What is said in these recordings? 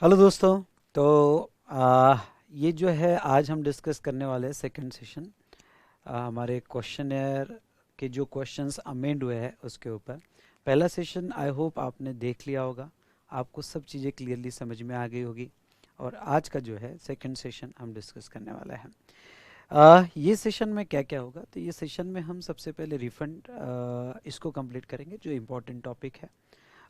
Hello दोस्तों। तो ये जो है आज हम डिस्कस करने वाले हैं सेकंड सेशन हमारे क्वेश्चनर के जो क्वेश्चंस अमेंड हुए हैं उसके ऊपर। पहला सेशन आई होप आपने देख लिया होगा, आपको सब चीज़ें क्लियरली समझ में आ गई होगी। और आज का जो है सेकंड सेशन हम डिस्कस करने वाला है। ये सेशन में क्या क्या होगा, तो ये सेशन में हम सबसे पहले रिफंड इसको कंप्लीट करेंगे जो इम्पोर्टेंट टॉपिक है।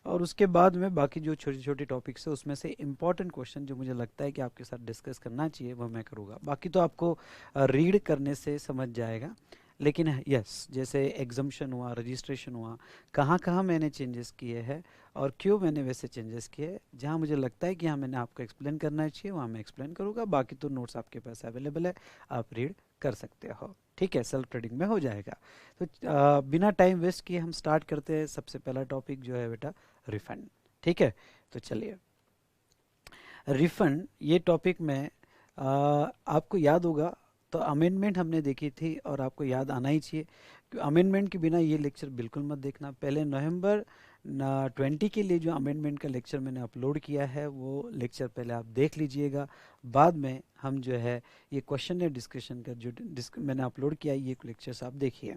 और उसके बाद में बाकी जो छोटे छोटे टॉपिक्स है उसमें से इम्पॉर्टेंट क्वेश्चन जो मुझे लगता है कि आपके साथ डिस्कस करना चाहिए वो मैं करूँगा। बाकी तो आपको रीड करने से समझ जाएगा। लेकिन यस, जैसे एग्जाम्शन हुआ, रजिस्ट्रेशन हुआ, कहाँ कहाँ मैंने चेंजेस किए हैं और क्यों मैंने वैसे चेंजेस किए, जहाँ मुझे लगता है कि हाँ मैंने आपको एक्सप्लेन करना चाहिए वहाँ मैं एक्सप्लेन करूँगा। बाकी तो नोट्स आपके पास अवेलेबल है, आप रीड कर सकते हो। ठीक है, सेल्फ रीडिंग में हो जाएगा। तो बिना टाइम वेस्ट किए हम स्टार्ट करते हैं। सबसे पहला टॉपिक जो है बेटा रिफंड। ठीक है, तो चलिए रिफंड ये टॉपिक में आपको याद होगा तो अमेंडमेंट हमने देखी थी और आपको याद आना ही चाहिए कि अमेंडमेंट के बिना ये लेक्चर बिल्कुल मत देखना। पहले नवंबर 20 के लिए जो अमेंडमेंट का लेक्चर मैंने अपलोड किया है वो लेक्चर पहले आप देख लीजिएगा। बाद में हम जो है ये क्वेश्चन या डिस्कशन का जो मैंने अपलोड किया है ये लेक्चर्स आप देखिए।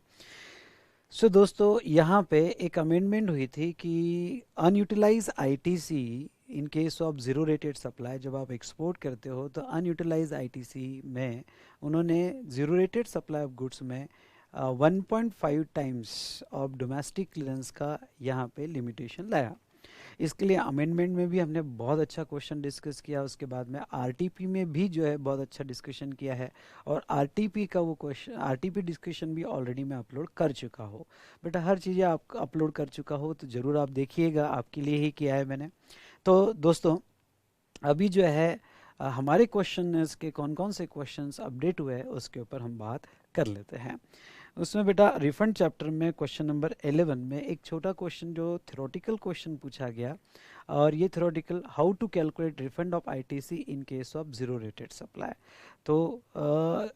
दोस्तों यहाँ पे एक अमेंडमेंट हुई थी कि unutilise ITC in case of zero rated supply, जब आप एक्सपोर्ट करते हो तो अनयूटिलाइज आईटीसी में उन्होंने zero rated supply of goods में 1.5 टाइम्स ऑफ डोमेस्टिक क्लियरेंस का यहाँ पे लिमिटेशन लाया। इसके लिए अमेंडमेंट में भी हमने बहुत अच्छा क्वेश्चन डिस्कस किया, उसके बाद में आरटीपी में भी जो है बहुत अच्छा डिस्कशन किया है। और आरटीपी का वो क्वेश्चन, आरटीपी डिस्कशन भी ऑलरेडी मैं अपलोड कर चुका हूँ। बट हर चीज़ें आप अपलोड कर चुका हो तो ज़रूर आप देखिएगा, आपके लिए ही किया है मैंने। तो दोस्तों अभी जो है हमारे क्वेश्चन के कौन कौन से क्वेश्चंस अपडेट हुए हैं उसके ऊपर हम बात कर लेते हैं। उसमें बेटा रिफंड चैप्टर में क्वेश्चन नंबर 11 में एक छोटा क्वेश्चन जो थ्योरेटिकल क्वेश्चन पूछा गया, और ये theoretical how to calculate refund of ITC in case of zero rated supply. तो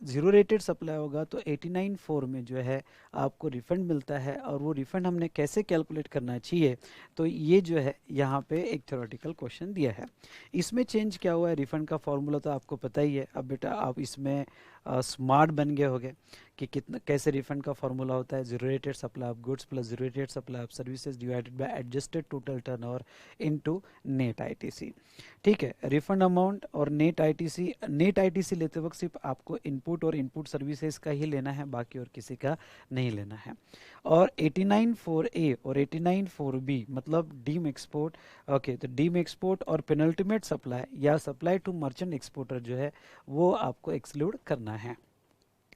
जीरो रेटेड सप्लाई होगा तो 89(4) में जो है आपको रिफंड मिलता है, और वो रिफंड हमने कैसे कैलकुलेट करना चाहिए, तो ये जो है यहाँ पे एक थ्योरेटिकल क्वेश्चन दिया है। इसमें चेंज क्या हुआ है, रिफंड का फॉर्मूला तो आपको पता ही है। अब बेटा आप इसमें स्मार्ट बन गए होगे कि कितना कैसे रिफंड का फॉर्मूला होता है, zero rated supply of goods plus zero rated supply of services divided by adjusted total turnover into net ITC. ठीक है, रिफंड अमाउंट और नेट आईटीसी, नेट आईटीसी लेते वक्त सिर्फ आपको इनपुट और इनपुट सर्विसेज का ही लेना है, बाकी और किसी का नहीं लेना है। और 89(4)A और 89(4)B मतलब डीम एक्सपोर्ट। ओके, तो डीम एक्सपोर्ट और पेनल्टीमेट सप्लाई या सप्लाई टू मर्चेंट एक्सपोर्टर जो है वो आपको एक्सक्लूड करना है।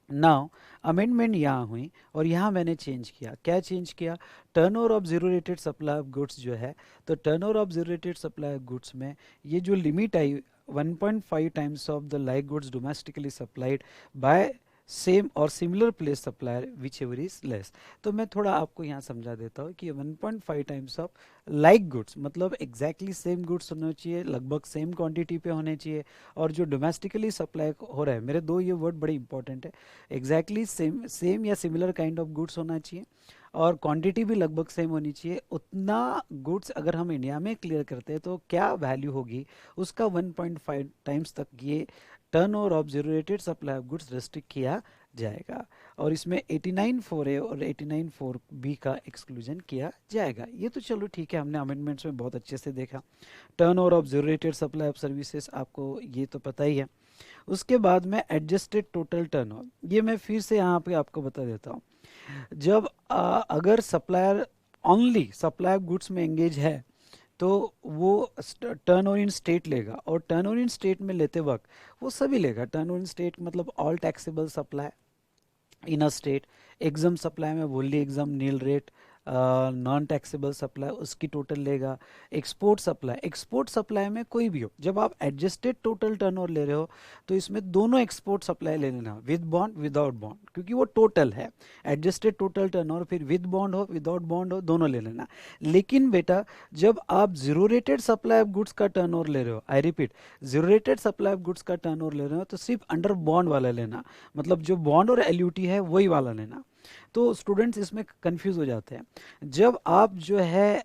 नाउ अमेंडमेंट यहाँ हुई और यहाँ मैंने चेंज किया। क्या चेंज किया, turnover of zero rated supply of goods जो है, तो turnover of zero rated supply of goods में ये जो लिमिट आई 1.5 times of the like goods domestically supplied by same और similar place supplier whichever is less. तो मैं थोड़ा आपको यहाँ समझा देता हूँ कि 1.5 टाइम्स ऑफ लाइक गुड्स मतलब एग्जैक्टली सेम गुड्स होना चाहिए, लगभग सेम क्वांटिटी पे होने चाहिए। और जो डोमेस्टिकली सप्लाई हो रहा है, मेरे दो ये वर्ड बड़े इंपॉर्टेंट है, एग्जैक्टली सेम सेम या सिमिलर काइंड ऑफ गुड्स होना चाहिए और क्वांटिटी भी लगभग सेम होनी चाहिए। उतना गुड्स अगर हम इंडिया में क्लियर करते हैं तो क्या वैल्यू होगी उसका 1.5 टाइम्स तक ये turnover of zero rated supply of goods restrict किया जाएगा। और इसमें 89(4)A और 89(4)B का एक्सक्लूजन किया जाएगा। ये तो चलो ठीक है, हमने अमेंडमेंट्स में बहुत अच्छे से देखा। Turnover of zero rated supply of services आपको ये तो पता ही है। उसके बाद में एडजस्टेड टोटल टर्नओवर, ये मैं फिर से यहाँ पे आपको बता देता हूँ। जब अगर supplier only supply of goods में एंगेज है तो वो टर्न ओवर इन स्टेट लेगा, और टर्न ओवर इन स्टेट में लेते वक्त वो सभी लेगा। टर्न ओवर इन स्टेट मतलब all taxable supply in a state, exempt supply में बोली exempt nil rate, non taxable supply उसकी टोटल लेगा। एक्सपोर्ट सप्लाई में कोई भी हो, जब आप एडजस्टेड टोटल टर्नओवर ले रहे हो तो इसमें दोनों एक्सपोर्ट सप्लाई ले लेना, विद बॉन्ड विदाउट बॉन्ड, क्योंकि वो टोटल है। एडजस्टेड टोटल टर्नओवर फिर विद बॉन्ड हो विदाउट बॉन्ड हो दोनों ले लेना। लेकिन बेटा जब आप zero rated supply of goods का टर्नओवर ले रहे हो, I repeat, zero rated supply of goods का टर्नओवर ले रहे हो तो सिर्फ अंडर बॉन्ड वाला लेना, मतलब जो बॉन्ड और एलयूटी है वही वाला लेना। तो स्टूडेंट्स इसमें कंफ्यूज हो जाते हैं। जब आप जो है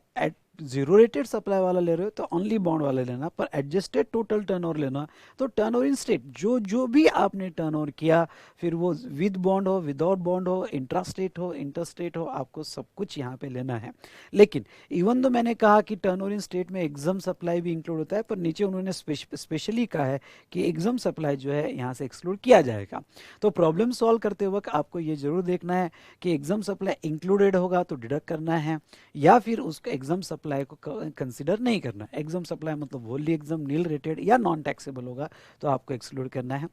जीरो रेटेड सप्लाई वाला ले रहे हो तो ओनली बॉन्ड वाला लेना, पर एडजस्टेड टोटल टर्नओवर लेना तो टर्नओवर इन स्टेट जो जो भी आपने टर्नओवर किया, फिर वो विद बॉन्ड हो, विदाउट बॉन्ड हो, इंट्रास्टेट हो, इंटरस्टेट हो, आपको सब कुछ यहाँ पे लेना है। लेकिन इवन तो मैंने कहा कि टर्नओवर इन स्टेट में एग्जाम सप्लाई भी इंक्लूड होता है, पर नीचे उन्होंने स्पेशली कहा है कि एग्जाम सप्लाई जो है यहाँ से एक्सक्लूड किया जाएगा। तो प्रॉब्लम सॉल्व करते वक्त आपको ये जरूर देखना है कि एग्जाम सप्लाई इंक्लूडेड होगा तो डिडक्ट करना है, या फिर उसको एग्जाम सप्लाई को कंसिडर नहीं करना। एग्जाम सप्लाई मतलब होली एग्जाम, नील रेटेड या नॉन टैक्सेबल होगा तो आपको एक्सक्लूड करना है।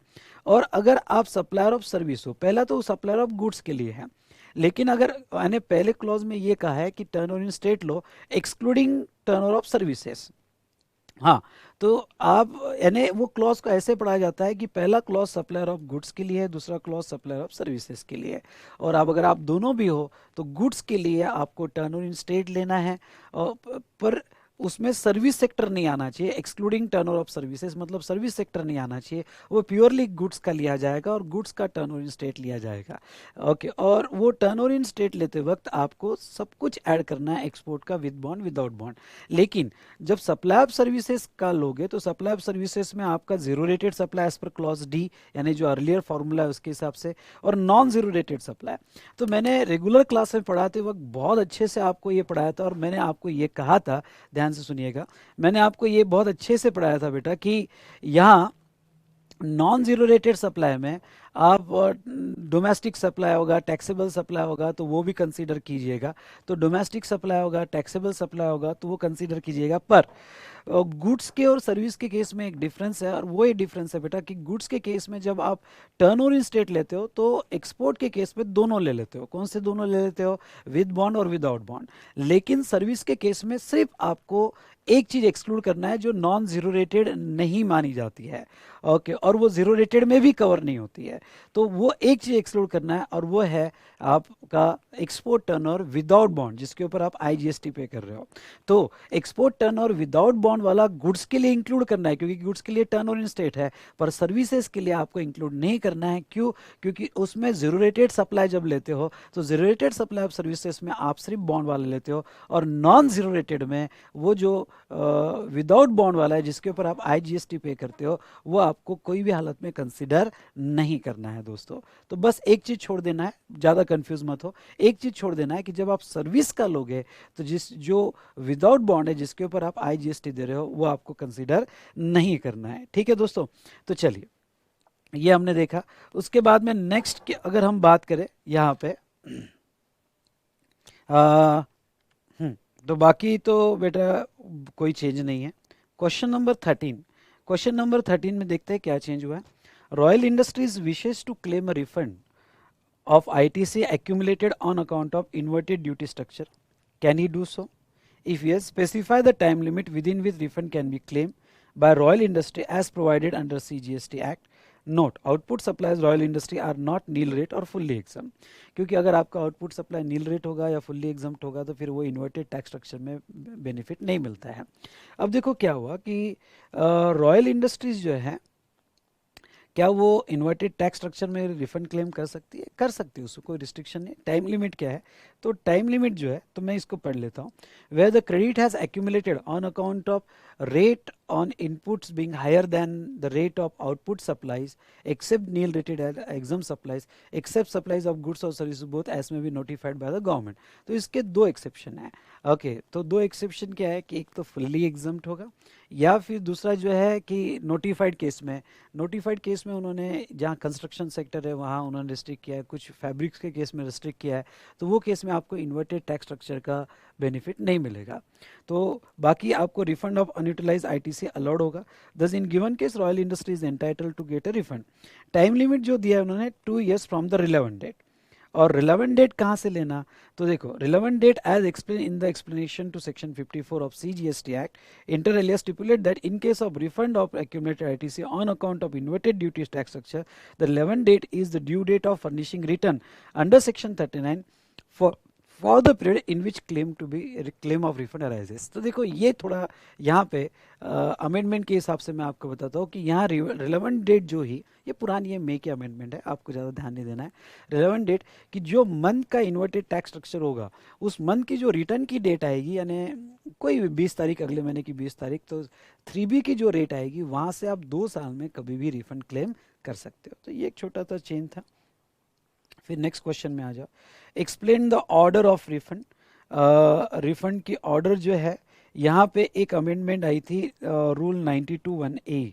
और अगर आप सप्लायर ऑफ सर्विस हो, पहला तो सप्लायर ऑफ गुड्स के लिए है, लेकिन अगर मैंने पहले क्लॉज में ये कहा है कि turnover in state low excluding turnover of services, हाँ, तो आप यानी वो क्लॉज को ऐसे पढ़ा जाता है कि पहला क्लॉज सप्लायर ऑफ गुड्स के लिए है, दूसरा क्लॉज सप्लायर ऑफ सर्विसेज के लिए है। और अब अगर आप दोनों भी हो तो गुड्स के लिए आपको टर्नओवर इन स्टेट लेना है, और पर उसमें सर्विस सेक्टर नहीं आना चाहिए। एक्सक्लूडिंग टर्नओवर ऑफ सर्विसेज मतलब सर्विस सेक्टर नहीं आना चाहिए, वो प्योरली गुड्स का लिया जाएगा और गुड्स का टर्नओवर इन स्टेट लिया जाएगा। ओके, और वो टर्नओवर इन स्टेट लेते वक्त आपको सब कुछ ऐड करना है, एक्सपोर्ट का, विद बॉन्ड, विदाउट बॉन्ड। लेकिन जब सप्लाई ऑफ सर्विसेज का लोगे तो सप्लाई ऑफ सर्विसेज में आपका zero rated supply as per clause D, यानी जो अर्लियर फॉर्मूला है उसके हिसाब से, और नॉन जीरो रेटेड सप्लाई। तो मैंने रेगुलर क्लास में पढ़ाते वक्त बहुत अच्छे से आपको ये पढ़ाया था, और मैंने आपको ये कहा था, ध्यान से सुनिएगा, मैंने आपको ये बहुत अच्छे से पढ़ाया था बेटा कि यहाँ नॉन जीरो रेटेड सप्लाई में आप डोमेस्टिक सप्लाई होगा, टैक्सेबल सप्लाई होगा तो वो भी कंसीडर कीजिएगा। तो डोमेस्टिक सप्लाई होगा, टैक्सेबल सप्लाई होगा तो वो कंसीडर कीजिएगा। पर गुड्स के और सर्विस के केस में एक डिफरेंस है, और वो ये डिफरेंस है बेटा कि गुड्स के केस में जब आप टर्नओवर इन स्टेट लेते हो तो एक्सपोर्ट के केस में दोनों ले लेते हो। कौन से दोनों ले लेते हो? विद बॉन्ड और विदाउट बॉन्ड। लेकिन सर्विस के केस में सिर्फ आपको एक चीज एक्सक्लूड करना है जो नॉन जीरो रेटेड नहीं मानी जाती है। ओके, और वो जीरो रेटेड में भी कवर नहीं होती है, तो वो एक चीज एक्सक्लूड करना है, और वो है आपका एक्सपोर्ट टर्नओवर विदाउट बॉन्ड, जिसके ऊपर आप आईजीएसटी पे कर रहे हो। तो एक्सपोर्ट टर्नओवर विदाउट बॉन्ड वाला गुड्स के लिए इंक्लूड करना है, क्योंकि गुड्स के लिए टर्नओवर इन स्टेट है, पर सर्विसेज के लिए आपको इंक्लूड नहीं करना है। क्यों? क्योंकि उसमें जीरो रेटेड सप्लाई जब लेते हो तो zero rated supply of services में आप सिर्फ बॉन्ड वाला लेते हो, और नॉन जीरो रेटेड में वो जो विदाउट बॉन्ड वाला है जिसके ऊपर आप आईजीएसटी पे करते हो, वो आपको कोई भी हालत में कंसिडर नहीं करना है दोस्तों। तो बस एक चीज छोड़ देना है, ज्यादा कंफ्यूज मत हो, एक चीज छोड़ देना है कि जब आप सर्विस का लोगे तो जो विदाउट बॉन्ड है जिसके ऊपर आप आईजीएसटी दे रहे हो वो आपको कंसिडर नहीं करना है। ठीक है दोस्तों, तो चलिए ये हमने देखा। उसके बाद में नेक्स्ट की अगर हम बात करें यहाँ पे तो बाकी तो बेटा कोई चेंज नहीं है। क्वेश्चन नंबर 13, क्वेश्चन नंबर 13 में देखते हैं क्या चेंज हुआ है। Royal Industries wishes to claim a refund of ITC accumulated on account of inverted duty structure. Can he do so? If yes, specify the time limit within which refund can be claimed by Royal Industry as provided under CGST Act. Note, output supplies Royal Industry are not nil rate और fully exempt. क्योंकि अगर आपका output supply nil rate होगा या fully exempt होगा तो फिर वो इन्वर्टेड टैक्स स्ट्रक्चर में बेनिफिट नहीं मिलता है। अब देखो क्या हुआ कि रॉयल इंडस्ट्रीज जो है, क्या वो इन्वर्टेड टैक्स स्ट्रक्चर में रिफंड क्लेम कर सकती है? कर सकती है, उसको कोई रिस्ट्रिक्शन नहीं। टाइम लिमिट क्या है? तो टाइम लिमिट जो है, तो मैं इसको पढ़ लेता हूँ। Where the credit has accumulated on account of rate on inputs being higher than the rate of output supplies except nil rated exempt supplies except supplies of goods or services both as may be notified by the government. तो इसके दो exception है। Okay, तो दो exception क्या है कि एक तो फुल्ली एग्जम्प्ट होगा, या फिर दूसरा जो है कि नोटिफाइड केस में। नोटिफाइड केस में उन्होंने जहाँ कंस्ट्रक्शन सेक्टर है वहाँ उन्होंने रिस्ट्रिक्ट किया है, कुछ फैब्रिक्स के केस में रिस्ट्रिक्ट किया है, तो वो केस में आपको इन्वर्टेड टैक्स स्ट्रक्चर का बेनिफिट नहीं मिलेगा। तो बाकी आपको refund of unutilize ITC allowed होगा। Thus in given case Royal Industries entitle to get a refund. Time limit जो दिया है उन्होंने 2 years from the relevant date. और रिलेवेंट डेट कहाँ से लेना? तो देखो, relevant date as explain in the explanation to section 54 of CGST act inter alia stipulate that in case of refund of accumulated ITC on account of inverted duty tax structure the relevant date is the due date of furnishing return under section 39 for for the period in which claim of refund arises. तो देखो ये थोड़ा यहाँ पे amendment के हिसाब से मैं आपको बताता हूँ कि यहाँ रिलेवेंट डेट जो ही, ये पुरानी है, मे की अमेंडमेंट है, आपको ज़्यादा ध्यान नहीं देना है। रिलेवेंट डेट कि जो मंथ का इन्वर्टेड टैक्स स्ट्रक्चर होगा, उस मंथ की जो रिटर्न की डेट आएगी, यानी कोई भी 20 तारीख, अगले महीने की 20 तारीख, तो 3B की जो रेट आएगी वहाँ से आप 2 साल में कभी भी रिफंड क्लेम कर सकते हो। तो ये एक छोटा सा चेंज था। फिर नेक्स्ट क्वेश्चन में आ जाओ। Explain the order of refund. Refund की ऑर्डर जो है, यहाँ पे एक अमेंडमेंट आई थी रूल 92(1)(a।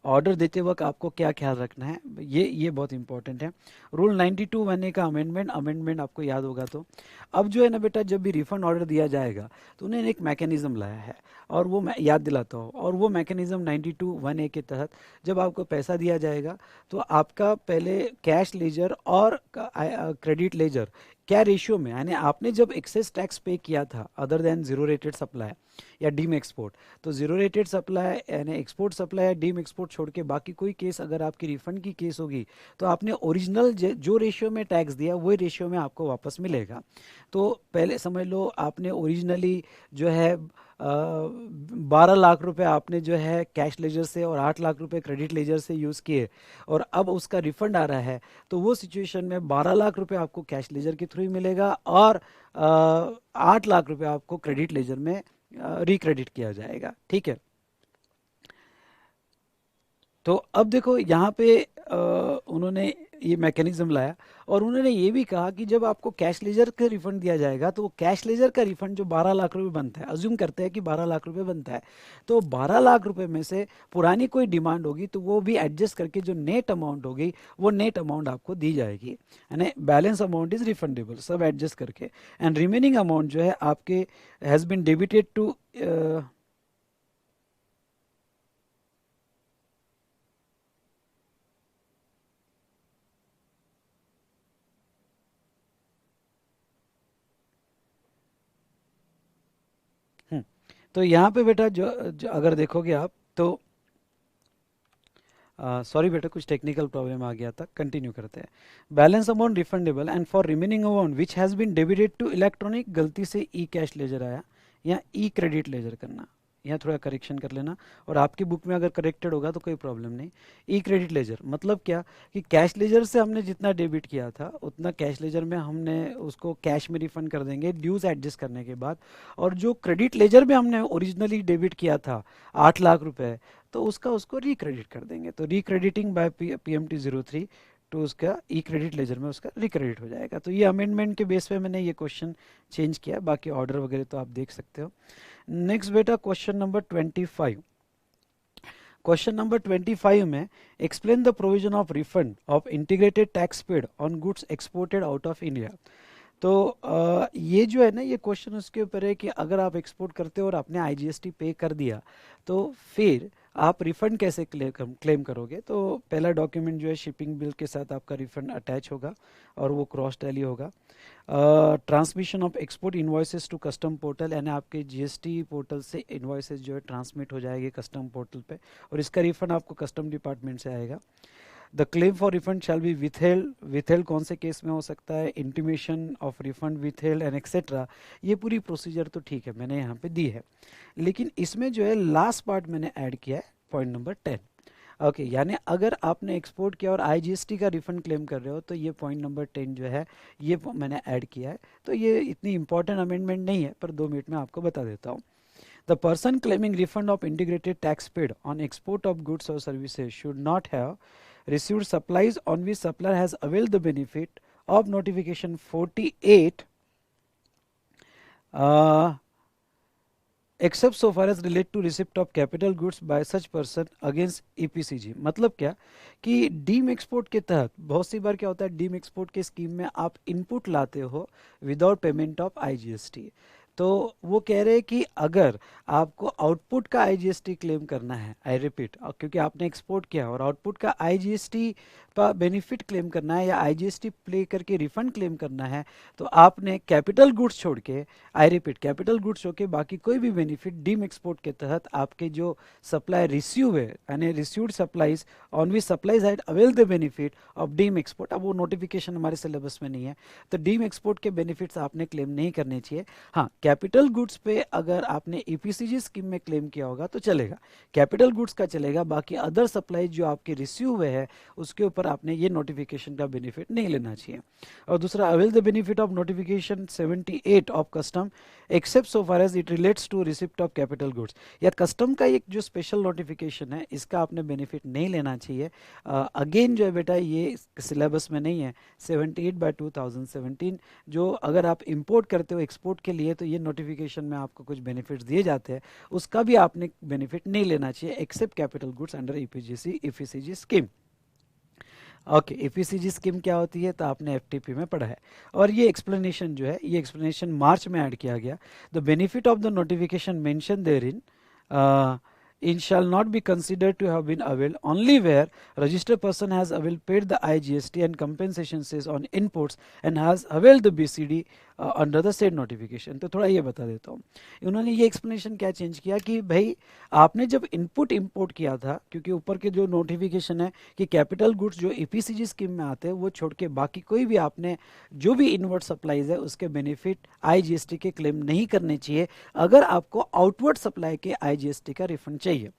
ऑर्डर देते वक्त आपको क्या ख्याल रखना है, ये बहुत इंपॉर्टेंट है। रूल 92(1)(a का अमेंडमेंट आपको याद होगा। तो अब जो है ना बेटा, जब भी रिफंड ऑर्डर दिया जाएगा तो उन्होंने एक मैकेनिज्म लाया है, और वो मैं याद दिलाता हूँ। और वो मैकेनिज्म 92(1)(a के तहत जब आपको पैसा दिया जाएगा तो आपका पहले कैश लेजर और क्रेडिट लेजर क्या रेशियो में, यानी आपने जब एक्सेस टैक्स पे किया था other than zero rated supply या डीम एक्सपोर्ट, तो जीरो रेटेड सप्लाई यानी एक्सपोर्ट सप्लाई या डीम एक्सपोर्ट छोड़ के बाकी कोई केस अगर आपकी रिफंड की केस होगी, तो आपने ओरिजिनल जो रेशियो में टैक्स दिया वही रेशियो में आपको वापस मिलेगा। तो पहले समझ लो आपने ओरिजिनली जो है 12 लाख रुपए आपने जो है कैश लेजर से और 8 लाख रुपए क्रेडिट लेजर से यूज़ किए, और अब उसका रिफंड आ रहा है, तो वो सिचुएशन में 12 लाख रुपए आपको कैश लेजर के थ्रू ही मिलेगा, और 8 लाख रुपए आपको क्रेडिट लेजर में रिक्रेडिट किया जाएगा। ठीक है। तो अब देखो यहाँ पे उन्होंने ये मैकेनिज्म लाया, और उन्होंने ये भी कहा कि जब आपको कैश लेजर का रिफंड दिया जाएगा, तो वो कैश लेजर का रिफंड जो 12 लाख रुपए बनता है, अज्यूम करते हैं कि 12 लाख रुपए बनता है, तो 12 लाख रुपए में से पुरानी कोई डिमांड होगी तो वो भी एडजस्ट करके जो नेट अमाउंट होगी वो नेट अमाउंट आपको दी जाएगी, यानी बैलेंस अमाउंट इज रिफंडेबल, सब एडजस्ट करके। एंड रिमेनिंग अमाउंट जो है आपके हैज़ बिन डेबिटेड टू तो यहाँ पे बेटा जो अगर देखोगे आप तो सॉरी बेटा, कुछ टेक्निकल प्रॉब्लम आ गया था, कंटिन्यू करते हैं। Balance amount refundable and for remaining amount which has been debited to electronic, गलती से ई कैश लेजर आया, या ई क्रेडिट लेजर करना, यहाँ थोड़ा करेक्शन कर लेना, और आपकी बुक में अगर करेक्टेड होगा तो कोई प्रॉब्लम नहीं। ई क्रेडिट लेजर मतलब क्या, कि कैश लेजर से हमने जितना डेबिट किया था उतना कैश लेजर में हमने उसको कैश में रिफंड कर देंगे ड्यूज एडजस्ट करने के बाद, और जो क्रेडिट लेजर में हमने ओरिजिनली डेबिट किया था 8 लाख रुपए, तो उसको रिक्रेडिट कर देंगे। तो रिक्रेडिटिंग बाय PMT 03 तो उसका ई क्रेडिट लेजर में उसका रिक्रेडिट हो जाएगा। तो ये अमेंडमेंट के बेस पे मैंने ये क्वेश्चन चेंज किया, बाकी ऑर्डर वगैरह तो आप देख सकते हो। नेक्स्ट बेटा क्वेश्चन नंबर 25। क्वेश्चन नंबर 25 में explain the provision of refund of integrated tax paid on goods exported out of India. तो ये जो है ना, ये क्वेश्चन उसके ऊपर है कि अगर आप एक्सपोर्ट करते हो और आपने IGST पे कर दिया, तो फिर आप रिफंड कैसे क्लेम करोगे। तो पहला डॉक्यूमेंट जो है शिपिंग बिल के साथ आपका रिफंड अटैच होगा, और वो क्रॉस टैली होगा। Transmission of export invoices to custom portal, यानी आपके GST पोर्टल से इन्वॉइसेस जो है ट्रांसमिट हो जाएंगे कस्टम पोर्टल पे, और इसका रिफंड आपको कस्टम डिपार्टमेंट से आएगा। The claim for refund shall be withheld कौन से केस में हो सकता है, intimation of refund withheld and etcetera. ये पूरी प्रोसीजर तो ठीक है, मैंने यहाँ पे दी है, लेकिन इसमें जो है लास्ट पार्ट मैंने ऐड किया है, पॉइंट नंबर 10। ओके, यानी अगर आपने एक्सपोर्ट किया और IGST का रिफंड क्लेम कर रहे हो, तो ये पॉइंट नंबर 10 जो है ये मैंने ऐड किया है। तो ये इतनी इंपॉर्टेंट अमेंडमेंट नहीं है, पर 2 मिनट में आपको बता देता हूँ। The person claiming refund of integrated tax paid on export of goods or services should not have received supplies on which supplier has availed the benefit of notification 48 except so far as relate to receipt of capital goods by such person against EPCG। मतलब क्या कि deem export के तहत बहुत सी बार क्या होता है, deem export के स्कीम में आप इनपुट लाते हो विदाउट पेमेंट ऑफ IGST। तो वो कह रहे हैं कि अगर आपको आउटपुट का IGST क्लेम करना है, आई रिपीट, क्योंकि आपने एक्सपोर्ट किया और आउटपुट का IGST बेनिफिट क्लेम करना है या आईजीएसटी प्ले करके रिफंड क्लेम करना है, तो आपने कैपिटल गुड्स छोड़ के, आई रिपीट, कैपिटल गुड्स छोड़ के बाकी कोई भी बेनिफिट डीम एक्सपोर्ट के तहत आपके जो सप्लाई रिसीव है, यानी received supplies on which supplies had avail the benefit of deem export, अब वो नोटिफिकेशन हमारे सिलेबस में नहीं है, तो डीम एक्सपोर्ट के बेनिफिट्स आपने क्लेम नहीं करने चाहिए। हाँ, कैपिटल गुड्स पे अगर आपने ईपीसीजी स्कीम में क्लेम किया होगा तो चलेगा, कैपिटल गुड्स का चलेगा, बाकी अदर सप्लाई जो आपके रिसीव हुए हैं उसके ऊपर आपने ये नोटिफिकेशन का बेनिफिट नहीं लेना चाहिए। और दूसरा, avail the benefit of notification 78 of custom except so far as it relates to receipt of capital goods. या कस्टम का एक जो स्पेशल नोटिफिकेशन है इसका आपने बेनिफिट नहीं लेना चाहिए। अगेन जो है बेटा ये सिलेबस में नहीं है, 78/2017 जो अगर आप इंपोर्ट करते हो एक्सपोर्ट के लिए तो ये नोटिफिकेशन में आपको कुछ बेनिफिट्स दिए जाते हैं, उसका भी आपने बेनिफिट नहीं लेना चाहिए except capital goods under EPCG scheme. Okay, EPCG scheme क्या होती है तो आपने एफटीपी में पढ़ा है, और ये एक्सप्लेनेशन जो है ये एक्सप्लेनेशन मार्च में ऐड किया गया। The benefit of the notification mention there in shall not be considered to have been availed only where registered person has availed paid the IGST and compensation cess on inputs and has availed the BCD under the said notification. तो थोड़ा ये बता देता हूँ, उन्होंने ये explanation क्या change किया कि भाई आपने जब इनपुट इंपोर्ट किया था, क्योंकि ऊपर के जो नोटिफिकेशन है कि कैपिटल गुड्स जो ईपीसीजी स्कीम में आते हैं वो छोड़ के बाकी कोई भी आपने जो भी इनवर्ड सप्लाईज है उसके बेनिफिट आईजीएसटी के क्लेम नहीं करने चाहिए अगर आपको आउटवर्ड सप्लाई के आईजीएसटी का रिफंड चाहिए।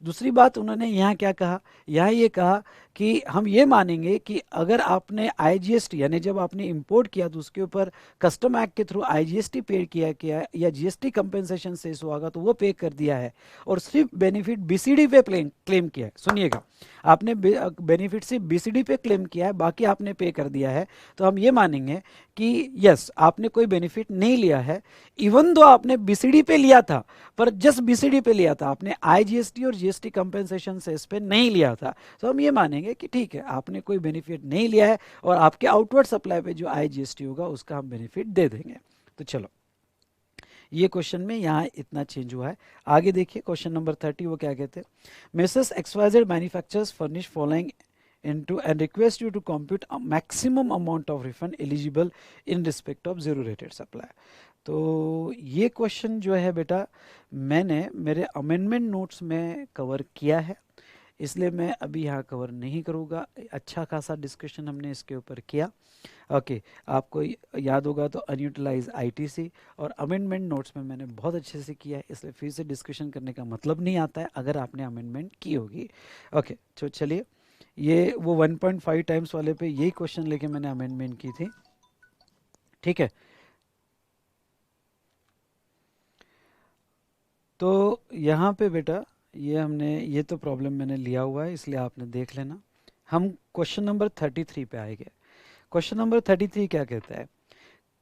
दूसरी बात उन्होंने यहाँ क्या कहा, यहाँ ये कहा कि हम ये मानेंगे कि अगर आपने आईजीएसटी यानी जब आपने इंपोर्ट किया तो उसके ऊपर कस्टम एक्ट के थ्रू आईजीएसटी पे किया या जीएसटी कंपेंसेशन सेस होगा तो वो पे कर दिया है और सिर्फ बेनिफिट बीसीडी पे क्लेम किया है, सुनिएगा, आपने बेनिफिट सिर्फ बीसीडी पे क्लेम किया है, बाकी आपने पे कर दिया है, तो हम ये मानेंगे कि यस आपने कोई बेनिफिट नहीं लिया है, इवन दो आपने बीसीडी पे लिया था, पर जस्ट बीसीडी पे लिया था, आपने आईजीएसटी और जीएसटी कंपेंसेशन सेस पे नहीं लिया था, तो हम ये मानेंगे कि ठीक है आपने कोई बेनिफिट नहीं लिया है और आपके आउटवर्ड सप्लाई पे जो आईजीएसटी होगा उसका हम बेनिफिट दे देंगे। तो चलो ये क्वेश्चन में यहाँ इतना चेंज हुआ है। आगे देखिए क्वेश्चन नंबर 30, वो क्या कहते हैं, messrs XYZ manufacturers furnish following into and request you to compute a maximum amount of refund eligible in respect of zero rated supply। तो ये क्वेश्चन जो है बेटा मैंने मेरे अमेंडमेंट नोट्स में कवर किया है, इसलिए मैं अभी यहाँ कवर नहीं करूँगा, अच्छा खासा डिस्कशन हमने इसके ऊपर किया। ओके, आपको याद होगा तो अनयूटिलाइज आईटीसी और अमेंडमेंट नोट्स में मैंने बहुत अच्छे से किया है, इसलिए फिर से डिस्कशन करने का मतलब नहीं आता है अगर आपने अमेंडमेंट की होगी। ओके, तो चलिए ये वो 1.5 टाइम्स वाले पे यही क्वेश्चन लेके मैंने अमेंडमेंट की थी, ठीक है। तो यहाँ पे बेटा ये तो प्रॉब्लम मैंने लिया हुआ है इसलिए आपने देख लेना। हम क्वेश्चन नंबर 33 पे आएंगे। क्वेश्चन नंबर 33 क्या कहता है,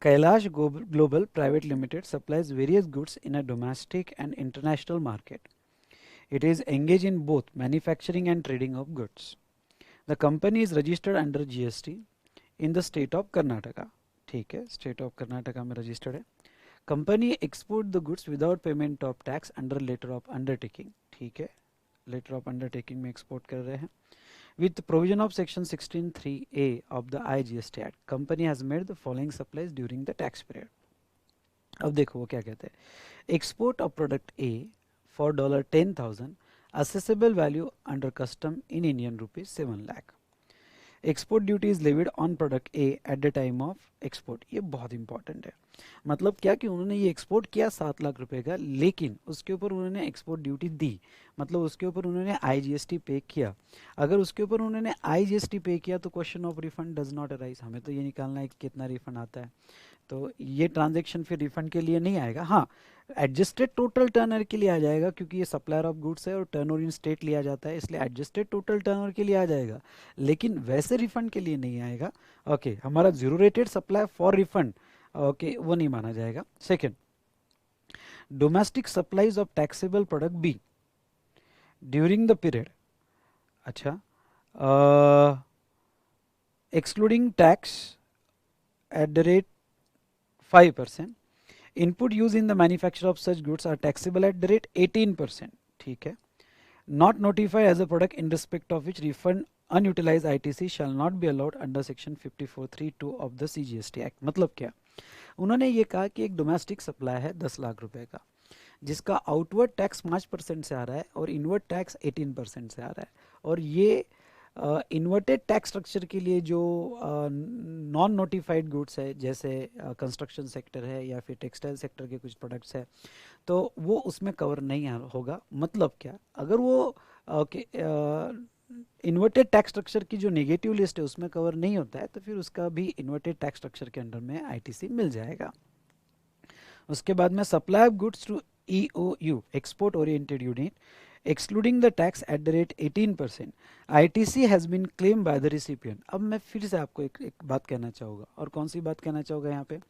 Kailash global private limited supplies various goods in a domestic and international market. It is engage in both manufacturing and trading of goods. The company is registered under GST in the state of Karnataka, ठीक है, state of Karnataka में registered है। Company export the goods without payment of tax under letter of undertaking, ठीक है, letter of undertaking में export कर रहे हैं। With the provision of section 16(3)(a) of the IGST Act, company has made the following supplies during the tax period। अब देखो वो क्या कहते हैं, export of product A for $10,000, assessable value under custom in Indian rupees 7 lakh। Export duty is levied on product A at the time of export. ये बहुत important है, मतलब क्या कि उन्होंने ये एक्सपोर्ट किया 7 लाख रुपए का, लेकिन उसके ऊपर उन्होंने एक्सपोर्ट ड्यूटी दी, मतलब उसके ऊपर उन्होंने आईजीएसटी पे किया। अगर उसके ऊपर उन्होंने आईजीएसटी पे किया तो question of refund does not arise, हमें तो ये निकालना है कि कितना रिफंड आता है, तो ये ट्रांजेक्शन फिर रिफंड के लिए नहीं आएगा। हाँ, एडजस्टेड टोटल टर्नओवर के लिए आ जाएगा, क्योंकि ये सप्लायर ऑफ गुड्स है और टर्नओवर इन स्टेट लिया जाता है, इसलिए एडजस्टेड टोटल टर्नओवर के लिए आ जाएगा, लेकिन वैसे रिफंड के लिए नहीं आएगा। ओके, हमारा zero rated supply for refund, okay, वो नहीं माना जाएगा। Second, domestic supplies of taxable product be during the period, अच्छा, excluding tax at the rate 5%, input used in the manufacture of such goods are taxable at the rate 18%, ठीक है, not notified as a product in respect of which refund unutilise ITC shall not be allowed under section 54(3)(2) of the CGST act. मतलब क्या, उन्होंने ये कहा कि एक domestic supply है 10 लाख रुपए का, जिसका आउटवर्ड टैक्स 5% से आ रहा है और इनवर्ड टैक्स 18% से आ रहा है, और ये इन्वर्टेड टैक्स स्ट्रक्चर के लिए जो नॉन नोटिफाइड गुड्स है, जैसे कंस्ट्रक्शन सेक्टर है या फिर टेक्सटाइल सेक्टर के कुछ प्रोडक्ट्स है, तो वो उसमें कवर नहीं होगा। मतलब क्या, अगर वो इन्वर्टेड टैक्स स्ट्रक्चर की जो नेगेटिव लिस्ट है उसमें कवर नहीं होता है, तो फिर उसका भी इन्वर्टेड टैक्स स्ट्रक्चर के अंडर में आईटीसी मिल जाएगा। उसके बाद में supply of goods to EOU, export oriented unit, excluding the tax at the rate 18%, ITC has been claimed by the recipient। अब मैं फिर से आपको एक बात कहना चाहूँगा, और कौन सी बात कहना चाहूँगा यहाँ पे,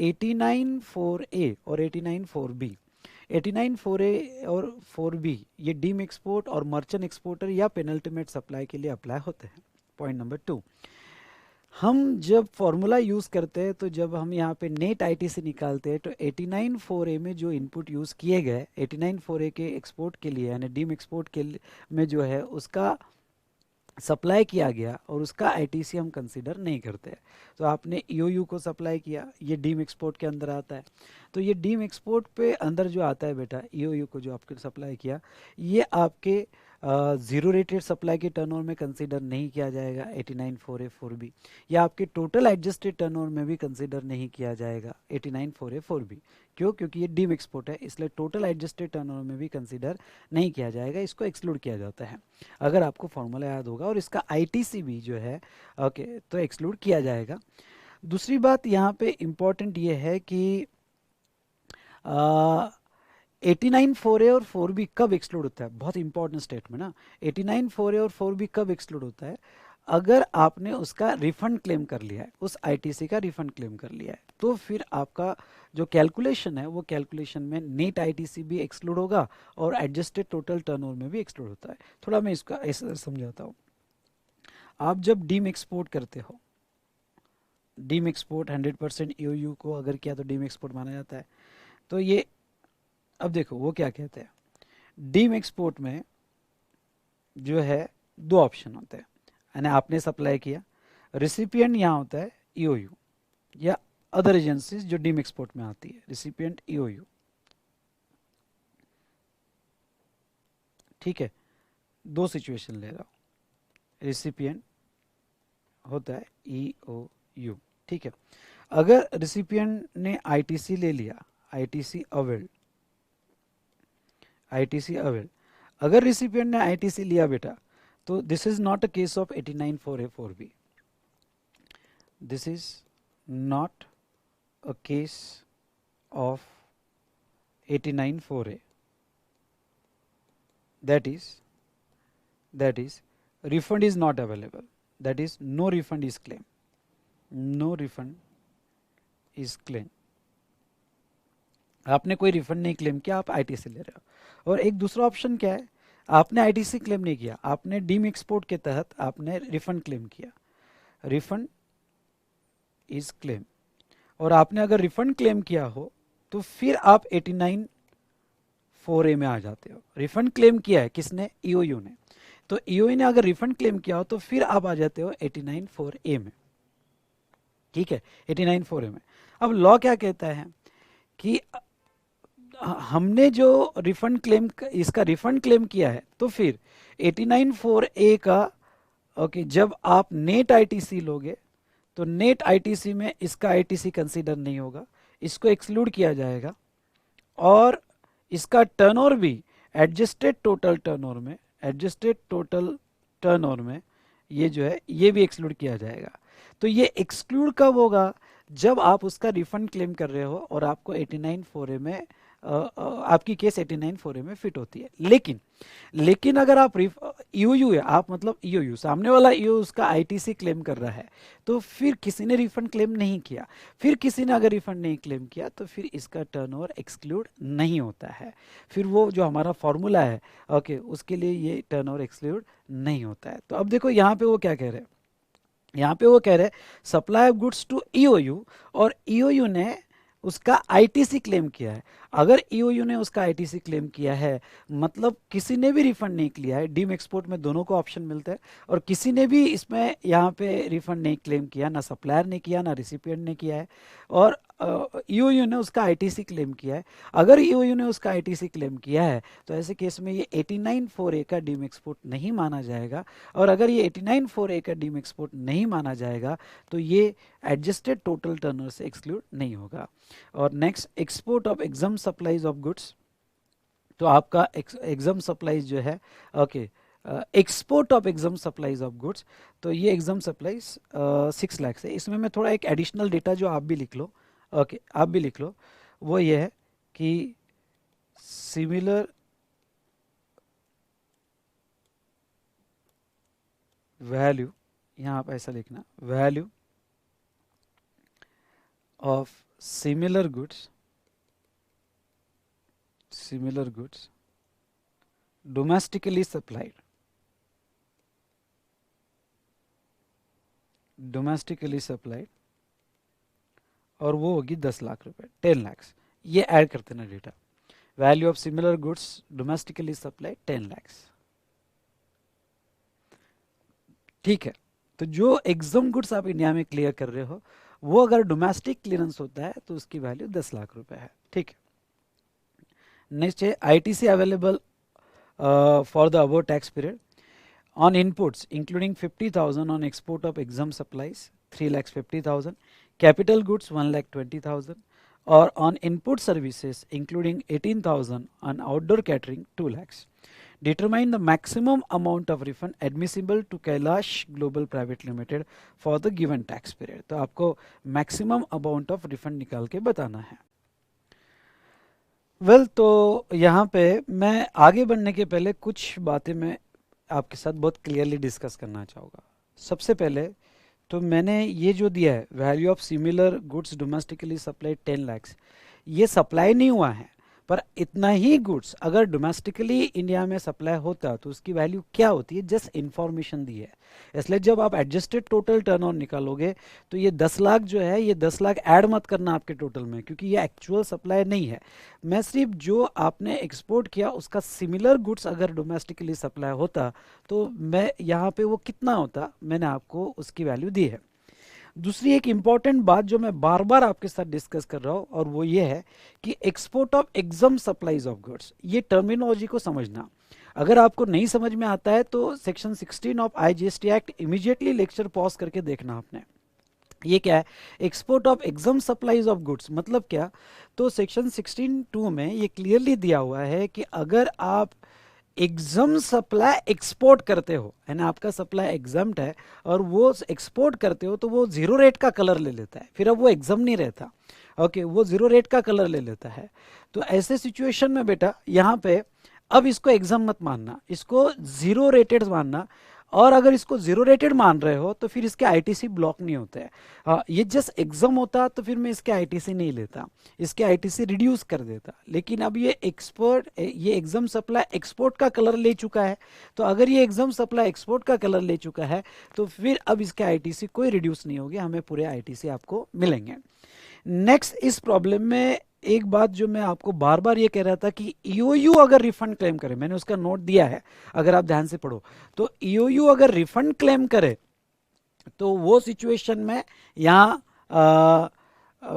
89(4)A और 89(4)B, 89(4)A और 4B ये डीम एक्सपोर्ट और मर्चेंट एक्सपोर्टर या पेनल्टीमेट सप्लाई के लिए अप्लाई होते हैं। पॉइंट नंबर 2, हम जब फॉर्मूला यूज़ करते हैं, तो जब हम यहाँ पे नेट आईटीसी निकालते हैं, तो 89(4)A में जो इनपुट यूज़ किए गए 89(4)A के एक्सपोर्ट के लिए, यानी डीम एक्सपोर्ट के में जो है उसका सप्लाई किया गया और उसका आईटीसी हम कंसीडर नहीं करते। तो आपने ईओयू को सप्लाई किया, ये डीम एक्सपोर्ट के अंदर आता है, तो ये डीम एक्सपोर्ट पे अंदर जो आता है बेटा, ईओयू को जो आपके सप्लाई किया, ये आपके जीरो रेटेड सप्लाई के टर्नओवर में कंसीडर नहीं किया जाएगा 89(4)A 4B, या आपके टोटल एडजस्टेड टर्नओवर में भी कंसीडर नहीं किया जाएगा 89(4)A 4B। क्यों? क्योंकि ये डीम एक्सपोर्ट है, इसलिए टोटल एडजस्टेड टर्नओवर में भी कंसीडर नहीं किया जाएगा, इसको एक्सक्लूड किया जाता है, अगर आपको फॉर्मूला याद होगा। और इसका आईटीसी भी जो है तो एक्सक्लूड किया जाएगा। दूसरी बात यहाँ पे इम्पॉर्टेंट ये है कि 89(4)A और 4B कब एक्सक्लूड होता है, बहुत इंपॉर्टेंट स्टेटमेंट ना। 89(4)A और 4B कब एक्सक्लूड होता है, अगर आपने उसका रिफंड क्लेम कर लिया है, उस आईटीसी का रिफंड क्लेम कर लिया है, तो फिर आपका जो कैलकुलेशन है वो कैलकुलेशन में नेट आईटीसी भी एक्सक्लूड होगा और एडजस्टेड टोटल टर्नओवर में भी एक्सक्लूड होता है। थोड़ा मैं इसका ऐसा समझाता हूँ। आप जब डीम एक्सपोर्ट करते हो, डीम एक्सपोर्ट 100% ईओयू को अगर किया तो डीम एक्सपोर्ट माना जाता है। तो ये अब देखो वो क्या कहते हैं, डीम एक्सपोर्ट में जो है दो ऑप्शन होते हैं, यानी आपने सप्लाई किया, रिसिपिएंट यहाँ होता है ईओयू या अदर एजेंसीज जो डीम एक्सपोर्ट में आती है, रिसिपिएंट ईओयू, ठीक है। दो सिचुएशन ले रहा हूँ, रिसिपिएंट होता है ईओयू, ठीक है। अगर रिसिपिएंट ने आईटीसी ले लिया, आईटीसी अवेल्ड, आईटीसी अवेल्ड, अगर रिसिपिएंट ने आईटीसी लिया बेटा, तो this is not a case of 89(4)A 4B, this is not a case of 89(4)A, that is refund is not available, that is no refund is claimed, no refund is claimed। आपने कोई refund नहीं claim किया, आप ITC ले रहे हो। और एक दूसरा ऑप्शन क्या है, आपने आईटीसी क्लेम नहीं किया, आपने डीम एक्सपोर्ट के तहत आपने रिफंड क्लेम किया, रिफंड इज क्लेम। और आपने अगर रिफंड क्लेम किया हो तो फिर आप 89(4)A में आ जाते हो। रिफंड क्लेम किया है किसने, ईओयू ने, तो ईओयू ने अगर रिफंड क्लेम किया हो तो फिर आप आ जाते हो 89(4)A में, ठीक है, 89(4)A में। अब लॉ क्या कहता है कि हमने जो रिफंड क्लेम, इसका रिफंड क्लेम किया है, तो फिर 89(4)A का जब आप नेट आईटीसी लोगे तो नेट आईटीसी में इसका आईटीसी कंसीडर नहीं होगा, इसको एक्सक्लूड किया जाएगा, और इसका टर्नओवर भी एडजस्टेड टोटल टर्नओवर में, एडजस्टेड टोटल टर्नओवर में ये जो है ये भी एक्सक्लूड किया जाएगा। तो ये एक्सक्लूड कब होगा, जब आप उसका रिफंड क्लेम कर रहे हो और आपको 89(4)A में आपकी केस 89(4)A में फिट होती है। लेकिन अगर आप ईओयू है, आप मतलब ईओयू, सामने वाला ईओयू उसका आईटीसी क्लेम कर रहा है, तो फिर किसी ने रिफंड क्लेम नहीं किया, फिर किसी ने अगर रिफंड नहीं क्लेम किया, तो फिर इसका टर्नओवर एक्सक्लूड नहीं होता है, फिर वो जो हमारा फॉर्मूला है उसके लिए ये टर्नओवर एक्सक्लूड नहीं होता है। तो अब देखो यहाँ पे वो क्या कह रहे हैं, यहाँ पे वो कह रहे हैं supply of goods to EOU, और ईओयू ने उसका आईटीसी क्लेम किया है। अगर ईओयू ने उसका आईटीसी क्लेम किया है मतलब किसी ने भी रिफंड नहीं किया है, डीम एक्सपोर्ट में दोनों को ऑप्शन मिलता है, और किसी ने भी इसमें यहाँ पे रिफंड नहीं क्लेम किया, ना सप्लायर ने किया ना रिसिपिएंट ने किया है, और ईओयू ने उसका आईटीसी क्लेम किया है। अगर ईओयू ने उसका आईटीसी क्लेम किया है तो ऐसे केस में ये 89(4)(a) का डीम एक्सपोर्ट नहीं माना जाएगा, और अगर ये 89(4)(a) का डीम एक्सपोर्ट नहीं माना जाएगा तो ये एडजस्टेड टोटल टर्नओवर से एक्सक्लूड नहीं होगा। और next, export of exam supplies of goods. तो आपका एग्जाम सप्लाईज जो है, okay, export of exam supplies of goods, तो ये एग्जाम सप्लाईज 6 लाख है। इसमें मैं थोड़ा एक एडिशनल डेटा जो आप भी लिख लो, ओके, आप भी लिख लो, वो ये है कि सिमिलर वैल्यू, यहाँ आप ऐसा लिखना, value of similar goods domestically supplied और वो होगी 10 लाख रुपए, 10 लाख। ये ऐड करते ना data, value of similar goods domestically supplied 10 lakh. ठीक है, तो जो एग्जाम गुड्स आप इंडिया में क्लियर कर रहे हो वो अगर डोमेस्टिक क्लियरेंस होता है तो उसकी वैल्यू 10 लाख रुपए है। ठीक है, नेक्स्ट है ITC available for the above tax period on inputs including 50,000 on export of exam supplies 3,50,000, capital goods 1,20,000, or on input services including 18,000 on outdoor catering 2 lakhs. Determine the maximum amount of refund admissible to Kailash Global Private Limited for the given tax period. तो आपको maximum amount of refund निकाल के बताना है। Well तो यहाँ पे मैं आगे बढ़ने के पहले कुछ बातें मैं आपके साथ बहुत क्लियरली डिस्कस करना चाहूँगा। सबसे पहले तो मैंने ये जो दिया है value of similar goods domestically supplied 10 lakh, ये सप्लाई नहीं हुआ है, पर इतना ही गुड्स अगर डोमेस्टिकली इंडिया में सप्लाई होता तो उसकी वैल्यू क्या होती है, जस्ट इंफॉर्मेशन दी है। इसलिए जब आप एडजस्टेड टोटल टर्नओवर निकालोगे तो ये 10 लाख जो है, ये 10 लाख ऐड मत करना आपके टोटल में, क्योंकि ये एक्चुअल सप्लाई नहीं है। मैं सिर्फ जो आपने एक्सपोर्ट किया उसका सिमिलर गुड्स अगर डोमेस्टिकली सप्लाई होता तो मैं यहाँ पे वो कितना होता मैंने आपको उसकी वैल्यू दी है। दूसरी एक इंपॉर्टेंट बात जो मैं बार बार आपके साथ डिस्कस कर रहा हूँ और वो ये है कि export of exam supplies of goods, ये टर्मिनोलॉजी को समझना। अगर आपको नहीं समझ में आता है तो section 16 of IGST act immediately lecture pause करके देखना आपने। ये क्या है, export of exam supplies of goods मतलब क्या, तो सेक्शन 16(2) में ये क्लियरली दिया हुआ है कि अगर आप एग्जाम सप्लाई एक्सपोर्ट करते हो, यानी आपका सप्लाई एग्जाम्ड है और वो एक्सपोर्ट करते हो, तो वो 0 रेट का कलर ले लेता है, फिर अब वो एग्जाम नहीं रहता। ओके, वो 0 रेट का कलर ले लेता है। तो ऐसे सिचुएशन में बेटा यहाँ पे अब इसको एग्जाम मत मानना, इसको 0 रेटेड मानना, और अगर इसको 0 रेटेड मान रहे हो तो फिर इसके आईटीसी ब्लॉक नहीं होते हैं। ये जस्ट एग्जाम होता तो फिर मैं इसके आईटीसी नहीं लेता, इसके आईटीसी रिड्यूस कर देता। लेकिन अब ये ये एग्जाम सप्लाई एक्सपोर्ट का कलर ले चुका है, तो अगर ये एग्जाम सप्लाई एक्सपोर्ट का कलर ले चुका है तो फिर अब इसके आईटीसी कोई रिड्यूस नहीं होगी, हमें पूरे आईटीसी आपको मिलेंगे। नेक्स्ट, इस प्रॉब्लम में एक बात जो मैं आपको बार बार ये कह रहा था कि ईओयू अगर रिफंड क्लेम करे, मैंने उसका नोट दिया है, अगर आप ध्यान से पढ़ो तो ईओयू अगर रिफंड क्लेम करे तो वो सिचुएशन में यहाँ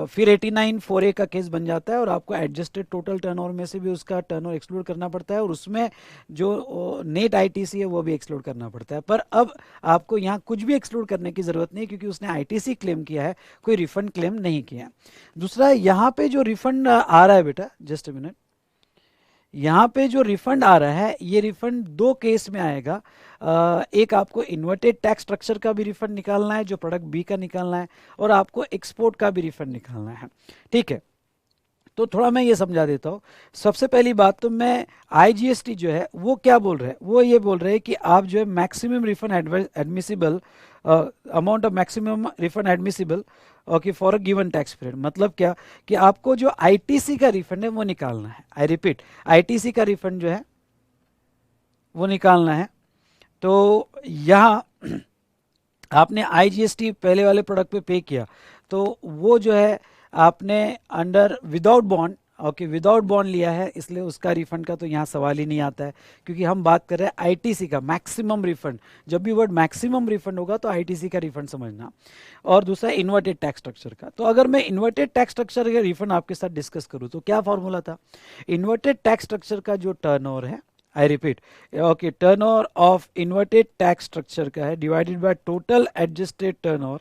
फिर 89(4)(a) का केस बन जाता है और आपको एडजस्टेड टोटल टर्नओवर में से भी उसका टर्नओवर एक्सक्लूड करना पड़ता है और उसमें जो नेट आईटीसी है वो भी एक्सक्लूड करना पड़ता है। पर अब आपको यहाँ कुछ भी एक्सक्लूड करने की जरूरत नहीं, क्योंकि उसने आईटीसी क्लेम किया है, कोई रिफंड क्लेम नहीं किया। दूसरा, यहाँ पे जो रिफंड आ रहा है बेटा, जस्ट अ मिनट, यहाँ पे जो रिफंड आ रहा है ये रिफंड 2 केस में आएगा। एक आपको इन्वर्टेड टैक्स स्ट्रक्चर का भी रिफंड निकालना है जो प्रोडक्ट बी का निकालना है, और आपको एक्सपोर्ट का भी रिफंड निकालना है। ठीक है, तो थोड़ा मैं ये समझा देता हूँ। सबसे पहली बात तो मैं आईजीएसटी जो है वो क्या बोल रहे हैं, वो ये बोल रहे हैं कि आप जो है maximum refund admissible amount of maximum refund admissible okay for a given tax period, मतलब क्या कि आपको जो आईटीसी का रिफंड है वो निकालना है। आई रिपीट, आईटीसी का रिफंड जो है वो निकालना है। तो यहाँ आपने आईजीएसटी पहले वाले प्रोडक्ट पे किया तो वो जो है आपने under without bond, okay without bond लिया है, इसलिए उसका रिफंड का तो यहाँ सवाल ही नहीं आता है, क्योंकि हम बात कर रहे हैं आईटीसी का मैक्सिमम रिफंड। जब भी वर्ड मैक्सिमम रिफंड होगा तो आईटीसी का रिफंड समझना। और दूसरा इन्वर्टेड टैक्स स्ट्रक्चर का। तो अगर मैं इन्वर्टेड टैक्स स्ट्रक्चर का रिफंड आपके साथ डिस्कस करूँ तो क्या फॉर्मूला था? इन्वर्टेड टैक्स स्ट्रक्चर का जो टर्नओवर है, I repeat, okay, turnover of inverted tax structure का है divided by total adjusted turnover,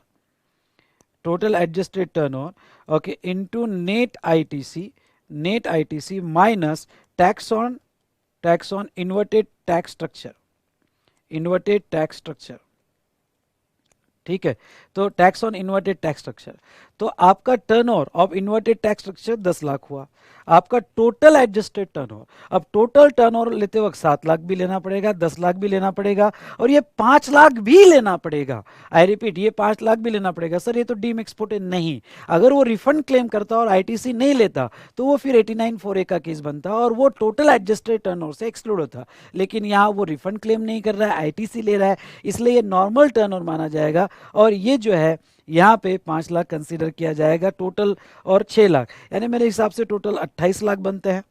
total adjusted turnover, okay, into net ITC minus tax on inverted tax structure, inverted tax structure. ठीक है, तो tax on inverted tax structure, तो आपका turnover of inverted tax structure 10 lakh हुआ, आपका total adjusted turnover. अब total turnover लेते वक्त 7 लाख भी लेना पड़ेगा, 10 लाख भी लेना पड़ेगा, और ये 5 लाख भी लेना पड़ेगा। आई रिपीट, ये 5 लाख भी लेना पड़ेगा। सर ये तो डीम एक्सपोर्ट है, नहीं, अगर वो रिफंड क्लेम करता और आईटीसी नहीं लेता तो वो फिर 89(4)(a) का केस बनता और वो टोटल एडजस्टेड टर्नओवर से एक्सक्लूड होता। लेकिन यहाँ वो रिफंड क्लेम नहीं कर रहा है, आईटीसी ले रहा है, इसलिए ये नॉर्मल टर्नओवर माना जाएगा, और ये जो है यहाँ पे 5 लाख कंसीडर किया जाएगा टोटल, और 6 लाख, यानी मेरे हिसाब से टोटल 28 लाख बनते हैं।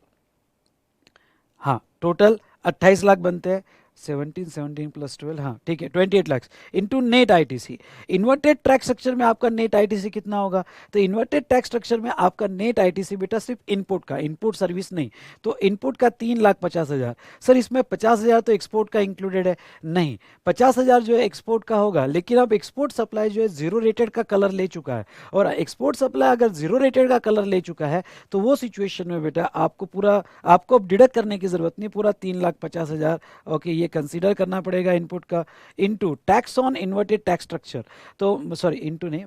हाँ, टोटल 28 लाख बनते हैं। 17 प्लस 12, हाँ ठीक है, 28 lakh into net ITC. Inverted tax structure में आपका नेट आईटीसी कितना होगा? तो इन्वर्टेड टैक्स स्ट्रक्चर में आपका नेट आईटीसी बेटा सिर्फ इनपुट का, इनपुट सर्विस नहीं, तो इनपुट का 3,50,000। सर इसमें 50,000 तो एक्सपोर्ट का इंक्लूडेड है, नहीं, 50,000 जो है एक्सपोर्ट का होगा, लेकिन अब एक्सपोर्ट सप्लाई जो है जीरो रेटेड का कलर ले चुका है, और एक्सपोर्ट सप्लाई अगर जीरो रेटेड का कलर ले चुका है तो वो सिचुएशन में बेटा आपको अब डिडक्ट करने की जरूरत नहीं, पूरा 3,50,000 ओके ये कंसीडर करना पड़ेगा इनपुट का, into tax on inverted tax structure, तो सॉरी इनटू नहीं,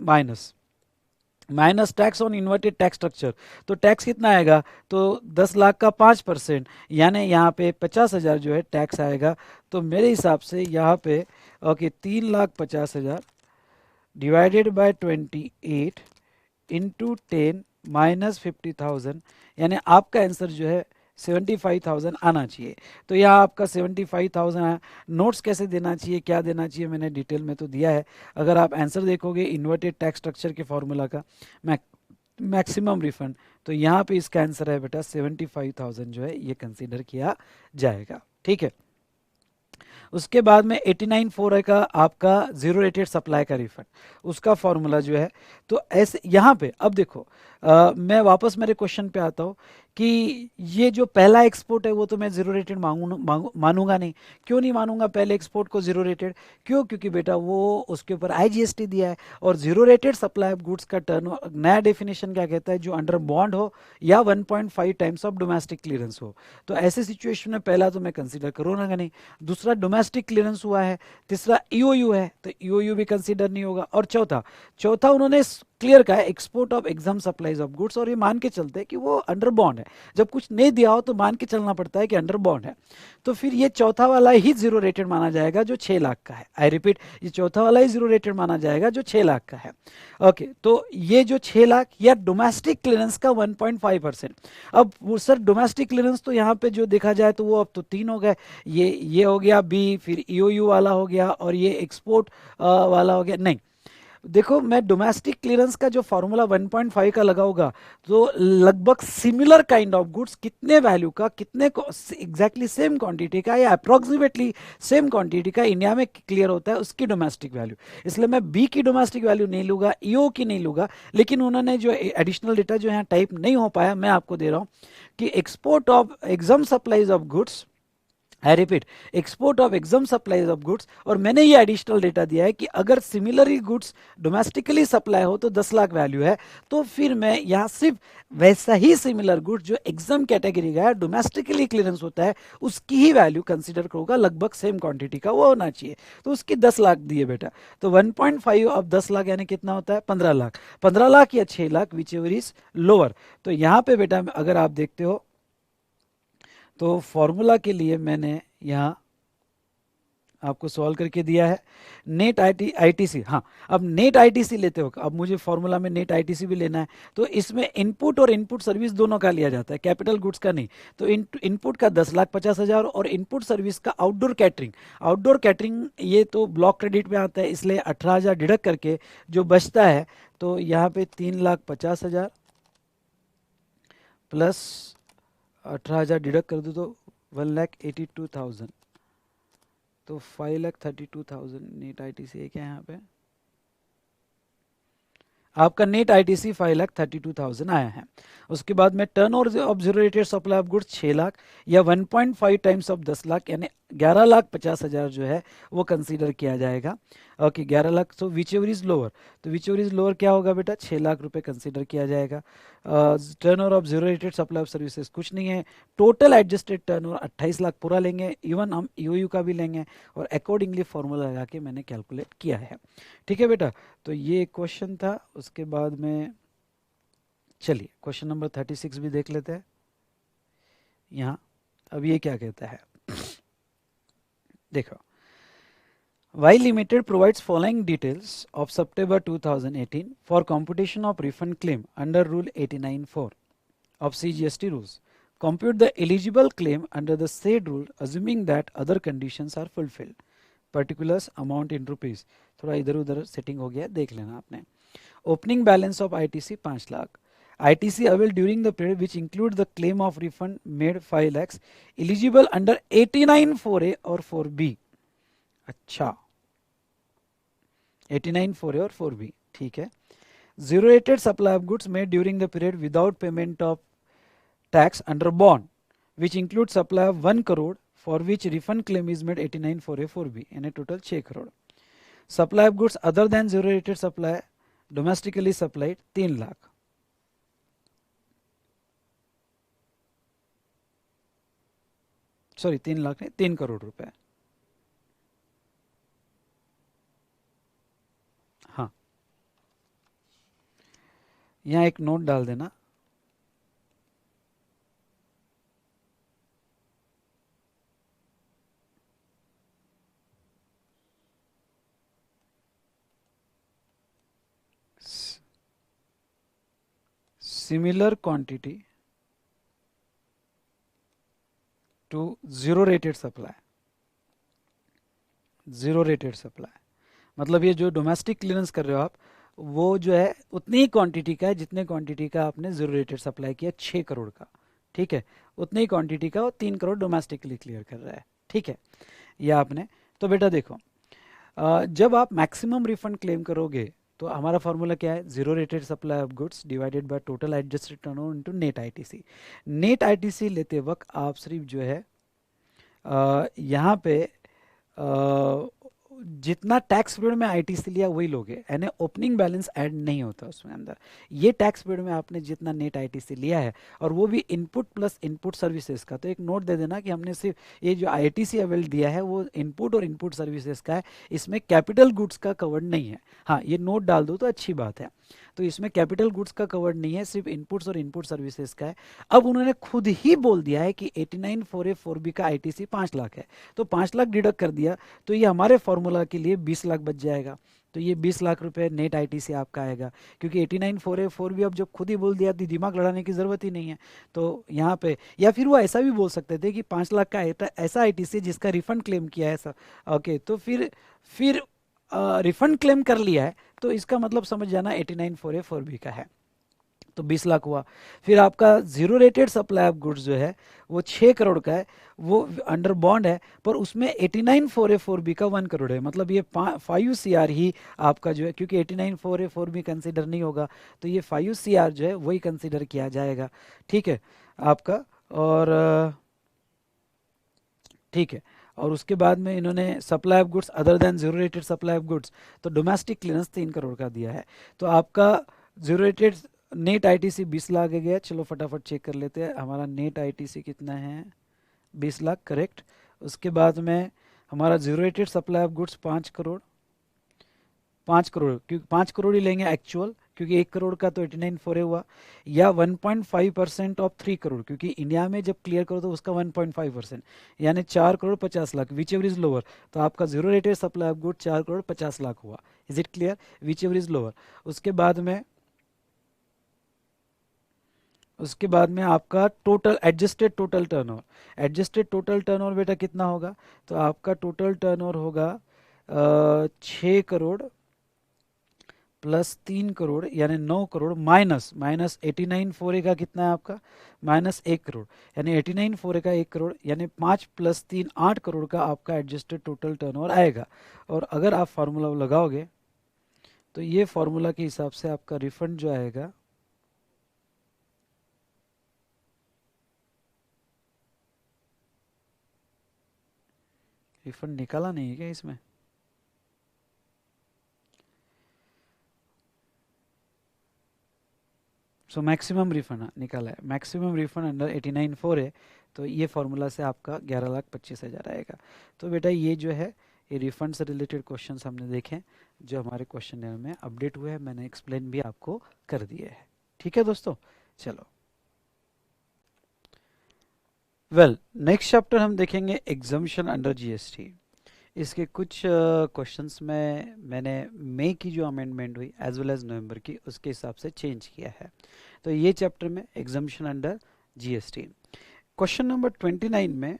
minus tax on inverted tax structure. तो टैक्स कितना आएगा? तो 10 लाख का 5%, यानी यहाँ पे 50,000 जो है टैक्स आएगा। तो मेरे हिसाब से यहाँ पे okay 3,50,000 divided by 28 into 10 minus 50,000, यानी आपका आंसर जो है 75,000 आना चाहिए। तो यहाँ आपका 75,000 है। नोट्स कैसे देना चाहिए, क्या देना चाहिए, मैंने डिटेल में तो दिया है। अगर आप आंसर देखोगे इन्वर्टेड टैक्स स्ट्रक्चर के फॉर्मूला का मैक्सिमम रिफंड, तो यहाँ पे इसका आंसर है बेटा 75,000 जो है ये कंसीडर किया जाएगा। ठीक है, उसके बाद में 89(4)(a) का आपका जीरो रेटेड सप्लाई का रिफंड, उसका फॉर्मूला जो है, तो ऐसे यहाँ पे अब देखो, मैं वापस मेरे क्वेश्चन पे आता हूँ कि ये जो पहला एक्सपोर्ट है वो तो मैं जीरो रेटेड मानूंगा नहीं। क्यों नहीं मानूंगा पहले एक्सपोर्ट को जीरो रेटेड? क्यों? क्योंकि बेटा वो उसके ऊपर आईजीएसटी दिया है, और zero rated supply of goods का टर्न नया डेफिनेशन क्या कहता है? जो अंडर बॉन्ड हो या 1.5 टाइम्स ऑफ डोमेस्टिक क्लियरेंस हो। तो ऐसे सिचुएशन में पहला तो मैं कंसिडर करूंगा नहीं, दूसरा डोमेस्टिक क्लियरेंस हुआ है, तीसरा ईओयू है तो ईओयू भी कंसिडर नहीं होगा, और चौथा उन्होंने क्लियर का है export of exam supplies of goods, और ये मान के चलते हैं कि वो अंडर बॉन्ड है। जब कुछ नहीं दिया हो तो मान के चलना पड़ता है कि अंडर बॉन्ड है, तो फिर ये चौथा वाला ही जीरो रेटेड माना जाएगा जो 6 लाख का है। आई रिपीट, ये चौथा वाला ही जीरो रेटेड माना जाएगा जो 6 लाख का है। ओके, तो ये जो 6 लाख या डोमेस्टिक क्लियरेंस का 1.5%। अब वो सर डोमेस्टिक क्लियरेंस तो यहाँ पे जो देखा जाए तो वो अब तो 3 हो गए, ये हो गया बी, फिर ईओयू वाला हो गया, और ये एक्सपोर्ट वाला हो गया। नहीं, देखो मैं डोमेस्टिक क्लियरेंस का जो फॉर्मूला 1.5 का लगाऊंगा तो लगभग सिमिलर काइंड ऑफ गुड्स, कितने वैल्यू का, कितने एग्जैक्टली सेम क्वांटिटी का या अप्रोक्सीमेटली सेम क्वांटिटी का इंडिया में क्लियर होता है, उसकी डोमेस्टिक वैल्यू। इसलिए मैं बी की डोमेस्टिक वैल्यू नहीं लूंगा, ईओ की नहीं लूंगा, लेकिन उन्होंने जो एडिशनल डेटा जो यहाँ टाइप नहीं हो पाया, मैं आपको दे रहा हूँ कि export of exam supplies of goods, I repeat, export of exam supplies of goods, और मैंने ये एडिशनल डेटा दिया है कि अगर सिमिलरली गुड्स डोमेस्टिकली सप्लाई हो तो 10 लाख वैल्यू है, तो फिर मैं यहाँ सिर्फ वैसा ही सिमिलर गुड्स जो एग्जाम कैटेगरी का है, डोमेस्टिकली क्लियरेंस होता है, उसकी ही वैल्यू कंसीडर करूंगा, लगभग सेम क्वांटिटी का वो होना चाहिए, तो उसकी 10 लाख दिए बेटा। तो 1.5 ऑफ 10 लाख यानी कितना होता है? 15 लाख, 15 लाख या 6 lakh, whichever is lower. तो यहाँ पे बेटा अगर आप देखते हो तो फॉर्मूला के लिए मैंने यहाँ आपको सॉल्व करके दिया है नेट आईटीसी। हाँ, अब नेट आईटीसी लेते हो, अब मुझे फॉर्मूला में नेट आईटीसी भी लेना है, तो इसमें इनपुट और इनपुट सर्विस दोनों का लिया जाता है, कैपिटल गुड्स का नहीं। तो इनपुट का 10,50,000 और इनपुट सर्विस का आउटडोर कैटरिंग ये तो ब्लॉक क्रेडिट में आता है, इसलिए 18,000 डिडक्ट करके जो बचता है, तो यहाँ पे 3,50,000 प्लस 18,000 डिडक्ट कर दो तो 1,82,000, तो 5,32,000 नेट ITC है क्या यहाँ पे? आपका नेट ITC 5,32,000 आया है। उसके बाद में turn off zero rated supply of goods 6 lakh या 1.5 टाइम्स ऑफ 10 लाख यानी 11,50,000 जो है वो कंसीडर किया जाएगा। ओके 11 लाख, तो विच एवर इज लोअर, तो विच एवर इज लोअर क्या होगा बेटा? 6 लाख रुपए कंसीडर किया जाएगा। Turn off zero rated supply of services कुछ नहीं है, टोटल एडजस्टेड टर्न 28 लाख पूरा लेंगे, इवन हम ईओयू का भी लेंगे और अकॉर्डिंगली फॉर्मूला लगा के मैंने कैलकुलेट किया है। ठीक है बेटा, तो ये क्वेश्चन था। उसके बाद में चलिए क्वेश्चन नंबर 36 भी देख लेते हैं यहाँ। अब ये क्या कहता है देखो, Y limited provides following details of सितंबर 2018 for computation of refund claim under rule 89(4) of CGST rules. Compute the eligible claim under the said rule assuming that other conditions are fulfilled. Particulars amount in rupees. थोड़ा इधर उधर setting हो गया, देख लेना आपने। Opening balance of ITC 5 lakh, ITC availed during the period which include the claim of refund made 5 lakhs, eligible under 89(4)(a) और 4(b). अच्छा 89(4)(a) और 4(b), ठीक है। Zero rated supply of goods made during the period without payment of tax under bond which includes supply of 1 crore for which refund claim is made 89(4)(a) 4(b) यानी total 6 crore. Supply of goods other than zero rated supply domestically supplied 3 lakh, sorry 3 lakh नहीं 3 करोड़ रुपए। हाँ यहाँ एक note डाल देना, similar quantity to zero rated supply। Zero rated supply मतलब ये जो डोमेस्टिक क्लियरेंस कर रहे हो आप, वो जो है उतनी ही क्वांटिटी का है जितने क्वांटिटी का आपने जीरो रेटेड सप्लाई किया 6 करोड़ का, ठीक है, उतनी ही क्वांटिटी का वो 3 करोड़ डोमेस्टिकली क्लियर कर रहा है, ठीक है, ये आपने। तो बेटा देखो, जब आप मैक्सिमम रिफंड क्लेम करोगे तो हमारा फॉर्मूला क्या है? Zero rated supply of goods divided by total adjusted turnover into net ITC। Net ITC लेते वक्त आप सिर्फ जो है यहाँ पे जितना टैक्स पीरियड में ITC लिया वही लोगे, यानी ओपनिंग बैलेंस ऐड नहीं होता उसमें अंदर। ये टैक्स पीरियड में आपने जितना नेट ITC लिया है और वो भी इनपुट प्लस इनपुट सर्विसेज का, तो एक नोट दे देना कि हमने सिर्फ ये जो ITC अवेल दिया है वो इनपुट और इनपुट सर्विसेज का है, इसमें कैपिटल गुड्स का कवर्ड नहीं है। हाँ ये नोट डाल दो तो अच्छी बात है, तो इसमें कैपिटल गुड्स का कवर्ड नहीं है, सिर्फ इनपुट्स और इनपुट सर्विसेज का है। अब उन्होंने खुद ही बोल दिया है कि 89(4)(a) 4(b) का ITC 5 लाख है, तो 5 लाख डिडक्ट कर दिया तो ये हमारे फॉर्मूला के लिए 20 लाख बच जाएगा। तो ये 20 लाख रुपए नेट ITC आपका आएगा, क्योंकि 89(4)(a) 4(b) अब जब खुद ही बोल दिया तो दिमाग लड़ाने की ज़रूरत ही नहीं है। तो यहाँ पे या फिर वो ऐसा भी बोल सकते थे कि 5 लाख का ऐसा ITC जिसका रिफंड क्लेम किया है सर, ओके, तो फिर रिफंड क्लेम कर लिया है तो इसका मतलब समझ जाना 89(4)(a) 4(b) का है, तो 20 लाख हुआ। फिर आपका zero rated supply of goods जो है वो 6 करोड़ का है, वो अंडर बॉन्ड है, पर उसमें 89(4)(a) 4(b) का 1 करोड़ है, मतलब ये 5 CR ही आपका जो है, क्योंकि 89(4)(a) 4(b) कंसिडर नहीं होगा तो ये 5 CR जो है वही कंसिडर किया जाएगा, ठीक है आपका। और ठीक है, और उसके बाद में इन्होंने supply of goods other than zero rated supply of goods, तो डोमेस्टिक क्लियरेंस 3 करोड़ का दिया है, तो आपका zero rated net ITC 20 lakh आ गया। चलो फटाफट चेक कर लेते हैं हमारा नेट ITC कितना है, 20 लाख करेक्ट। उसके बाद में हमारा zero rated supply of goods 5 crore, 5 crore क्योंकि 5 करोड़ ही लेंगे एक्चुअल, क्योंकि 1 करोड़ का तो 89(4)(a) हुआ, या 1.5% ऑफ 3 करोड़, क्योंकि इंडिया में जब क्लियर करो तो उसका 1.5% यानी 4 crore 50 lakh, whichever is lower, तो आपका zero rated supply of good 4 crore 50 lakh हुआ। Is it clear? Whichever is lower. उसके बाद में आपका total adjusted total turnover, adjusted total turnover बेटा कितना होगा? तो आपका टोटल टर्नओवर होगा 6 करोड़ प्लस 3 करोड़ यानी 9 करोड़ माइनस माइनस 89,4A का कितना है आपका -1 करोड़, यानी 89,4A का 1 करोड़, यानी 5 + 3 8 करोड़ का आपका एडजस्टेड टोटल टर्नओवर आएगा। और अगर आप फार्मूला लगाओगे तो ये फार्मूला के हिसाब से आपका रिफंड जो आएगा रिफंड निकाला नहीं है क्या इसमें? सो मैक्सिमम रिफंड निकाला है, मैक्सिमम रिफंड अंडर 89,4 है, तो ये फार्मूला से आपका 11,25,000 आएगा। तो बेटा ये जो है ये रिफंड से रिलेटेड क्वेश्चंस हमने देखे जो हमारे क्वेश्चन में अपडेट हुए हैं, मैंने एक्सप्लेन भी आपको कर दिए हैं। ठीक है दोस्तों, चलो वेल नेक्स्ट चैप्टर हम देखेंगे एग्जम्पशन अंडर जीएसटी। इसके कुछ क्वेश्चंस में मैंने मई की जो अमेंडमेंट हुई एज वेल एज नवंबर की उसके हिसाब से चेंज किया है। तो ये चैप्टर में exemption under GST question number 29 में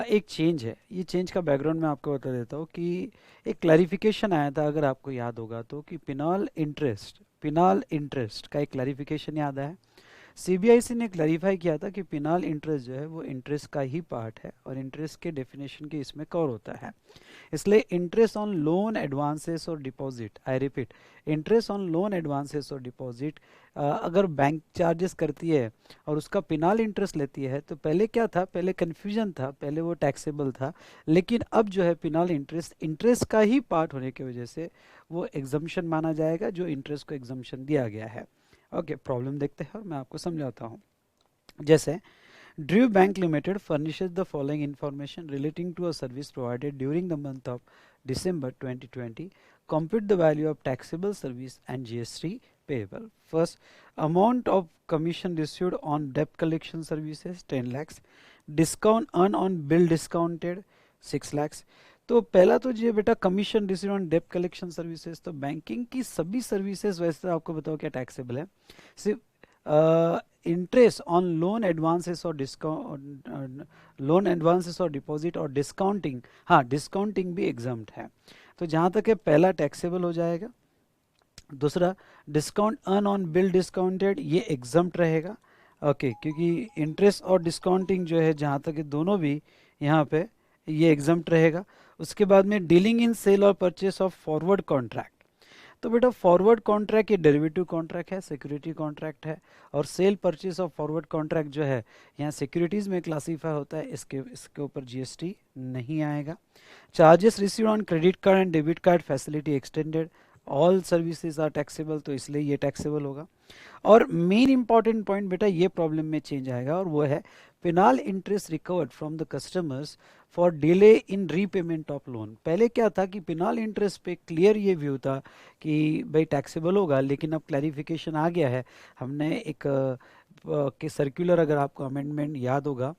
एक चेंज है। ये चेंज का बैकग्राउंड मैं आपको बता देता हूँ कि एक क्लैरिफिकेशन आया था, अगर आपको याद होगा तो, कि पिनॉल इंटरेस्ट का एक क्लैरिफिकेशन याद है। सीबीआईसी ने क्लैरिफाई किया था कि पिनॉल इंटरेस्ट जो है वो इंटरेस्ट का ही पार्ट है और इंटरेस्ट के डेफिनेशन के इसमें कवर होता है। इसलिए इंटरेस्ट ऑन लोन एडवांसेस और deposit, I repeat, interest on loan advances और डिपॉजिट अगर बैंक चार्जेस करती है और उसका पिनाल इंटरेस्ट लेती है तो पहले क्या था, पहले कन्फ्यूजन था, पहले वो टैक्सेबल था, लेकिन अब जो है पिनाल इंटरेस्ट का ही पार्ट होने की वजह से वो एग्जम्पशन माना जाएगा, जो इंटरेस्ट को एग्जम्पशन दिया गया है। ओके, प्रॉब्लम देखते हैं और मैं आपको समझाता हूँ। जैसे Drew Bank Limited furnishes the following information relating to a service provided during the month of December 2020. Compute the value of taxable service and GST payable. First, amount of commission received on debt collection services 10 lakhs. Discount earned on bill discounted 6 lakhs. तो पहला तो ये बेटा commission receive on डेब्ट collection services, तो banking की सभी services वैसे आपको बताओ क्या टैक्सेबल है, सिर्फ इंटरेस्ट ऑन लोन एडवांसेस और डिस्काउंट, लोन एडवांसेस और डिपॉजिट और डिस्काउंटिंग, हाँ डिस्काउंटिंग भी एग्जाम्प्ट है। तो जहाँ तक है पहला टैक्सेबल हो जाएगा। दूसरा discount earn on bill discounted, ये एग्जाम्प्ट रहेगा। ओके क्योंकि इंटरेस्ट और डिस्काउंटिंग जो है जहाँ तक है दोनों भी यहाँ पे ये एग्जाम्प्ट रहेगा। उसके बाद में डीलिंग इन सेल और परचेस ऑफ फॉरवर्ड कॉन्ट्रैक्ट, तो बेटा फॉरवर्ड कॉन्ट्रैक्ट ये डेरिवेटिव कॉन्ट्रैक्ट है, सिक्योरिटी कॉन्ट्रैक्ट है, और sale purchase of forward contract जो है यहाँ सिक्योरिटीज में क्लासीफाई होता है, इसके ऊपर जीएसटी नहीं आएगा। Charges received on credit card and debit card facility extended, all services are taxable, तो इसलिए ये टैक्सेबल होगा। और मेन इंपॉर्टेंट पॉइंट बेटा ये प्रॉब्लम में चेंज आएगा और वो है penal interest recovered from the customers for delay in repayment of loan. पहले क्या था कि पेनाल इंटरेस्ट पे क्लियर ये व्यू था कि भाई टैक्सेबल होगा, लेकिन अब क्लैरिफिकेशन आ गया है। हमने एक के सर्कुलर, अगर आपको अमेंडमेंट याद होगा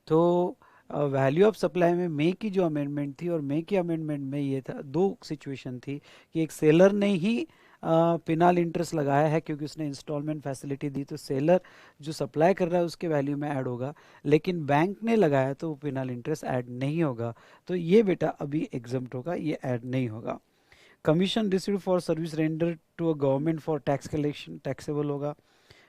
तो वैल्यू ऑफ सप्लाई में मई की जो अमेंडमेंट थी, और मई की अमेंडमेंट में ये था, दो सिचुएशन थी कि एक सेलर ने ही पिनाल इंटरेस्ट लगाया है क्योंकि उसने इंस्टॉलमेंट फैसिलिटी दी, तो सेलर जो सप्लाई कर रहा है उसके वैल्यू में ऐड होगा, लेकिन बैंक ने लगाया तो वो पिनाल इंटरेस्ट ऐड नहीं होगा। तो ये बेटा अभी एग्जम्प्ट होगा, ये ऐड नहीं होगा। Commission received for service render to a government for tax collection taxable होगा।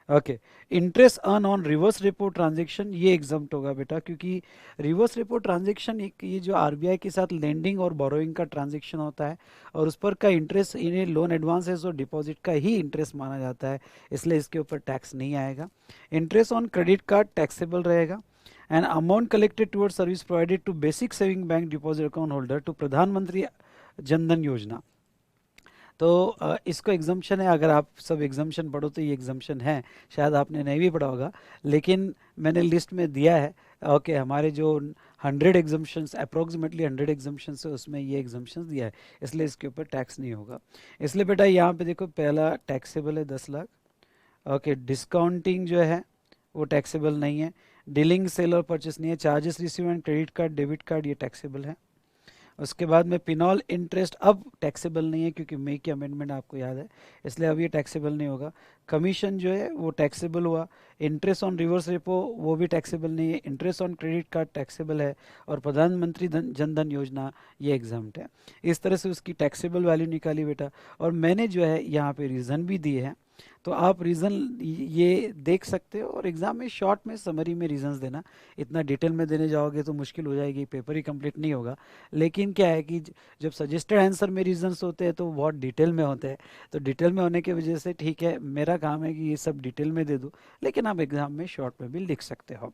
Okay, interest earn on reverse repo transaction ये एग्जम्प्ट होगा बेटा, क्योंकि रिवर्स रेपो ट्रांजेक्शन एक ये जो आरबीआई के साथ लेंडिंग और बोरोइंग का ट्रांजेक्शन होता है और उस पर का इंटरेस्ट इन्हें लोन एडवांसेस और डिपॉजिट का ही इंटरेस्ट माना जाता है, इसलिए इसके ऊपर टैक्स नहीं आएगा। Interest on credit card taxable रहेगा। And amount collected toward service provided to basic saving bank deposit account holder to Pradhanmantri Jandhan योजना, तो इसको एग्जाम्पशन है। अगर आप सब एग्जाम्पशन पढ़ो तो ये एग्जाम्पशन है, शायद आपने नहीं भी पढ़ा होगा, लेकिन मैंने लिस्ट में दिया है। ओके हमारे जो 100 एग्जाम्पशंस, अप्रोक्सीमेटली 100 एग्जाम्पशंस है, उसमें ये एग्जाम्पशंस दिया है, इसलिए इसके ऊपर टैक्स नहीं होगा। इसलिए बेटा यहाँ पे देखो पहला टैक्सेबल है 10 लाख। ओके, डिस्काउंटिंग जो है वो टैक्सेबल नहीं है, डीलिंग सेल और परचेस नहीं है, charges receive and credit card debit card ये टैक्सेबल है। उसके बाद में पिनॉल इंटरेस्ट अब टैक्सेबल नहीं है क्योंकि मई की अमेंडमेंट आपको याद है, इसलिए अब ये टैक्सेबल नहीं होगा। कमीशन जो है वो टैक्सेबल हुआ, इंटरेस्ट ऑन रिवर्स रेपो वो भी टैक्सेबल नहीं है, interest on credit card taxable है, और प्रधानमंत्री जन धन योजना ये एग्जाम्प्ट है। इस तरह से उसकी टैक्सेबल वैल्यू निकाली बेटा। और मैंने जो है यहाँ पे रीज़न भी दिए हैं, तो आप रीज़न ये देख सकते हो, और एग्ज़ाम में शॉर्ट में समरी में रीजंस देना, इतना डिटेल में देने जाओगे तो मुश्किल हो जाएगी, पेपर ही कंप्लीट नहीं होगा। लेकिन क्या है कि जब सजेस्टेड आंसर में रीजंस होते हैं तो बहुत डिटेल में होते हैं, तो डिटेल में होने की वजह से ठीक है, मेरा काम है कि ये सब डिटेल में दे दूँ, लेकिन आप एग्ज़ाम में शॉर्ट में भी लिख सकते हो।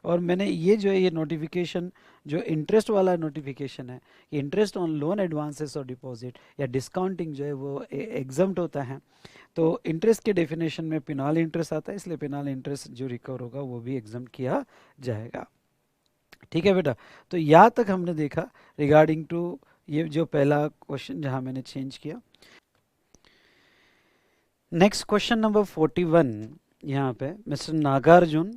और मैंने ये जो है ये नोटिफिकेशन जो इंटरेस्ट वाला नोटिफिकेशन है, कि इंटरेस्ट ऑन लोन एडवांसेस और डिपॉजिट या डिस्काउंटिंग जो है वो एग्जम्प्ट होता है। तो इंटरेस्ट के डेफिनेशन में पेनाल इंटरेस्ट आता है, इसलिए पेनाल इंटरेस्ट जो रिकवर होगा वो भी एग्जम्प्ट किया जाएगा। ठीक है बेटा, तो यहाँ तक हमने देखा रिगार्डिंग टू ये जो पहला क्वेश्चन जहाँ मैंने चेंज किया। नेक्स्ट क्वेश्चन नंबर 41, यहाँ पे mister Nagarjuna,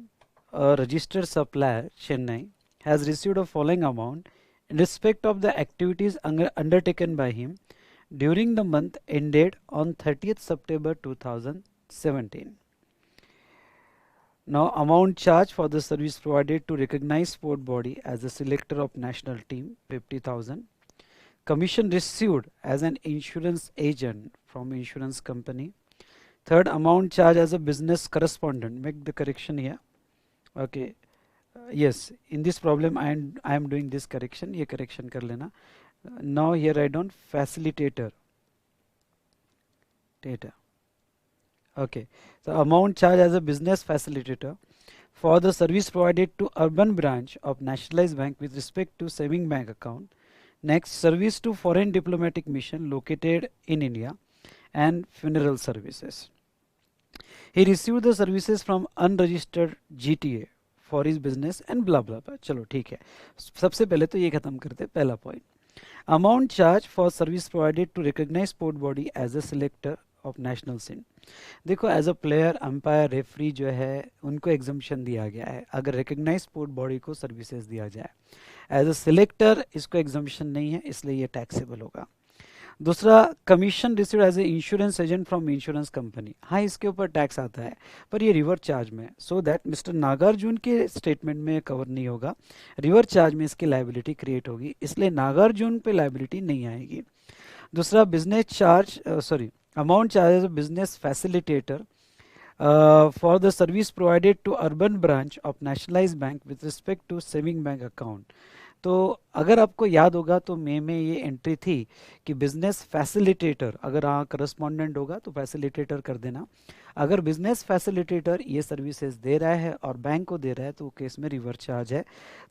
registered supplier Chennai, has received a following amount in respect of the activities undertaken by him during the month ended on 30th September 2017. Now amount charged for the service provided to recognized sport body as a selector of national team 50,000. Commission received as an insurance agent from insurance company. Third, amount charged as a business correspondent. Make the correction here. Okay. Yes, in this problem I am doing this correction, ये correction कर लेना. Now here I don't facilitator. Okay, so amount charged as a business facilitator for the service provided to urban branch of nationalized bank with respect to saving bank account. Next, service to foreign diplomatic mission located in India and funeral services. He received the services from unregistered GTA for his business and blah blah blah. चलो ठीक है, सबसे पहले तो ये खत्म करते हैं पहला point. Amount charge for service provided to recognize sport body as a selector of national scene. देखो as a player, umpire, referee जो है उनको एग्जम्पशन दिया गया है अगर रिकॉग्नाइज स्पोर्ट बॉडी को सर्विसेज दिया जाए। एज अ सिलेक्टर इसको एग्जम्पशन नहीं है, इसलिए ये टैक्सेबल होगा। दूसरा, commission received as a insurance agent from insurance company, हाँ इसके ऊपर टैक्स आता है पर ये रिवर चार्ज में, सो दैट मिस्टर नागार्जुन के स्टेटमेंट में कवर नहीं होगा, रिवर चार्ज में इसकी लाइबिलिटी क्रिएट होगी, इसलिए नागार्जुन पे लाइबिलिटी नहीं आएगी। दूसरा, business charge amount charge as a business facilitator for the service provided to urban branch of nationalize bank with respect to saving bank account. तो अगर आपको याद होगा तो मई में ये एंट्री थी कि बिजनेस फैसिलिटेटर, अगर हाँ करस्पॉन्डेंट होगा तो फैसिलिटेटर कर देना। अगर बिजनेस फैसिलिटेटर ये सर्विसेज दे रहा है और बैंक को दे रहा है तो केस में रिवर चार्ज है,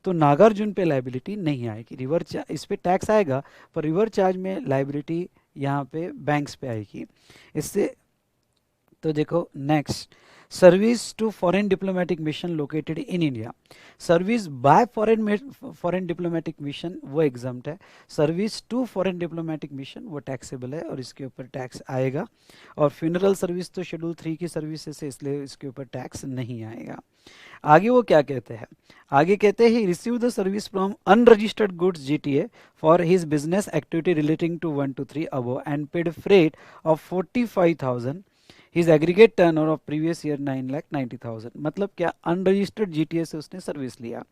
तो नागार्जुन पे लाइबिलिटी नहीं आएगी। रिवर चार्ज इस पे टैक्स आएगा पर रिवर चार्ज में लाइबिलिटी यहाँ पे बैंक्स पे आएगी। इससे तो देखो next, service to foreign diplomatic mission located in India, service by foreign diplomatic mission वो एग्जाम्प्ट है, service to foreign diplomatic mission वो टैक्सेबल है और इसके ऊपर टैक्स आएगा। और फ्यूनरल सर्विस तो शेड्यूल 3 की सर्विसेज है, इसलिए इसके ऊपर टैक्स नहीं आएगा। आगे वो क्या कहते हैं, आगे कहते हैं receive the service from unregistered goods GTA for his business activity relating to 1 to 3 above and paid freight of 45,000, his aggregate turnover of previous year 9,90,000। मतलब क्या, अनरजिस्टर्ड जीटीए से उसने सर्विस लिया।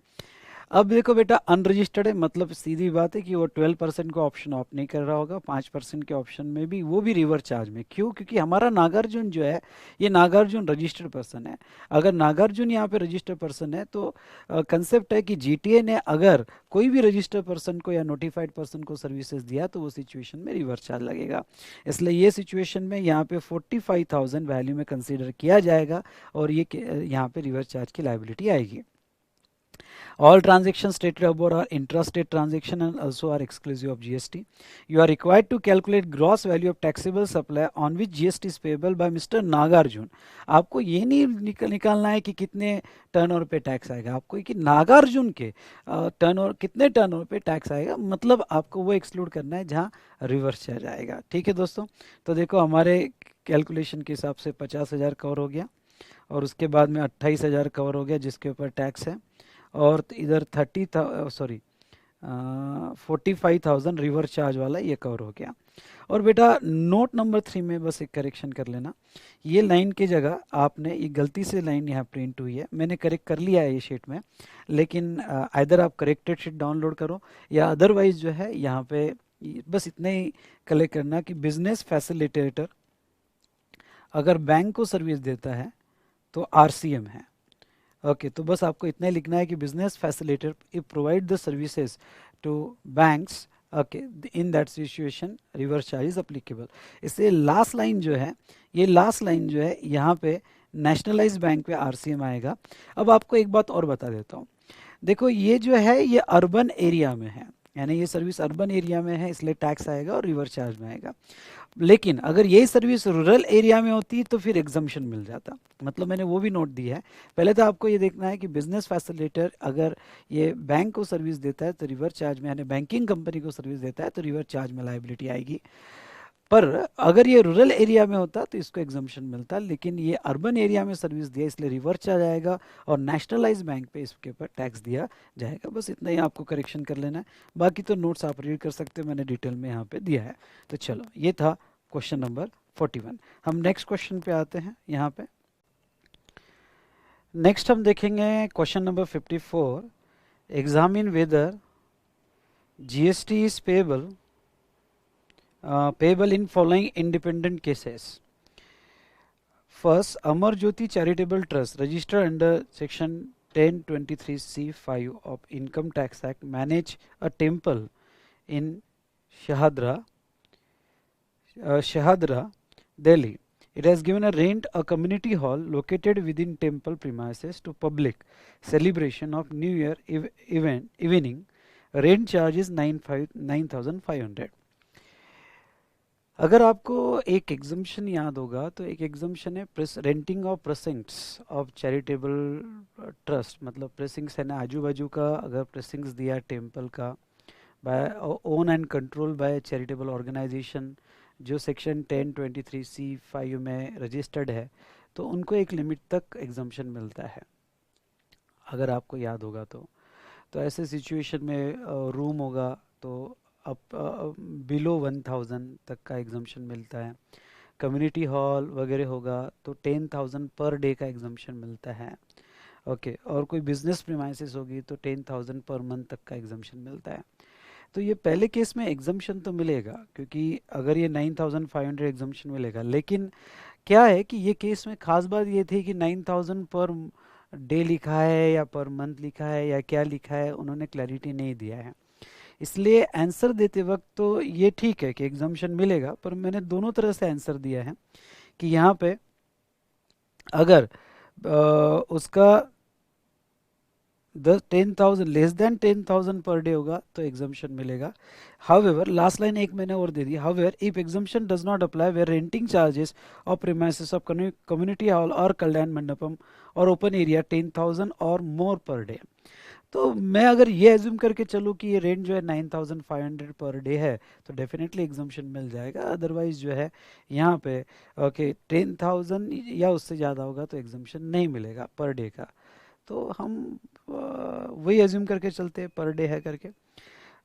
अब देखो बेटा, अनरजिस्टर्ड है मतलब सीधी बात है कि वो 12% को ऑप्शन ऑफ नहीं कर रहा होगा, 5% के ऑप्शन में भी, वो भी रिवर चार्ज में। क्यों? क्योंकि हमारा नागार्जुन जो है ये नागार्जुन रजिस्टर्ड पर्सन है। अगर नागार्जुन यहाँ पे रजिस्टर्ड पर्सन है तो कंसेप्ट है कि जीटीए ने अगर कोई भी रजिस्टर्ड पर्सन को या नोटिफाइड पर्सन को सर्विसेज दिया तो वो सिचुएशन में रिवर चार्ज लगेगा। इसलिए ये सिचुएशन में यहाँ पे 45,000 वैल्यू में कंसिडर किया जाएगा और ये यहाँ पे रिवर चार्ज की लाइबिलिटी आएगी। All transactions stated above are intrastate transaction and also are exclusive of GST. You are required to calculate gross value of taxable supply on which GST is payable by Mr. Nagarjun. आपको ये नहीं निकालना है कि कितने turnover पे tax आएगा, आपको कि नागार्जुन के टर्नओवर कितने टर्नओवर पे टैक्स आएगा, मतलब आपको वो एक्सक्लूड करना है जहाँ रिवर्स चार्ज आएगा। ठीक है दोस्तों, तो देखो हमारे कैलकुलेशन के हिसाब से 50,000 कवर हो गया और उसके बाद में 28,000 कवर हो गया जिसके ऊपर टैक्स है, और इधर 30 था, सॉरी 45,000 रिवर्स चार्ज वाला ये कवर हो गया। और बेटा नोट नंबर 3 में बस एक करेक्शन कर लेना, ये लाइन की जगह आपने ये गलती से लाइन यहाँ प्रिंट हुई है, मैंने करेक्ट कर लिया है ये शीट में, लेकिन आइदर आप करेक्टेड शीट डाउनलोड करो या अदरवाइज जो है यहाँ पे बस इतना ही कलेक्ट करना कि बिजनेस फैसिलिटेटर अगर बैंक को सर्विस देता है तो आरसीएम है। ओके तो बस आपको इतना ही लिखना है कि business facilitator if provide the services to banks, okay in that situation reverse charge is applicable. इससे लास्ट लाइन जो है, ये लास्ट लाइन जो है यहाँ पे नेशनलाइज बैंक पे आरसीएम आएगा। अब आपको एक बात और बता देता हूँ, देखो ये जो है ये अर्बन एरिया में है, यानी ये सर्विस अर्बन एरिया में है इसलिए टैक्स आएगा और रिवर्स चार्ज में आएगा। लेकिन अगर यही सर्विस रूरल एरिया में होती तो फिर एग्जम्पशन मिल जाता, मतलब मैंने वो भी नोट दी है। पहले तो आपको ये देखना है कि बिजनेस फैसिलिटेटर अगर ये बैंक को सर्विस देता है तो रिवर्स चार्ज में, यानी बैंकिंग कंपनी को सर्विस देता है तो रिवर्स चार्ज में लायबिलिटी आएगी। पर अगर ये रूरल एरिया में होता तो इसको एग्जम्पशन मिलता, लेकिन ये अर्बन एरिया में सर्विस दिया इसलिए रिवर्स चार्ज आएगा और नेशनलाइज बैंक पे इसके ऊपर टैक्स दिया जाएगा। बस इतना ही आपको करेक्शन कर लेना है, बाकी तो नोट्स आप रीड कर सकते हो, मैंने डिटेल में यहाँ पे दिया है। तो चलो ये था क्वेश्चन नंबर 41। हम नेक्स्ट क्वेश्चन पे आते हैं। यहाँ पे नेक्स्ट हम देखेंगे question number 54, examine whether GST is payable payable in following independent cases. First, Amar Jyoti Charitable Trust registered under section 1023C5 of Income Tax Act manage a temple in Shahadra, Delhi. It has given a rent a community hall located within temple premises to public celebration of New Year evening. Rent charge is 9,500. अगर आपको एक exemption याद होगा तो एक exemption है renting of premises of charitable trust, मतलब premises है ना आजू बाजू का, अगर प्रेसिंग्स दिया टेम्पल का by own and control by charitable organisation जो सेक्शन 1023C5 में रजिस्टर्ड है, तो उनको एक लिमिट तक एग्जम्पशन मिलता है अगर आपको याद होगा तो ऐसे सिचुएशन में रूम होगा तो अब बिलो 1000 तक का एग्जम्पशन मिलता है। कम्युनिटी हॉल वगैरह होगा तो 10,000 पर डे का एग्जम्पशन मिलता है। ओके और कोई बिजनेस प्रीमाइसेस होगी तो 10,000 पर मंथ तक का एग्जम्पशन मिलता है। तो ये पहले केस में एग्जम्पशन तो मिलेगा क्योंकि अगर ये 9,500 एग्जम्पशन मिलेगा, लेकिन क्या है कि ये केस में खास बात ये थी कि 9,000 पर डे लिखा है या पर मंथ लिखा है या क्या लिखा है, उन्होंने क्लैरिटी नहीं दिया है। इसलिए आंसर देते वक्त तो ये ठीक है कि एग्जाम्पशन मिलेगा, पर मैंने दोनों तरह से आंसर दिया है कि यहाँ पे अगर उसका 10,000 लेस देन 10,000 पर डे होगा तो एग्जाम्पशन मिलेगा। हाउएवर लास्ट लाइन एक मैंने और दे दी, however if exemption does not apply where renting charges of premises of community hall और कल्याण मंडपम और ओपन एरिया 10,000 और मोर पर डे। तो मैं अगर ये एज्यूम करके चलूँ कि ये रेंट जो है 9,500 पर डे है तो डेफिनेटली एग्जम्पशन मिल जाएगा। अदरवाइज जो है यहाँ पे ओके 10,000 या उससे ज़्यादा होगा तो एग्जम्पशन नहीं मिलेगा पर डे का। तो हम वही एज्यूम करके चलते हैं पर डे है करके,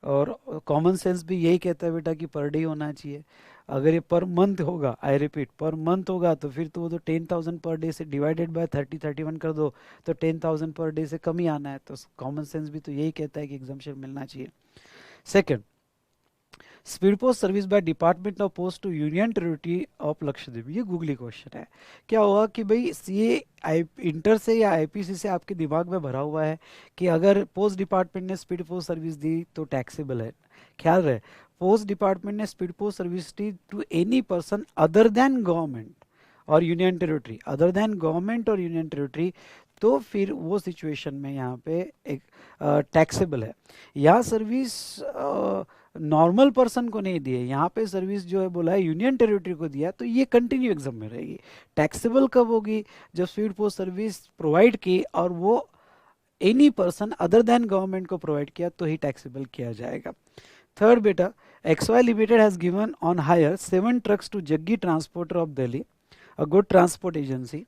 और कॉमन सेंस भी यही कहता है बेटा कि पर डे होना चाहिए। अगर ये पर मंथ होगा, आई रिपीट पर मंथ होगा, तो फिर तो वो तो 10,000 पर डे से डिवाइडेड बाय 31 कर दो तो 10,000 पर डे से कम ही आना है। तो कॉमन सेंस भी तो यही कहता है कि एग्जाम्पशन मिलना चाहिए। Second, speed post service by department of post to union territory of Lakshadweep, ये गूगली क्वेश्चन है। क्या होगा कि भाई ये इंटर से या आईपीसी से आपके दिमाग में भरा हुआ है कि अगर पोस्ट डिपार्टमेंट ने स्पीड पोस्ट सर्विस दी तो टैक्सेबल है। ख्याल रहे, पोस्ट डिपार्टमेंट ने स्पीड पोस्ट सर्विस दी to any person other than government और union territory, other than government और यूनियन टेरिटरी, तो फिर वो सिचुएशन में यहाँ पे एक टैक्सेबल है। यह सर्विस नॉर्मल पर्सन को नहीं दिए, यहाँ पे सर्विस जो है बोला है यूनियन टेरिटरी को दिया, तो ये कंटिन्यू एग्जाम में रहेगी। टैक्सेबल कब होगी? जब स्पीड पोस्ट सर्विस प्रोवाइड की और वो any person other than government को प्रोवाइड किया तो ही टैक्सेबल किया जाएगा। थर्ड बेटा, XY limited has given on hire 7 trucks to Jaggi transporter of Delhi, a good transport agency.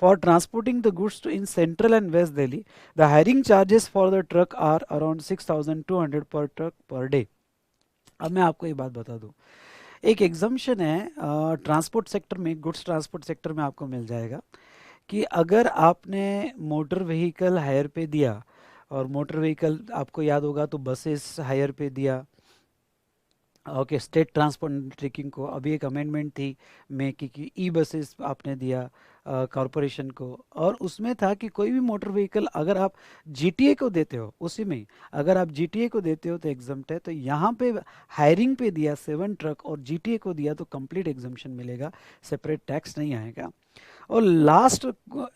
For transporting the goods to in central and west Delhi, the hiring charges for the truck are around 6,200 per truck per day. अब मैं आपको ये बात बता दूं, एक exemption है transport sector में, गुड्स ट्रांसपोर्ट सेक्टर में आपको मिल जाएगा कि अगर आपने मोटर व्हीकल हायर पे दिया, और मोटर व्हीकल आपको याद होगा तो बसेस हायर पे दिया, ओके, स्टेट ट्रांसपोर्ट अंडरटेकिंग को अभी एक अमेंडमेंट थी में कि ई बसेस आपने दिया कॉरपोरेशन को, और उसमें था कि कोई भी मोटर व्हीकल अगर आप जीटीए को देते हो, उसी में अगर आप जीटीए को देते हो तो एग्जम्प्ट है। तो यहाँ पे हायरिंग पे दिया 7 ट्रक और जीटीए को दिया तो कंप्लीट एग्जम्पशन मिलेगा, सेपरेट टैक्स नहीं आएगा। और लास्ट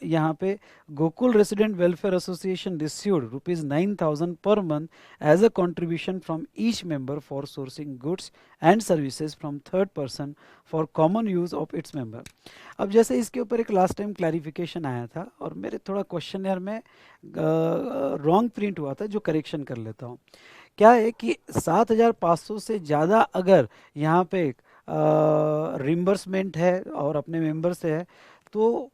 यहाँ पे Gokul resident welfare association received ₹9,000 per month as a contribution from each member for sourcing goods and services from third person for common use of its member. अब जैसे इसके ऊपर एक लास्ट टाइम क्लैरिफिकेशन आया था और मेरे थोड़ा क्वेश्चन यार में रॉन्ग प्रिंट हुआ था, जो करेक्शन कर लेता हूँ। क्या है कि 7,500 से ज़्यादा अगर यहाँ पे रिम्बर्समेंट है और अपने मेंबर से है तो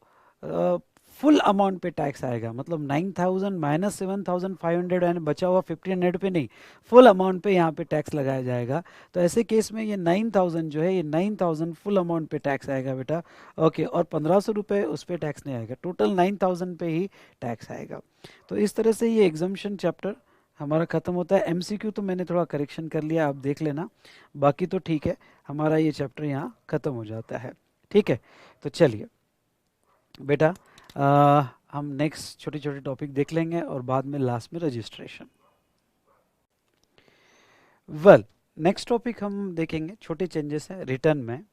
फुल अमाउंट पे टैक्स आएगा, मतलब 9,000 माइनस 7,500 एंड बचा हुआ 1,500 पे नहीं, फुल अमाउंट पे यहाँ पे टैक्स लगाया जाएगा। तो ऐसे केस में ये 9,000 जो है, ये 9,000 फुल अमाउंट पे टैक्स आएगा बेटा, ओके, और 1,500 रुपये उस पर टैक्स नहीं आएगा, टोटल 9,000 पे ही टैक्स आएगा। तो इस तरह से ये एग्जम्पशन चैप्टर हमारा ख़त्म होता है। एमसीक्यू तो मैंने थोड़ा करेक्शन कर लिया, आप देख लेना, बाकी तो ठीक है, हमारा ये चैप्टर यहाँ ख़त्म हो जाता है। ठीक है, तो चलिए बेटा हम नेक्स्ट छोटे छोटे टॉपिक देख लेंगे और बाद में लास्ट में रजिस्ट्रेशन। वेल, नेक्स्ट टॉपिक हम देखेंगे, छोटे चेंजेस हैं रिटर्न में।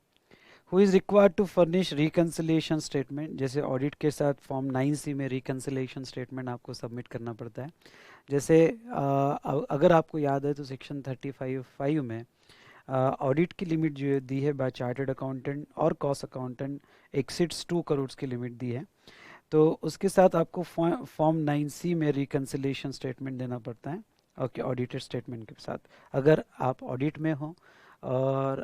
Who is required to furnish reconciliation statement, जैसे ऑडिट के साथ फॉर्म 9C में रिकन्सिलिएशन स्टेटमेंट आपको सबमिट करना पड़ता है। जैसे अगर आपको याद है तो सेक्शन 35(5) में ऑडिट की लिमिट जो दी है बाय चार्टर्ड अकाउंटेंट और कॉस्ट अकाउंटेंट एक्सिड्स 2 करोड़ की लिमिट दी है। तो उसके साथ आपको फॉर्म 9C में रिकन्सिलिएशन स्टेटमेंट देना पड़ता है, ओके, ऑडिटेड स्टेटमेंट के साथ, अगर आप ऑडिट में हो और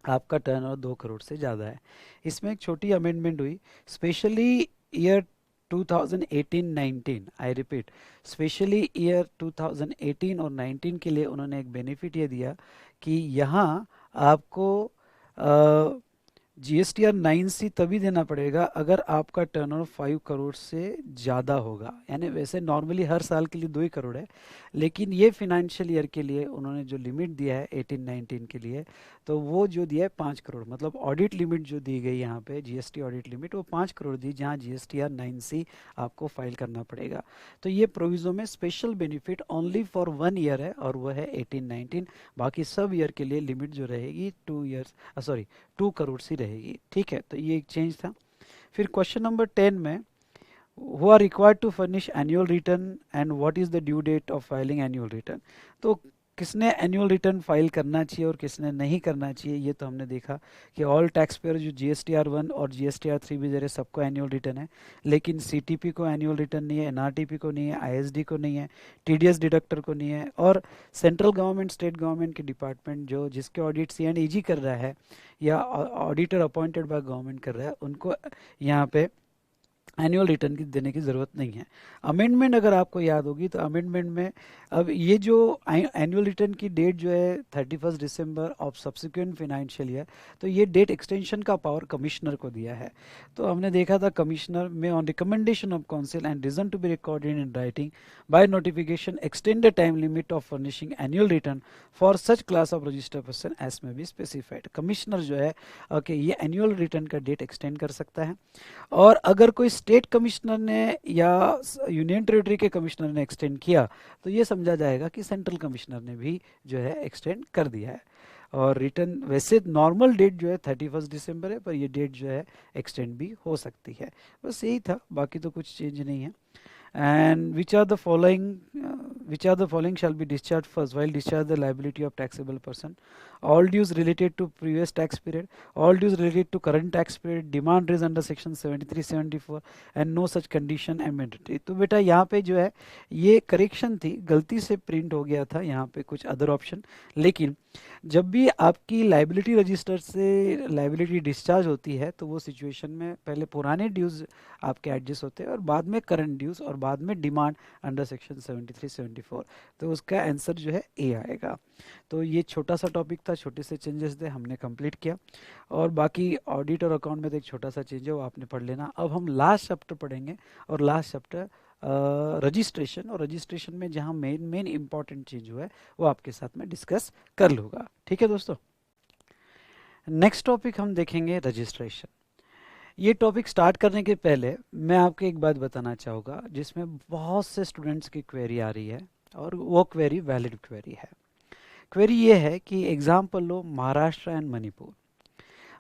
आपका टर्नओवर 2 करोड़ से ज़्यादा है। इसमें एक छोटी अमेंडमेंट हुई, specially year 2018-19, I repeat, specially year 2018 और 19 के लिए उन्होंने एक बेनिफिट ये दिया कि यहाँ आपको GSTR 9C तभी देना पड़ेगा अगर आपका टर्नओवर 5 करोड़ से ज़्यादा होगा। यानी वैसे नॉर्मली हर साल के लिए 2 ही करोड़ है, लेकिन ये फिनेंशियल ईयर के लिए उन्होंने जो लिमिट दिया है 18-19 के लिए, तो वो जो दिया है 5 करोड़, मतलब ऑडिट लिमिट जो दी गई यहाँ पे GST ऑडिट लिमिट वो 5 करोड़ दी, जहाँ GSTR 9C आपको फाइल करना पड़ेगा। तो ये प्रोविजो में special benefit only for 1 year है और वह है 18-19, बाकी सब ईयर के लिए लिमिट जो रहेगी 2 करोड़ सी रहेगी। ठीक है, तो ये एक चेंज था। फिर क्वेश्चन नंबर 10 में, who are required to furnish annual return and what is the due date of filing annual return. तो किसने एनुअल रिटर्न फाइल करना चाहिए और किसने नहीं करना चाहिए, ये तो हमने देखा कि ऑल टैक्स पेयर जो GSTR 1 और GSTR 3 भी दे रहे सबको एनुअल रिटर्न है, लेकिन CTP को एनुअल रिटर्न नहीं है, NRTP को नहीं है, ISD को नहीं है, TDS डिडक्टर को नहीं है, और सेंट्रल गवर्नमेंट स्टेट गवर्नमेंट के डिपार्टमेंट जो जिसके ऑडिट C&EG कर रहा है या ऑडिटर अपॉइंटेड बाय गवर्नमेंट कर रहा है, उनको यहाँ पे एनुअल रिटर्न की देने की ज़रूरत नहीं है। अमेंडमेंट अगर आपको याद होगी तो अमेंडमेंट में अब ये जो एनुअल रिटर्न की डेट जो है 31 December of subsequent financial year, तो ये डेट एक्सटेंशन का पावर कमिश्नर को दिया है। तो हमने देखा था कमिश्नर में on recommendation of council and reason to be recorded in writing by notification extend the time limit of furnishing annual return for such class of registered person as may be specified. Commissioner जो है okay ये annual return का date extend कर सकता है, और अगर कोई स्टेट कमिश्नर ने या यूनियन टेरिटरी के कमिश्नर ने एक्सटेंड किया तो ये समझा जाएगा कि सेंट्रल कमिश्नर ने भी जो है एक्सटेंड कर दिया है। और रिटर्न वैसे नॉर्मल डेट जो है 31 दिसंबर है, पर ये डेट जो है एक्सटेंड भी हो सकती है। बस यही था, बाकी तो कुछ चेंज नहीं है। And which are the following which are the following shall be discharged first while discharge the liability of taxable person? All dues related to previous tax period, all dues related to current tax period, demand is under section 73-74 and no such condition amended. तो बेटा यहाँ पे जो है ये correction थी, गलती से प्रिंट हो गया था यहाँ पे कुछ अदर ऑप्शन, लेकिन जब भी आपकी लाइबिलिटी रजिस्टर से लाइबिलिटी डिस्चार्ज होती है तो वो सिचुएशन में पहले पुराने ड्यूज आपके एडजस्ट होते हैं और बाद में करंट ड्यूज और बाद में डिमांड अंडर सेक्शन 73-74, तो उसका आंसर जो है ए आएगा। तो ये छोटा सा टॉपिक था, छोटे से चेंजेस थे, हमने कंप्लीट किया। और बाकी ऑडिट और अकाउंट में तो एक छोटा सा चेंज है, वो आपने पढ़ लेना। अब हम लास्ट चैप्टर पढ़ेंगे और लास्ट चैप्टर रजिस्ट्रेशन, और रजिस्ट्रेशन में जहाँ मेन इंपॉर्टेंट चीज हुआ है वो आपके साथ में डिस्कस कर लूँगा। ठीक है दोस्तों, नेक्स्ट टॉपिक हम देखेंगे रजिस्ट्रेशन। ये टॉपिक स्टार्ट करने के पहले मैं आपको एक बात बताना चाहूँगा जिसमें बहुत से स्टूडेंट्स की क्वेरी आ रही है और वो क्वेरी वैलिड क्वेरी है। क्वेरी ये है कि example low Maharashtra and Manipur.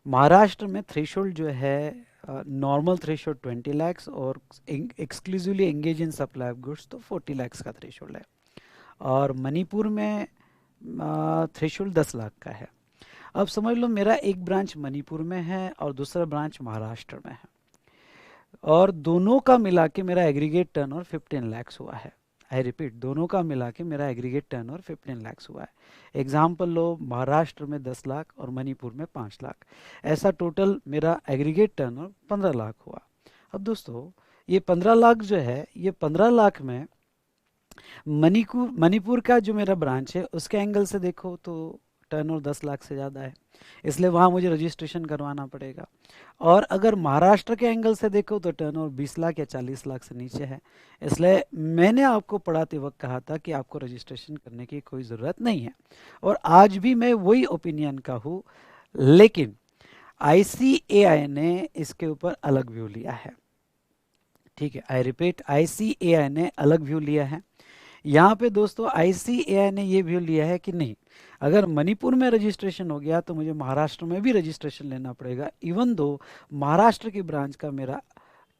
Maharashtra में थ्रेशोल्ड जो है नॉर्मल थ्रेशोल्ड 20 लाख और exclusively engage in supply of goods तो 40 लाख का थ्रेशोल्ड है, और मणिपुर में थ्रेशोल्ड 10 लाख का है। अब समझ लो मेरा एक ब्रांच मणिपुर में है और दूसरा ब्रांच महाराष्ट्र में है, और दोनों का मिला के मेरा एग्रीगेट टर्नओवर 15 लाख हुआ है। आई रिपीट, दोनों का मिला के मेरा एग्रीगेट टर्नओवर 15 लाख हुआ है। एग्जाम्पल लो महाराष्ट्र में 10 लाख और मणिपुर में 5 लाख, ऐसा टोटल मेरा एग्रीगेट टर्नओवर 15 लाख हुआ। अब दोस्तों ये 15 लाख जो है, ये 15 लाख में मणिपुर का जो मेरा ब्रांच है उसके एंगल से देखो तो टर्नओवर 10 लाख से ज़्यादा है, इसलिए वहाँ मुझे रजिस्ट्रेशन करवाना पड़ेगा। और अगर महाराष्ट्र के एंगल से देखो तो टर्नओवर 20 लाख या 40 लाख से नीचे है, इसलिए मैंने आपको पढ़ाते वक्त कहा था कि आपको रजिस्ट्रेशन करने की कोई ज़रूरत नहीं है, और आज भी मैं वही ओपिनियन का हूँ। लेकिन ICAI ने इसके ऊपर अलग व्यू लिया है। ठीक है, आई रिपीट, ICAI ने अलग व्यू लिया है। यहाँ पे दोस्तों ICAI ने ये व्यू लिया है कि नहीं, अगर मणिपुर में रजिस्ट्रेशन हो गया तो मुझे महाराष्ट्र में भी रजिस्ट्रेशन लेना पड़ेगा, इवन दो महाराष्ट्र की ब्रांच का मेरा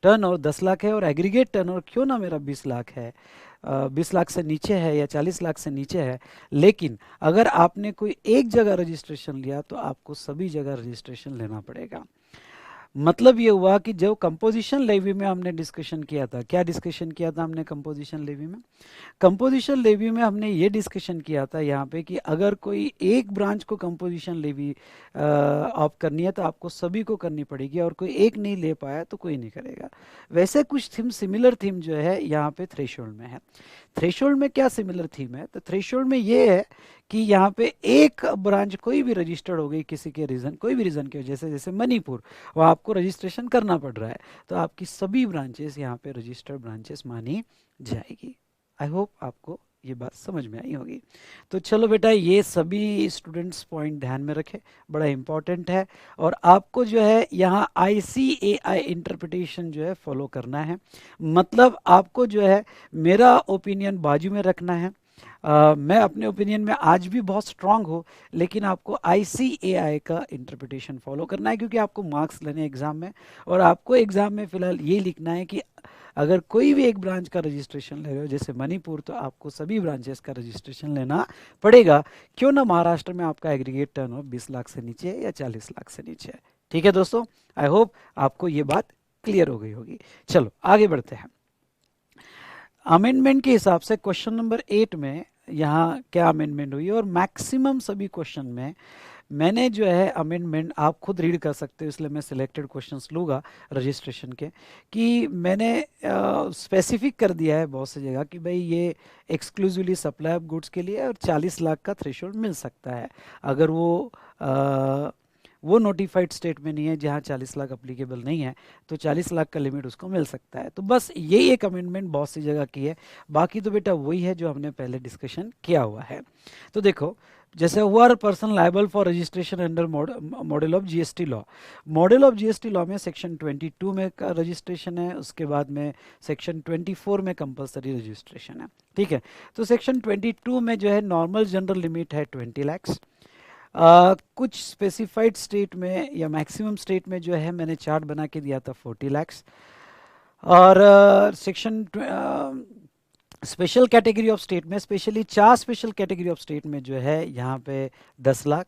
टर्नओवर 10 लाख है और एग्रीगेट टर्नओवर क्यों ना मेरा 20 लाख है, 20 लाख से नीचे है या 40 लाख से नीचे है, लेकिन अगर आपने कोई एक जगह रजिस्ट्रेशन लिया तो आपको सभी जगह रजिस्ट्रेशन लेना पड़ेगा। मतलब ये हुआ कि जो कंपोजिशन लेवी में हमने डिस्कशन किया था, क्या डिस्कशन किया था हमने कंपोजिशन लेवी में? कंपोजिशन लेवी में हमने ये डिस्कशन किया था यहाँ पे कि अगर कोई एक ब्रांच को कंपोजिशन लेवी ऑफ करनी है तो आपको सभी को करनी पड़ेगी, और कोई एक नहीं ले पाया तो कोई नहीं करेगा। वैसे कुछ थीम, सिमिलर थीम जो है यहाँ पे थ्रेशोल्ड में है। थ्रेशोल्ड में क्या सिमिलर थीम है? तो थ्रेशोल्ड में ये है कि यहाँ पे एक ब्रांच कोई भी रजिस्टर्ड हो गई किसी के रीज़न, कोई भी रीज़न की वजह से, जैसे मणिपुर, वह आपको रजिस्ट्रेशन करना पड़ रहा है, तो आपकी सभी ब्रांचेस यहाँ पे रजिस्टर्ड ब्रांचेस मानी जाएगी। आई होप आपको ये बात समझ में आई होगी। तो चलो बेटा, ये सभी स्टूडेंट्स पॉइंट ध्यान में रखें, बड़ा इंपॉर्टेंट है, और आपको जो है यहाँ ICAI इंटरप्रिटेशन जो है फॉलो करना है। मतलब आपको जो है मेरा ओपिनियन बाजू में रखना है। मैं अपने ओपिनियन में आज भी बहुत स्ट्रांग हूँ, लेकिन आपको ICAI का इंटरप्रिटेशन फॉलो करना है, क्योंकि आपको मार्क्स लेने एग्जाम में, और आपको एग्जाम में फिलहाल ये लिखना है कि अगर कोई भी एक ब्रांच का रजिस्ट्रेशन ले रहे हो जैसे मणिपुर, तो आपको सभी ब्रांचेस का रजिस्ट्रेशन लेना पड़ेगा, क्यों ना महाराष्ट्र में आपका एग्रीगेट टर्नओवर 20 लाख से नीचे है या 40 लाख से नीचे है। ठीक है दोस्तों, आई होप आपको ये बात क्लियर हो गई होगी। चलो आगे बढ़ते हैं। अमेंडमेंट के हिसाब से क्वेश्चन नंबर 8 में यहाँ क्या अमेंडमेंट हुई, और मैक्सिमम सभी क्वेश्चन में मैंने जो है अमेंडमेंट, आप खुद रीड कर सकते हो, इसलिए मैं सिलेक्टेड क्वेश्चंस लूँगा रजिस्ट्रेशन के, कि मैंने स्पेसिफिक कर दिया है बहुत सी जगह कि भाई ये एक्सक्लूसिवली सप्लाई ऑफ गुड्स के लिए और 40 लाख का थ्रेशोल्ड मिल सकता है, अगर वो नोटिफाइड स्टेट में नहीं है जहाँ 40 लाख अप्लीकेबल नहीं है, तो 40 लाख का लिमिट उसको मिल सकता है। तो बस यही एक अमेंडमेंट बहुत सी जगह की है, बाकी तो बेटा वही है जो हमने पहले डिस्कशन किया हुआ है। तो देखो, जैसे who are person liable for registration under model of GST law. Model of GST law में सेक्शन 22 में रजिस्ट्रेशन है, उसके बाद में सेक्शन 24 में कंपलसरी रजिस्ट्रेशन है। ठीक है, तो सेक्शन 22 में जो है नॉर्मल जनरल लिमिट है 20 लाख। कुछ स्पेसिफाइड स्टेट में या मैक्सिमम स्टेट में जो है मैंने चार्ट बना के दिया था 40 लाख, और section special category of state में, specially 4 special category of state में जो है यहाँ पे 10 लाख।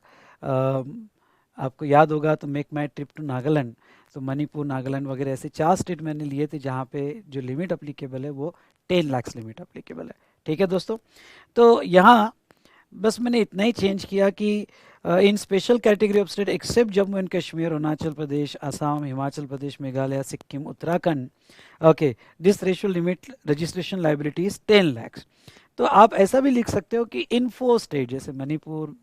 आपको याद होगा तो make my trip to Nagaland, तो मणिपुर, नागालैंड वगैरह ऐसे 4 स्टेट मैंने लिए थे जहाँ पे जो लिमिट अप्लीकेबल है वो 10 लाख लिमिट अप्लीकेबल है। ठीक है दोस्तों, तो यहाँ बस मैंने इतना ही चेंज किया कि इन special category of state except Jammu and Kashmir, Arunachal Pradesh, Assam, Himachal Pradesh, Meghalaya, Sikkim, Uttarakhand, okay, this ratio limit registration liability is 10 lakhs। तो आप ऐसा भी लिख सकते हो कि इन 4 स्टेट जैसे मणिपुर,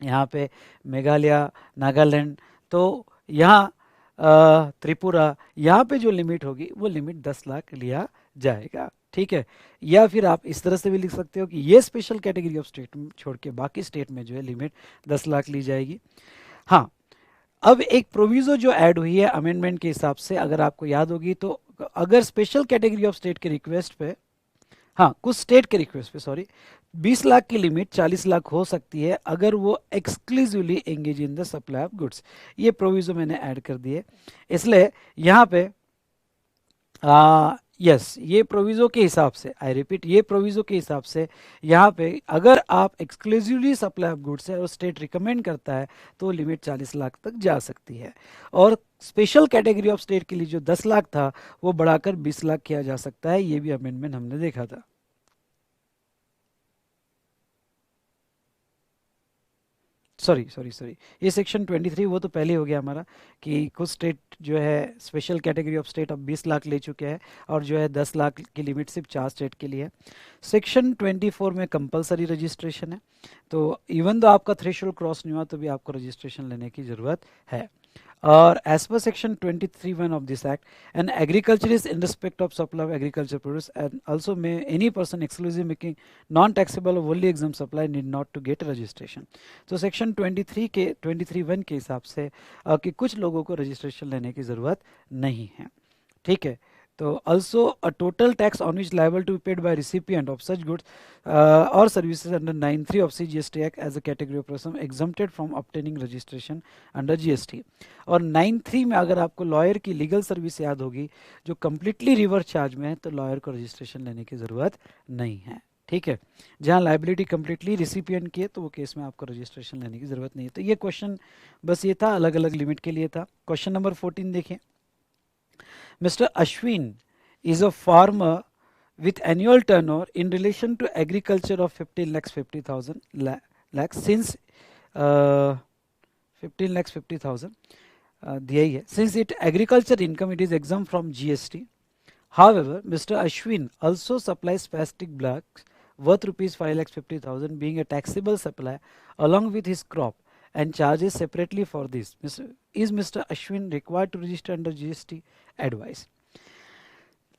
यहाँ पे मेघालय, नागालैंड, तो यहाँ त्रिपुरा, यहाँ पे जो लिमिट होगी वो लिमिट 10 लाख लिया जाएगा। ठीक है, या फिर आप इस तरह से भी लिख सकते हो कि ये स्पेशल कैटेगरी ऑफ स्टेट छोड़ के बाकी स्टेट में जो है लिमिट 10 लाख ली जाएगी। हाँ, अब एक प्रोविजो जो ऐड हुई है अमेंडमेंट के हिसाब से, अगर आपको याद होगी तो अगर स्पेशल कैटेगरी ऑफ स्टेट के रिक्वेस्ट पे, हाँ कुछ स्टेट के रिक्वेस्ट पे सॉरी, 20 लाख की लिमिट 40 लाख हो सकती है अगर वो exclusively engage in the supply of goods. ये प्रोविजो मैंने ऐड कर दिए, इसलिए यहाँ पे यस ये प्रोविजो के हिसाब से, आई रिपीट, ये प्रोविजो के हिसाब से यहाँ पे अगर आप एक्सक्लूसिवली सप्लाई ऑफ गुड्स है और स्टेट रिकमेंड करता है तो लिमिट 40 लाख तक जा सकती है। और स्पेशल कैटेगरी ऑफ स्टेट के लिए जो 10 लाख था वो बढ़ाकर 20 लाख किया जा सकता है, ये भी अमेंडमेंट हमने देखा था। सॉरी सॉरी सॉरी, ये सेक्शन 23 वो तो पहले हो गया हमारा कि कुछ स्टेट जो है स्पेशल कैटेगरी ऑफ स्टेट अब 20 लाख ले चुके हैं और जो है 10 लाख की लिमिट सिर्फ 4 स्टेट के लिए है। सेक्शन 24 में कंपलसरी रजिस्ट्रेशन है, तो इवन दो आपका थ्रेशोल्ड क्रॉस नहीं हुआ तो भी आपको रजिस्ट्रेशन लेने की ज़रूरत है। और as per section 23(1) of this act, an agriculture is in respect of supply of agriculture produce and also may any person exclusive making non-taxable or wholly exempt supply need not to get registration। तो section 23 के 23(1) के हिसाब से कि कुछ लोगों को registration लेने की ज़रूरत नहीं है। ठीक है, तो also a total tax on which liable to be paid by recipient of such goods or services under 9(3) of CGST Act as a category of person exempted from obtaining registration under GST। और 9(3) में अगर आपको lawyer की legal service याद होगी जो completely reverse charge में है तो लॉयर को रजिस्ट्रेशन लेने की ज़रूरत नहीं है। ठीक है, जहाँ लाइबिलिटी कम्प्लीटली रिसिपिएंट की है तो वो केस में आपको रजिस्ट्रेशन लेने की ज़रूरत नहीं है। तो ये क्वेश्चन बस ये था, अलग अलग लिमिट के लिए था। क्वेश्चन नंबर 14 देखें। Mr. Ashwin is a farmer with annual turnover in relation to agriculture of 15 lakhs 50,000 lakhs since 15 lakhs 50,000 दिया ही है। Since it agriculture income it is exempt from GST. However, Mr. Ashwin also supplies plastic blocks worth rupees 5 lakhs 50,000 being a taxable supply along with his crop and charges separately for this. Is Mr. Ashwin required to register under GST? Advice।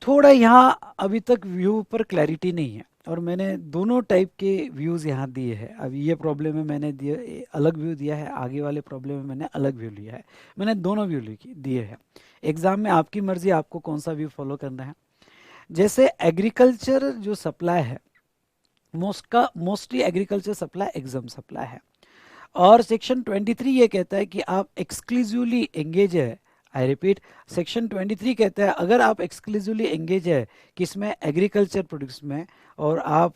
थोड़ा यहाँ अभी तक view पर clarity नहीं है और मैंने दोनों टाइप के व्यूज़ यहाँ दिए हैं। अब ये प्रॉब्लम में मैंने दिए अलग व्यू दिया है, आगे वाले प्रॉब्लम में मैंने अलग व्यू लिया है। मैंने दोनों व्यू दिए हैं। एग्ज़ाम में आपकी मर्ज़ी, आपको कौन सा व्यू फॉलो करना है। जैसे एग्रीकल्चर जो सप्लाई है mostly agriculture supply exempt supply है और सेक्शन 23 ये कहता है कि आप एक्सक्लूसिवली एंगेज है। आई रिपीट, सेक्शन 23 कहता है अगर आप एक्सक्लूसिवली एंगेज है किसमें, एग्रीकल्चर प्रोडक्ट्स में, और आप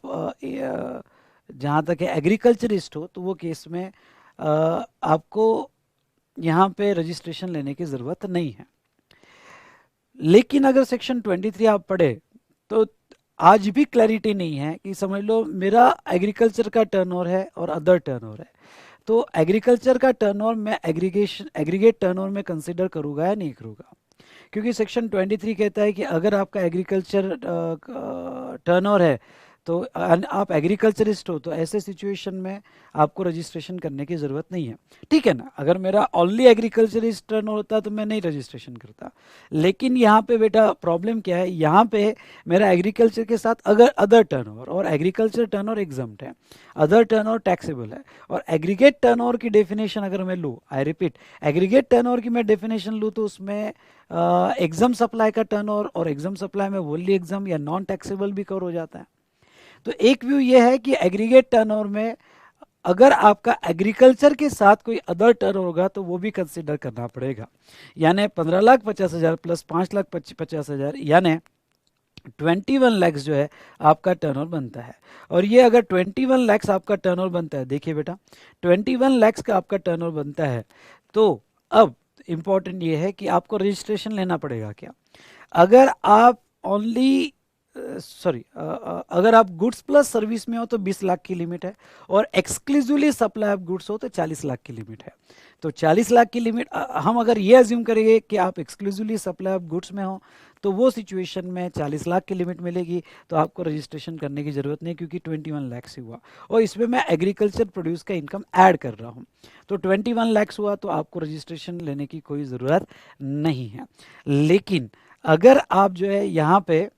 जहाँ तक है एग्रीकल्चरिस्ट हो तो वो केस में आपको यहाँ पे रजिस्ट्रेशन लेने की ज़रूरत नहीं है। लेकिन अगर सेक्शन 23 आप पढ़े तो आज भी क्लैरिटी नहीं है कि समझ लो मेरा एग्रीकल्चर का टर्नओवर है और अदर टर्नओवर है, तो एग्रीकल्चर का टर्नओवर मैं एग्रीगेट टर्नओवर में कंसिडर करूँगा या नहीं करूँगा, क्योंकि सेक्शन 23 कहता है कि अगर आपका एग्रीकल्चर टर्नओवर है तो आप एग्रीकल्चरिस्ट हो तो ऐसे सिचुएशन में आपको रजिस्ट्रेशन करने की ज़रूरत नहीं है। ठीक है ना, अगर मेरा ओनली एग्रीकल्चरिस्ट टर्नओवर होता तो मैं नहीं रजिस्ट्रेशन करता। लेकिन यहाँ पे बेटा प्रॉब्लम क्या है, यहाँ पे मेरा एग्रीकल्चर के साथ अगर अदर टर्नओवर, और एग्रीकल्चर टर्नओवर एग्जम्प्ट है, अदर टर्नओवर टैक्सेबल है, और एग्रीगेट टर्नओवर की डेफिनेशन अगर मैं लूँ, आई रिपीट एग्रीगेट टर्नओवर की मैं डेफिनेशन लूँ तो उसमें एग्जाम सप्लाई का टर्नओवर और एग्जाम सप्लाई में वोनली एग्जाम या नॉन टैक्सेबल भी कवर हो जाता है। तो एक व्यू ये है कि एग्रीगेट टर्नओवर में अगर आपका एग्रीकल्चर के साथ कोई अदर टर्नओवर होगा तो वो भी कंसिडर करना पड़ेगा, यानी 15,50,000 प्लस 5,50,000 यानी 21 लैक्स जो है आपका टर्नओवर बनता है। और ये अगर 21 लैक्स आपका टर्नओवर बनता है, देखिए बेटा 21 लैक्स का आपका टर्नओवर बनता है, तो अब इम्पॉर्टेंट ये है कि आपको रजिस्ट्रेशन लेना पड़ेगा क्या। अगर आप ओनली सॉरी अगर आप गुड्स प्लस सर्विस में हो तो 20 लाख की लिमिट है, और एक्सक्लूसिवली सप्लाई ऑफ गुड्स हो तो 40 लाख की लिमिट है। तो 40 लाख की लिमिट हम अगर ये अज्यूम करेंगे कि आप एक्सक्लूसिवली सप्लाई ऑफ गुड्स में हो, तो वो सिचुएशन में 40 लाख की लिमिट मिलेगी, तो आपको रजिस्ट्रेशन करने की ज़रूरत नहीं, क्योंकि 21 लाख से हुआ, और इसमें मैं एग्रीकल्चर प्रोड्यूस का इनकम ऐड कर रहा हूँ। तो 21 लाख हुआ तो आपको रजिस्ट्रेशन लेने की कोई ज़रूरत नहीं है। लेकिन अगर आप जो है यहाँ पे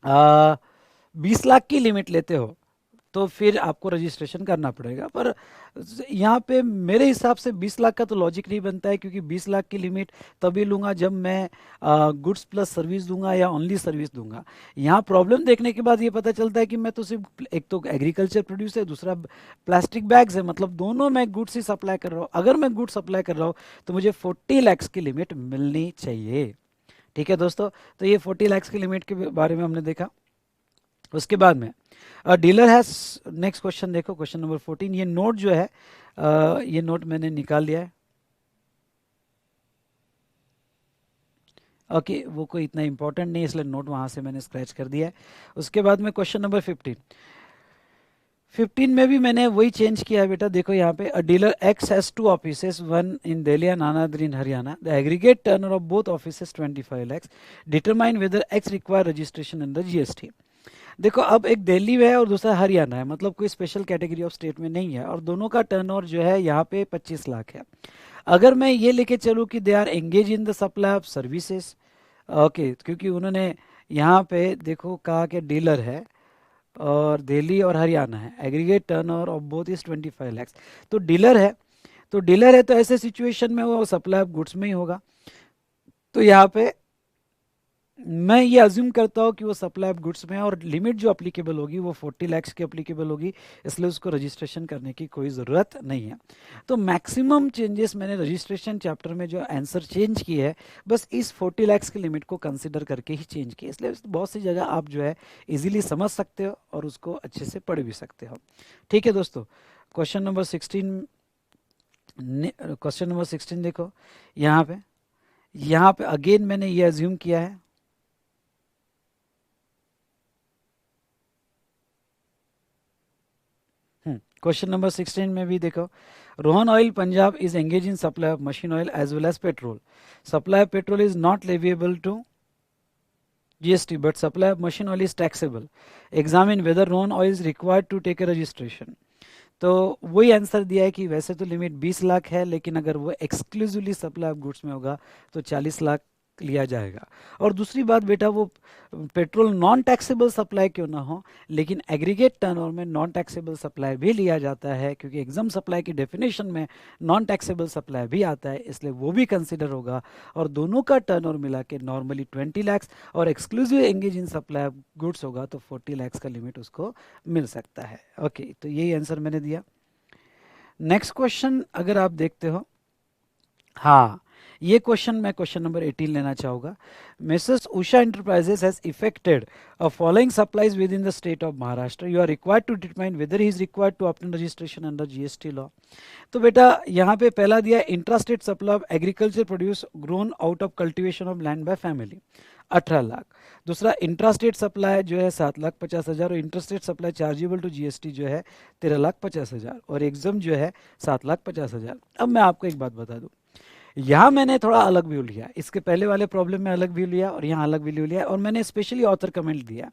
20 लाख की लिमिट लेते हो तो फिर आपको रजिस्ट्रेशन करना पड़ेगा। पर यहाँ पे मेरे हिसाब से 20 लाख का तो लॉजिक नहीं बनता है, क्योंकि 20 लाख की लिमिट तभी लूँगा जब मैं गुड्स प्लस सर्विस दूंगा या ओनली सर्विस दूंगा। यहाँ प्रॉब्लम देखने के बाद ये पता चलता है कि मैं तो सिर्फ, एक तो एग्रीकल्चर प्रोड्यूस है, दूसरा प्लास्टिक बैग्स है, मतलब दोनों मैं गुड्स ही सप्लाई कर रहा हूँ। अगर मैं गुड्स सप्लाई कर रहा हूँ तो मुझे 40 लैक्स की लिमिट मिलनी चाहिए। ठीक है दोस्तों, तो ये 40 लैक्स की लिमिट के बारे में हमने देखा। उसके बाद में डीलर हैज, नेक्स्ट क्वेश्चन देखो, क्वेश्चन नंबर 14। ये नोट जो है ये नोट मैंने निकाल लिया है। ओके वो कोई इतना इंपॉर्टेंट नहीं, इसलिए नोट वहां से मैंने स्क्रैच कर दिया है। उसके बाद में क्वेश्चन नंबर 15 में भी मैंने वही चेंज किया है बेटा। देखो यहाँ पे, अ dealer x has 2 offices, one in Delhi and another in Haryana, the aggregate turnover of both offices 25 lakhs, determine whether x require registration under GST. देखो अब एक दिल्ली में है और दूसरा हरियाणा है, मतलब कोई स्पेशल कैटेगरी ऑफ स्टेट में नहीं है, और दोनों का टर्नओवर जो है यहाँ पे 25 लाख है। अगर मैं ये लेके चलूँ कि they are engage in the supply of services, okay, क्योंकि उन्होंने यहाँ पे देखो कहा कि डीलर है और दिल्ली और हरियाणा है, aggregate turnover of both is 25 lakhs, तो डीलर है, तो डीलर है तो ऐसे सिचुएशन में वो सप्लाई ऑफ गुड्स में ही होगा। तो यहाँ पे मैं ये अज्यूम करता हूँ कि वो सप्लाई ऑफ गुड्स में है, और लिमिट जो अप्लीकेबल होगी वो 40 लैक्स की अप्लीकेबल होगी, इसलिए उसको रजिस्ट्रेशन करने की कोई ज़रूरत नहीं है। तो मैक्सिमम चेंजेस मैंने रजिस्ट्रेशन चैप्टर में जो आंसर चेंज किए है, बस इस 40 लैक्स की लिमिट को कंसिडर करके ही चेंज किए, इसलिए बहुत सी जगह आप जो है इजीली समझ सकते हो और उसको अच्छे से पढ़ भी सकते हो। ठीक है दोस्तों, क्वेश्चन नंबर 16 देखो, यहाँ पे अगेन मैंने ये अज्यूम किया है, क्वेश्चन नंबर 16 में भी देखो, Rohan oil Punjab is engage in supply of machine oil as well as petrol, supply of petrol is not leviable to GST but supply of machine oil is taxable, examine whether Rohan oil is required to take a registration. तो वही answer दिया है कि वैसे तो limit 20 lakh है, लेकिन अगर वो एक्सक्लूसिवली सप्लाई ऑफ गुड्स में होगा तो 40 लाख लिया जाएगा। और दूसरी बात बेटा, वो पेट्रोल नॉन टैक्सेबल सप्लाई क्यों ना हो, लेकिन एग्रीगेट टर्नओवर में नॉन टैक्सेबल सप्लाई भी लिया जाता है, क्योंकि एग्जाम सप्लाई की डेफिनेशन में नॉन टैक्सेबल सप्लाई भी आता है, इसलिए वो भी कंसिडर होगा। और दोनों का टर्नओवर मिला के नॉर्मली 20 लैक्स और exclusive engage in supply of goods होगा तो 40 लैक्स का लिमिट उसको मिल सकता है। ओके, तो यही आंसर मैंने दिया। नेक्स्ट क्वेश्चन अगर आप देखते हो, हाँ ये क्वेश्चन मैं क्वेश्चन नंबर 18 लेना चाहूँगा। Mrs Usha enterprises has effected a following supplies within the state of Maharashtra, you are required to determine whether he is required to obtain registration under GST law. तो बेटा यहाँ पे पहला दिया intrastate supply of agriculture produce grown out of cultivation of land by family 18 lakh, दूसरा intrastate supply जो है 7,50,000, और intrastate supply chargeable to GST जो है 13,50,000, और एग्जाम जो है 7,50,000। अब मैं आपको एक बात बता दूं, यहाँ मैंने थोड़ा अलग व्यू लिया, इसके पहले वाले प्रॉब्लम में अलग व्यू लिया और यहाँ अलग व्यू लिया, और मैंने स्पेशली ऑथर कमेंट दिया,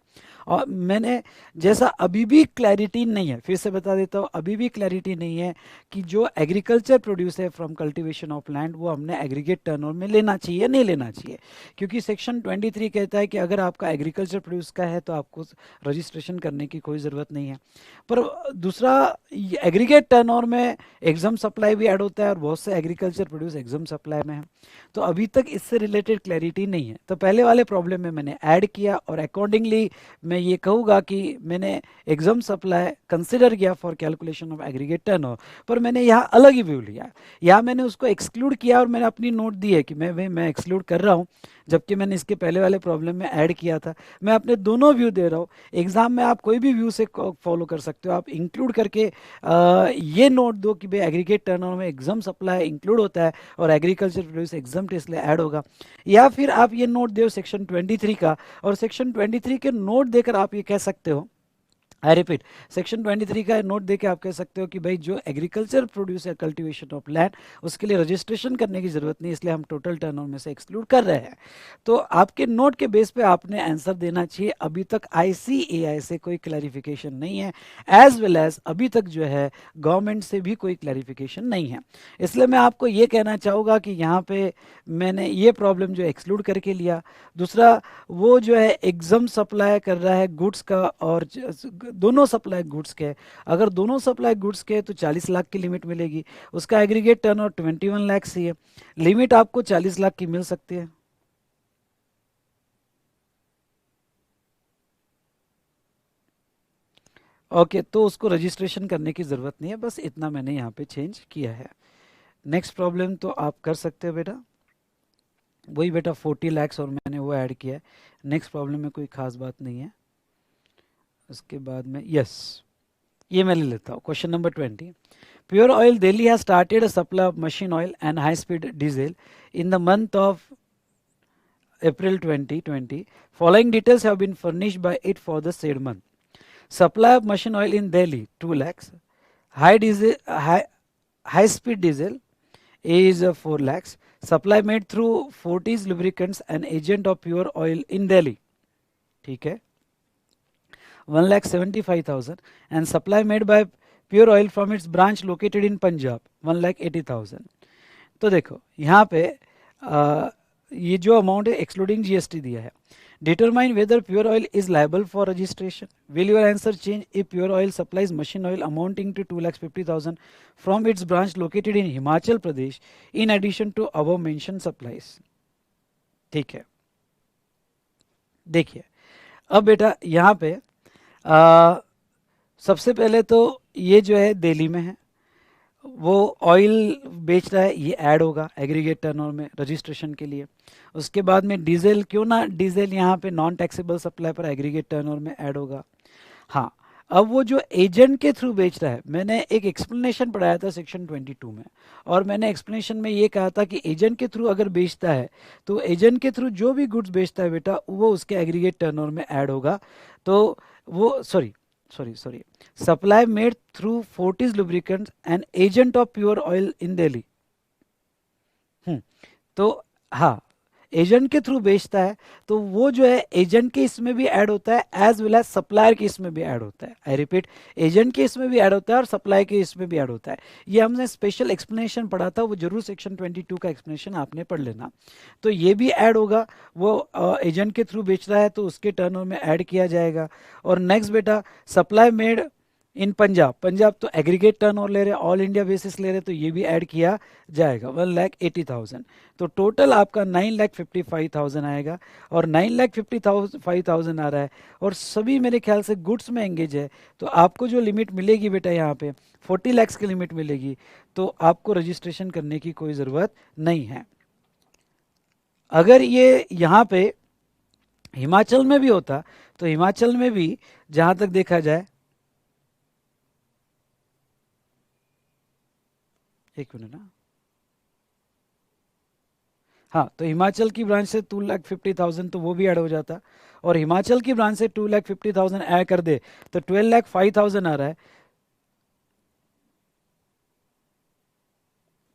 और मैंने जैसा अभी भी क्लैरिटी नहीं है, फिर से बता देता हूँ, अभी भी क्लैरिटी नहीं है कि जो एग्रीकल्चर प्रोड्यूस है फ्रॉम कल्टीवेशन ऑफ लैंड वो हमने एग्रीगेट टर्नओवर में लेना चाहिए नहीं लेना चाहिए, क्योंकि सेक्शन 23 कहता है कि अगर आपका एग्रीकल्चर प्रोड्यूस का है तो आपको रजिस्ट्रेशन करने की कोई ज़रूरत नहीं है। पर दूसरा, एग्रीगेट टर्नओवर में एग्जाम सप्लाई भी ऐड होता है, और बहुत से एग्रीकल्चर प्रोड्यूस एग्जाम सप्लाई में है, तो अभी तक इससे रिलेटेड क्लैरिटी नहीं है। तो पहले वाले प्रॉब्लम में मैंने ऐड किया, और अकॉर्डिंगली मैं ये कहूँगा कि मैंने एग्जाम सप्लाई कंसिडर किया for calculation of aggregate turnover, पर मैंने यहाँ अलग ही व्यू लिया, यहाँ मैंने उसको एक्सक्लूड किया, और मैंने अपनी नोट दी है कि मैं एक्सक्लूड कर रहा हूँ, जबकि मैंने इसके पहले वाले प्रॉब्लम में ऐड किया था। मैं अपने दोनों व्यू दे रहा हूँ। एग्जाम में आप कोई भी व्यू से फॉलो कर सकते हो, आप इंक्लूड करके ये नोट दो कि भाई एग्रीगेट टर्नओवर में एग्जाम सप्लाई इंक्लूड होता है और एग्रीकल्चर प्रोड्यूस एग्जाम इसलिए ऐड होगा। या फिर आप ये नोट दो सेक्शन 23 का, और सेक्शन 23 के नोट देकर आप ये कह सकते हो, आई रिपीट, सेक्शन 23 का नोट देके आप कह सकते हो कि भाई जो एग्रीकल्चर प्रोड्यूस या कल्टीवेशन ऑफ लैंड, उसके लिए रजिस्ट्रेशन करने की जरूरत नहीं, इसलिए हम टोटल टर्नओवर में से एक्सक्लूड कर रहे हैं। तो आपके नोट के बेस पे आपने आंसर देना चाहिए। अभी तक आईसीएआई से कोई क्लैरिफिकेशन नहीं है, एज वेल एज अभी तक जो है गवर्नमेंट से भी कोई क्लैरिफिकेशन नहीं है। इसलिए मैं आपको ये कहना चाहूँगा कि यहाँ पे मैंने ये प्रॉब्लम जो एक्सक्लूड करके लिया। दूसरा, वो जो है एग्जाम सप्लाई कर रहा है गुड्स का, और दोनों सप्लाई गुड्स के, अगर दोनों सप्लाई गुड्स के तो 40 लाख की लिमिट मिलेगी। उसका एग्रीगेट टर्नओवर 21 लाख से है, लिमिट आपको 40 लाख की मिल सकती है। ओके, तो उसको रजिस्ट्रेशन करने की ज़रूरत नहीं है, बस इतना मैंने यहाँ पे चेंज किया है। नेक्स्ट प्रॉब्लम तो आप कर सकते हो बेटा, वही बेटा 40 लैक्स और मैंने वो ऐड किया है। नेक्स्ट प्रॉब्लम में कोई खास बात नहीं है। उसके बाद में यस, ये मैं ले लेता हूँ। Question number 20, Pure Oil Delhi has started a supply of machine oil and high-speed diesel in the month of April 2020. Following details have been furnished by it for the said month. Supply of machine oil in Delhi 2 lakhs. High speed diesel is 4 lakhs. Supply made through Fortis Lubricants, an agent of Pure Oil in Delhi. ठीक है, 1,75,000, and supply made by Pure Oil from its branch located in Punjab 1,80,000. तो देखो यहाँ पे ये जो amount है excluding GST दिया है। Determine whether pure oil is liable for registration. Will your answer change if pure oil supplies machine oil amounting to 2,50,000 from its branch located in Himachal Pradesh in addition to above mention supplies. ठीक है, देखिए अब बेटा यहाँ पे सबसे पहले तो ये जो है दिल्ली में है, वो ऑयल बेच रहा है, ये ऐड होगा एग्रीगेट टर्नओवर में रजिस्ट्रेशन के लिए। उसके बाद में डीजल, क्यों ना डीजल यहाँ पे नॉन टैक्सेबल सप्लाई पर एग्रीगेट टर्नओवर में ऐड होगा। हाँ, अब वो जो एजेंट के थ्रू बेच रहा है, मैंने एक एक्सप्लेनेशन पढ़ाया था सेक्शन 22 में, और मैंने एक्सप्लेनेशन में ये कहा था कि एजेंट के थ्रू अगर बेचता है तो एजेंट के थ्रू जो भी गुड्स बेचता है बेटा वो उसके एग्रीगेट टर्नओवर में ऐड होगा। तो वो sorry supply made through Fortis lubricants and agent of pure oil in Delhi. तो हाँ, एजेंट के थ्रू बेचता है तो वो जो है एजेंट के इसमें भी ऐड होता है, एज वेल एज सप्लायर के इसमें भी ऐड होता है। आई रिपीट, एजेंट के इसमें भी ऐड होता है और सप्लाई के इसमें भी ऐड होता है। ये हमने स्पेशल एक्सप्लेनेशन पढ़ा था, वो जरूर सेक्शन 22 का एक्सप्लेनेशन आपने पढ़ लेना। तो ये भी ऐड होगा, वो एजेंट के थ्रू बेच रहा है तो उसके टर्नओवर में ऐड किया जाएगा। और नेक्स्ट बेटा, supply made in Punjab, Punjab तो एग्रीगेट टर्नओवर ले रहे, ऑल इंडिया बेसिस ले रहे, तो ये भी ऐड किया जाएगा 1,80,000। तो टोटल आपका 9,55,000 आएगा, और 9,55,000 आ रहा है, और सभी मेरे ख्याल से गुड्स में एंगेज है। तो आपको जो लिमिट मिलेगी बेटा यहाँ पे 40 लाख की लिमिट मिलेगी, तो आपको रजिस्ट्रेशन करने की कोई ज़रूरत नहीं है। अगर ये यहाँ पे हिमाचल में भी होता तो हिमाचल में भी जहाँ तक देखा जाए, एक मिनट ना, हाँ, तो हिमाचल की ब्रांच से 2,50,000 तो वो भी ऐड हो जाता, और हिमाचल की ब्रांच से 2,50,000 ऐड कर दे तो 12,05,000 आ रहा है,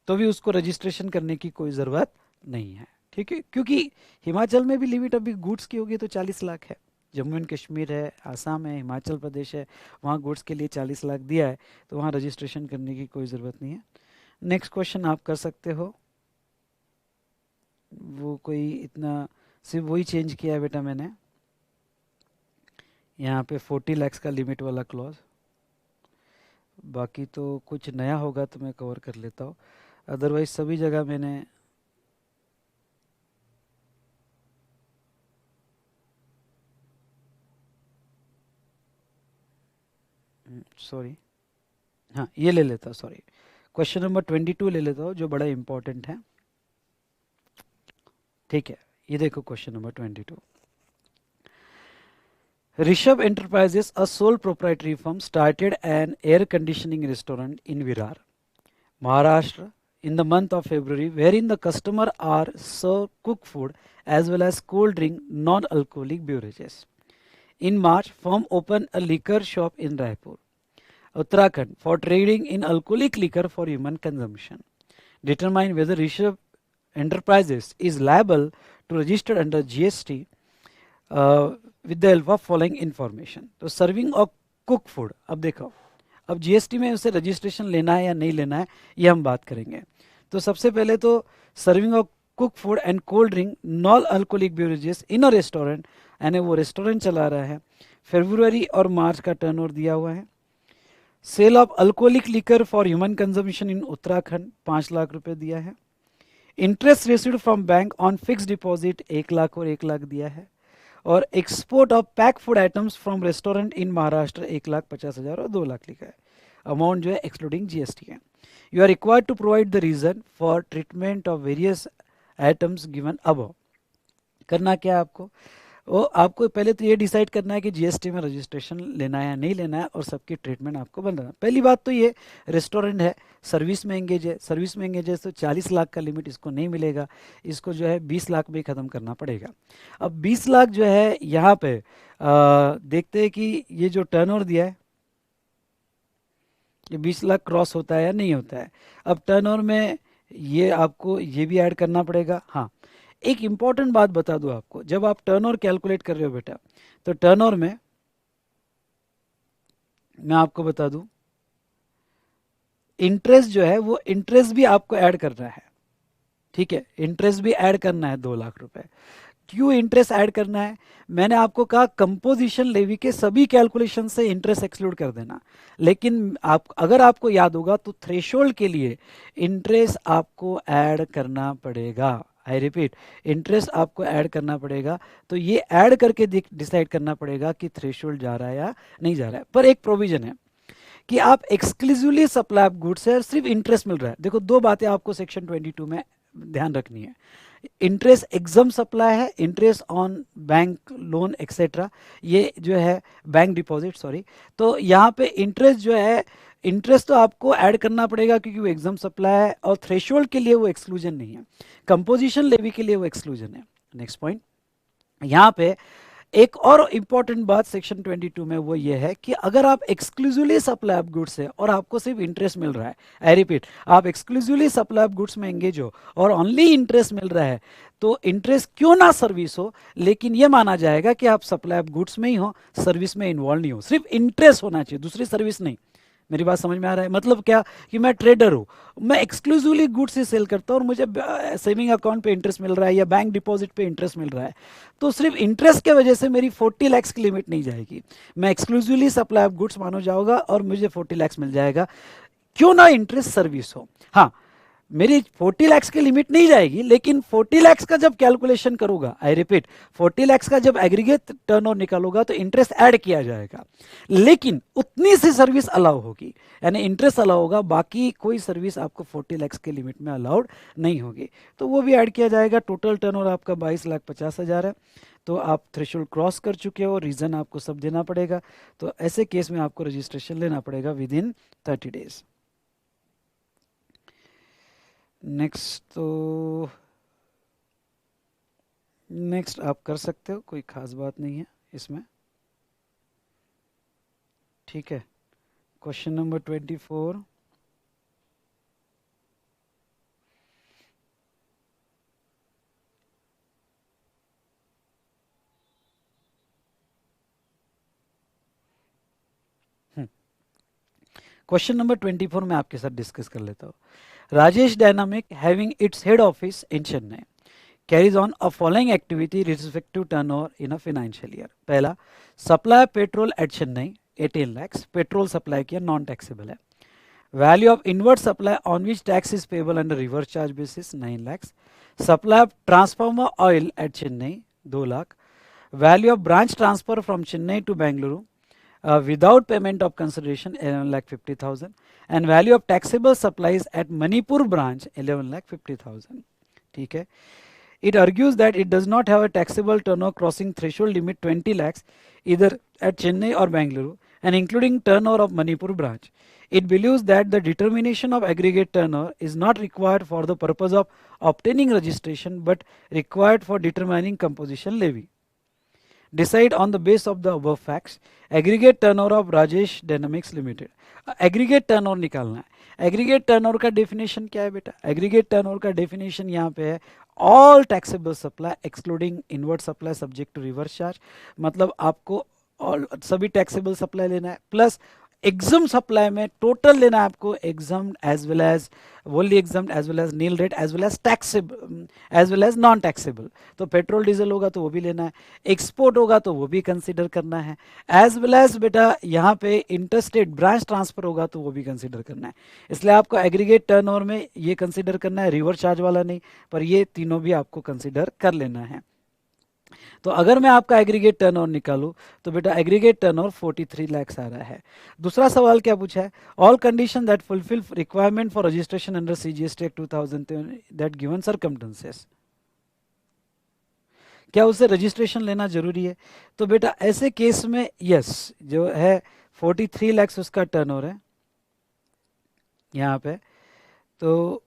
तो भी उसको रजिस्ट्रेशन करने की कोई ज़रूरत नहीं है। ठीक है, क्योंकि हिमाचल में भी लिमिट अभी गुड्स की होगी तो 40 लाख है। जम्मू एंड कश्मीर है, आसाम है, हिमाचल प्रदेश है, वहाँ गुड्स के लिए 40 लाख दिया है, तो वहाँ रजिस्ट्रेशन करने की कोई ज़रूरत नहीं है। नेक्स्ट क्वेश्चन आप कर सकते हो। वो कोई इतना, सिर्फ वही चेंज किया है बेटा मैंने, यहाँ पे 40 लाख का लिमिट वाला क्लॉज। बाकी तो कुछ नया होगा तो मैं कवर कर लेता हूँ, अदरवाइज सभी जगह मैंने सॉरी, हाँ ये ले लेता हूँ, सॉरी, क्वेश्चन नंबर 22 ले लेता हूँ जो बड़ा इंपॉर्टेंट है। ठीक है, ये देखो question number 22। Rishabh Enterprises, a sole proprietary firm, started an air conditioning restaurant in Virar, Maharashtra, in the month of February, wherein the customer are served cooked food as well as cold drink, non-alcoholic beverages. In March, firm opened a liquor shop in Raipur, Uttarakhand, for trading in alcoholic liquor for human consumption. Determine whether Rishabh Enterprises is liable to register under GST with the help of following information. तो serving of cook food, अब देखो, अब GST में उसे registration लेना है या नहीं लेना है, ये हम बात करेंगे। तो सबसे पहले तो serving of cook food and cold drink non alcoholic beverages in a restaurant, यानी वो रेस्टोरेंट चला रहा है। फरवरी और मार्च का टर्नओवर दिया हुआ है। Sale of alcoholic liquor for human consumption in Uttarakhand 5 lakh रुपए दिया है। Interest received from bank on fix deposit 1 lakh और 1 लाख दिया है। और export of pack food items from restaurant in Maharashtra 1,50,000 और 2 लाख लिखा है। अमाउंट जो है एक्सक्लूडिंग जीएसटी है। You are required to provide the reason for treatment of various items given above. करना क्या है आपको, वो आपको पहले तो ये डिसाइड करना है कि जीएसटी में रजिस्ट्रेशन लेना है या नहीं लेना है, और सबकी ट्रीटमेंट आपको बनाना है। पहली बात तो ये रेस्टोरेंट है, सर्विस में एंगेज है, सर्विस में एंगेज है तो 40 लाख का लिमिट इसको नहीं मिलेगा, इसको जो है 20 लाख में ख़त्म करना पड़ेगा। अब 20 लाख जो है यहाँ पे देखते हैं कि ये जो टर्नओवर दिया है ये 20 लाख क्रॉस होता है या नहीं होता है। अब टर्नओवर में ये आपको ये भी ऐड करना पड़ेगा। हाँ, एक इंपॉर्टेंट बात बता दूं आपको, जब आप टर्नओवर कैलकुलेट कर रहे हो बेटा, तो टर्नओवर में मैं आपको बता दूं, इंटरेस्ट जो है वो इंटरेस्ट भी आपको ऐड करना है। ठीक है, इंटरेस्ट भी ऐड करना है 2 लाख रुपए। क्यों इंटरेस्ट ऐड करना है? मैंने आपको कहा कंपोजिशन लेवी के सभी कैलकुलेशन से इंटरेस्ट एक्सक्लूड कर देना, लेकिन आप अगर आपको याद होगा तो थ्रेशोल्ड के लिए इंटरेस्ट आपको ऐड करना पड़ेगा। आई रिपीट, इंटरेस्ट आपको ऐड करना पड़ेगा। तो ये ऐड करके डिसाइड करना पड़ेगा कि थ्रेशोल्ड जा रहा है या नहीं जा रहा है। पर एक प्रोविजन है कि आप एक्सक्लूसिवली सप्लाई ऑफ गुड्स है, सिर्फ इंटरेस्ट मिल रहा है। देखो, दो बातें आपको सेक्शन 22 में ध्यान रखनी है। इंटरेस्ट एग्जाम सप्लाई है, interest on bank loan etcetera, ये जो है बैंक डिपॉजिट, सॉरी। तो यहाँ पे इंटरेस्ट जो है, इंटरेस्ट तो आपको ऐड करना पड़ेगा क्योंकि वो एग्जाम सप्लाई है, और थ्रेशोल्ड के लिए वो एक्सक्लूजन नहीं है, कंपोजिशन लेवी के लिए वो एक्सक्लूजन है। नेक्स्ट पॉइंट, यहाँ पे एक और इंपॉर्टेंट बात सेक्शन 22 में वो ये है कि अगर आप एक्सक्लूसिवली सप्लाई ऑफ गुड्स है और आपको सिर्फ इंटरेस्ट मिल रहा है, आई रिपीट, आप एक्सक्लूसिवली सप्लाई ऑफ गुड्स में एंगेज हो और ओनली इंटरेस्ट मिल रहा है, तो इंटरेस्ट क्यों ना सर्विस हो, लेकिन ये माना जाएगा कि आप सप्लाई ऑफ गुड्स में ही हो, सर्विस में इन्वॉल्व नहीं हो। सिर्फ इंटरेस्ट होना चाहिए, दूसरी सर्विस नहीं। मेरी बात समझ में आ रहा है? मतलब क्या कि मैं ट्रेडर हूँ, मैं एक्सक्लूसिवली गुड्स ही सेल करता हूँ और मुझे सेविंग अकाउंट पे इंटरेस्ट मिल रहा है या बैंक डिपॉजिट पे इंटरेस्ट मिल रहा है, तो सिर्फ इंटरेस्ट के वजह से मेरी 40 लाख की लिमिट नहीं जाएगी। मैं एक्सक्लूसिवली सप्लाई ऑफ गुड्स मानो जाऊंगा और मुझे 40 लाख मिल जाएगा, क्यों ना इंटरेस्ट सर्विस हो। हाँ, मेरी 40 लाख की लिमिट नहीं जाएगी, लेकिन 40 लाख का जब कैलकुलेशन करूंगा, आई रिपीट, 40 लाख का जब एग्रीगेट टर्नओवर निकालूंगा तो इंटरेस्ट ऐड किया जाएगा, लेकिन उतनी सी सर्विस अलाउ होगी, यानी इंटरेस्ट अलाउ होगा, बाकी कोई सर्विस आपको 40 लाख के लिमिट में अलाउड नहीं होगी, तो वो भी ऐड किया जाएगा। टोटल टर्नओवर आपका 22,50,000 है। तो आप थ्रेशोल्ड क्रॉस कर चुके हो, रीजन आपको सब देना पड़ेगा। तो ऐसे केस में आपको रजिस्ट्रेशन लेना पड़ेगा विद इन 30 डेज। नेक्स्ट, तो नेक्स्ट आप कर सकते हो, कोई खास बात नहीं है इसमें। ठीक है, क्वेश्चन नंबर 24। क्वेश्चन नंबर 24 में आपके साथ डिस्कस कर लेता हूँ। Rajesh dynamic having its head office in Chennai carries on a following activity respective turnover in a financial year. पहला, supply petrol at Chennai 18 lakhs, petrol supply किया, नॉन टैक्सेबल है। Value of invert supply on which tax is payable under reverse charge basis 9 lakhs. Supply of transformer oil at Chennai 2 lakh. Value of branch transfer from Chennai to Bengaluru without payment of consideration 11,50,000, and value of taxable supplies at Manipur branch 11,50,000. ठीक है, It argues that it does not have a taxable turnover crossing threshold limit 20 lakhs either at Chennai or Bangalore and including turnover of Manipur branch. It believes that the determination of aggregate turnover is not required for the purpose of obtaining registration but required for determining composition levy. Decide on the base of the above facts. Aggregate turnover of Rajesh Dynamics Limited. Aggregate turnover निकालना है. Aggregate turnover का definition क्या है बेटा? Aggregate turnover का definition यहाँ पे है all taxable supply excluding invert supply subject to reverse charge. मतलब आपको सभी टैक्सेबल सप्लाई लेना है प्लस एग्जाम सप्लाई में टोटल लेना है आपको exempt as well as wholly exempt as well as nil rate as well as taxable as well as non taxable. तो पेट्रोल डीजल होगा तो वो भी लेना है, एक्सपोर्ट होगा तो वो भी कंसिडर करना है, एज वेल एज बेटा यहाँ पे इंटरस्टेट ब्रांच ट्रांसफर होगा तो वो भी कंसिडर करना है. इसलिए आपको एग्रीगेट टर्नओवर में ये कंसिडर करना है, रिवर्स चार्ज वाला नहीं, पर ये तीनों भी आपको कंसिडर कर लेना है. तो अगर मैं आपका एग्रीगेट टर्नओवर निकालूं तो बेटा एग्रीगेट टर्नओवर 43 लाख आ रहा है. दूसरा सवाल क्या पूछा है? All condition that fulfil requirement for registration under CGST act 2000 that given circumstances. क्या उसे रजिस्ट्रेशन लेना जरूरी है? तो बेटा ऐसे केस में यस, जो है 43 लाख उसका टर्नओवर है यहाँ पे. तो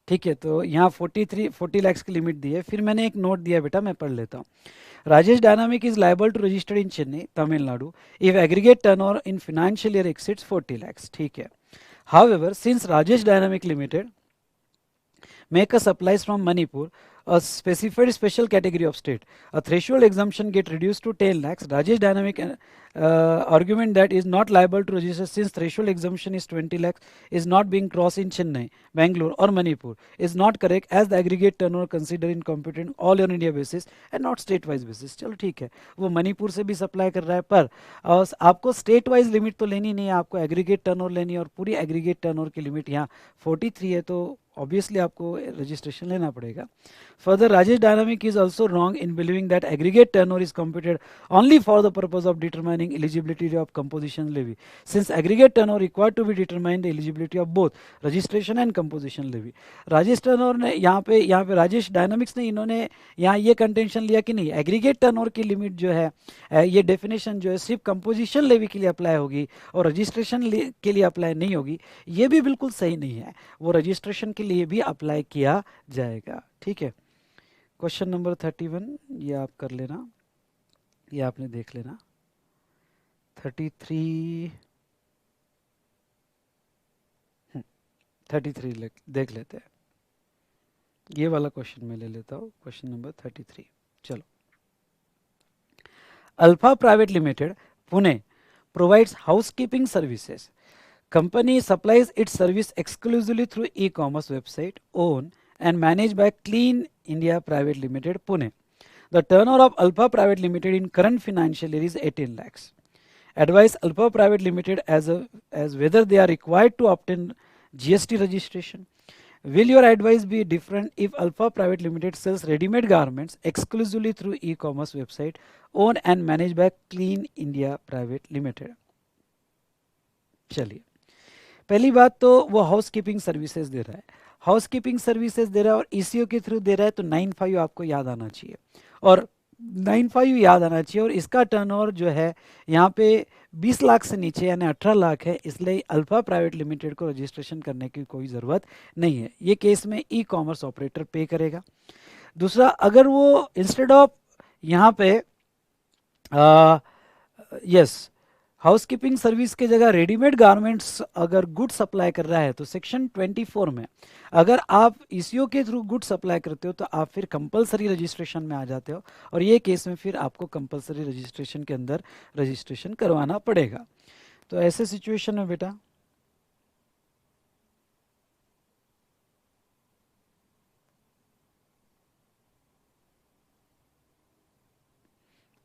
ठीक है, तो यहाँ 40 लाख की लिमिट दी है. फिर मैंने एक नोट दिया बेटा, मैं पढ़ लेता हूँ. Rajesh dynamic is liable to registered in Chennai Tamil Nadu if aggregate turnover in financial year exceeds 40 lakhs. ठीक है. However since Rajesh dynamic limited make a supplies from Manipur, a specified special category of state, a threshold exemption get reduced to 10 lakhs. Rajesh Dynamic argument that is not liable to register since threshold exemption is 20 lakhs is not being crossed in Chennai, Bangalore or Manipur is not correct as the aggregate turnover considered in computing all on India basis and not state wise basis. चलो ठीक है, वो मणिपुर से भी supply कर रहा है, पर आपको स्टेट वाइज लिमिट तो लेनी नहीं है, आपको एग्रीगेट टर्नओवर लेनी है और पूरी एग्रीगेट टर्नओवर की लिमिट यहाँ 43 है, तो ऑब्वियसली आपको रजिस्ट्रेशन लेना पड़ेगा. Further, Rajesh Dynamic is also wrong in believing that aggregate turnover is computed only for the purpose of determining eligibility of composition levy, since aggregate turnover required to be determined the eligibility of both registration and composition levy. Rajesh turnover ने यहाँ पे Rajesh dynamics ने इन्होंने यहाँ ये contention लिया कि नहीं, एग्रीगेट टर्नओवर की लिमिट जो है ये डेफिनेशन जो है सिर्फ कंपोजिशन लेवी के लिए अप्लाई होगी और रजिस्ट्रेशन के लिए अप्लाई नहीं होगी. ये भी बिल्कुल सही नहीं है, वो रजिस्ट्रेशन के लिए भी अप्लाई किया जाएगा. ठीक है. क्वेश्चन नंबर 31 ये आप कर लेना, ये आपने देख लेना. 33 देख लेते हैं. ये वाला क्वेश्चन मैं ले लेता हूँ, क्वेश्चन नंबर 33. चलो. Alpha private limited Pune provides housekeeping services. Company supplies its service exclusively through e-commerce website owned and managed by Clean India Private Limited, Pune. The turnover of Alpha Private Limited in current financial year is 18 lakhs. Advise Alpha Private Limited as whether they are required to obtain GST registration. Will your advice be different if Alpha Private Limited sells ready-made garments exclusively through e-commerce website owned and managed by Clean India Private Limited? चलिए, पहली बात तो वो house keeping services दे रहा है, house keeping services दे रहा है और ईसीओ के थ्रू दे रहा है, तो 95 आपको याद आना चाहिए और 95 याद आना चाहिए. और इसका टर्नओवर जो है यहाँ पे 20 लाख से नीचे यानी 18 लाख है, इसलिए अल्फा प्राइवेट लिमिटेड को रजिस्ट्रेशन करने की कोई ज़रूरत नहीं है. ये केस में ई कॉमर्स ऑपरेटर पे करेगा. दूसरा, अगर वो इंस्टेड ऑफ यहाँ पे यस हाउसकीपिंग सर्विस के जगह रेडीमेड गारमेंट्स अगर गुड सप्लाई कर रहा है, तो सेक्शन 24 में अगर आप ईसीओ के थ्रू गुड सप्लाई करते हो तो आप फिर कंपलसरी रजिस्ट्रेशन में आ जाते हो और ये केस में फिर आपको कंपलसरी रजिस्ट्रेशन के अंदर रजिस्ट्रेशन करवाना पड़ेगा. तो ऐसे सिचुएशन में बेटा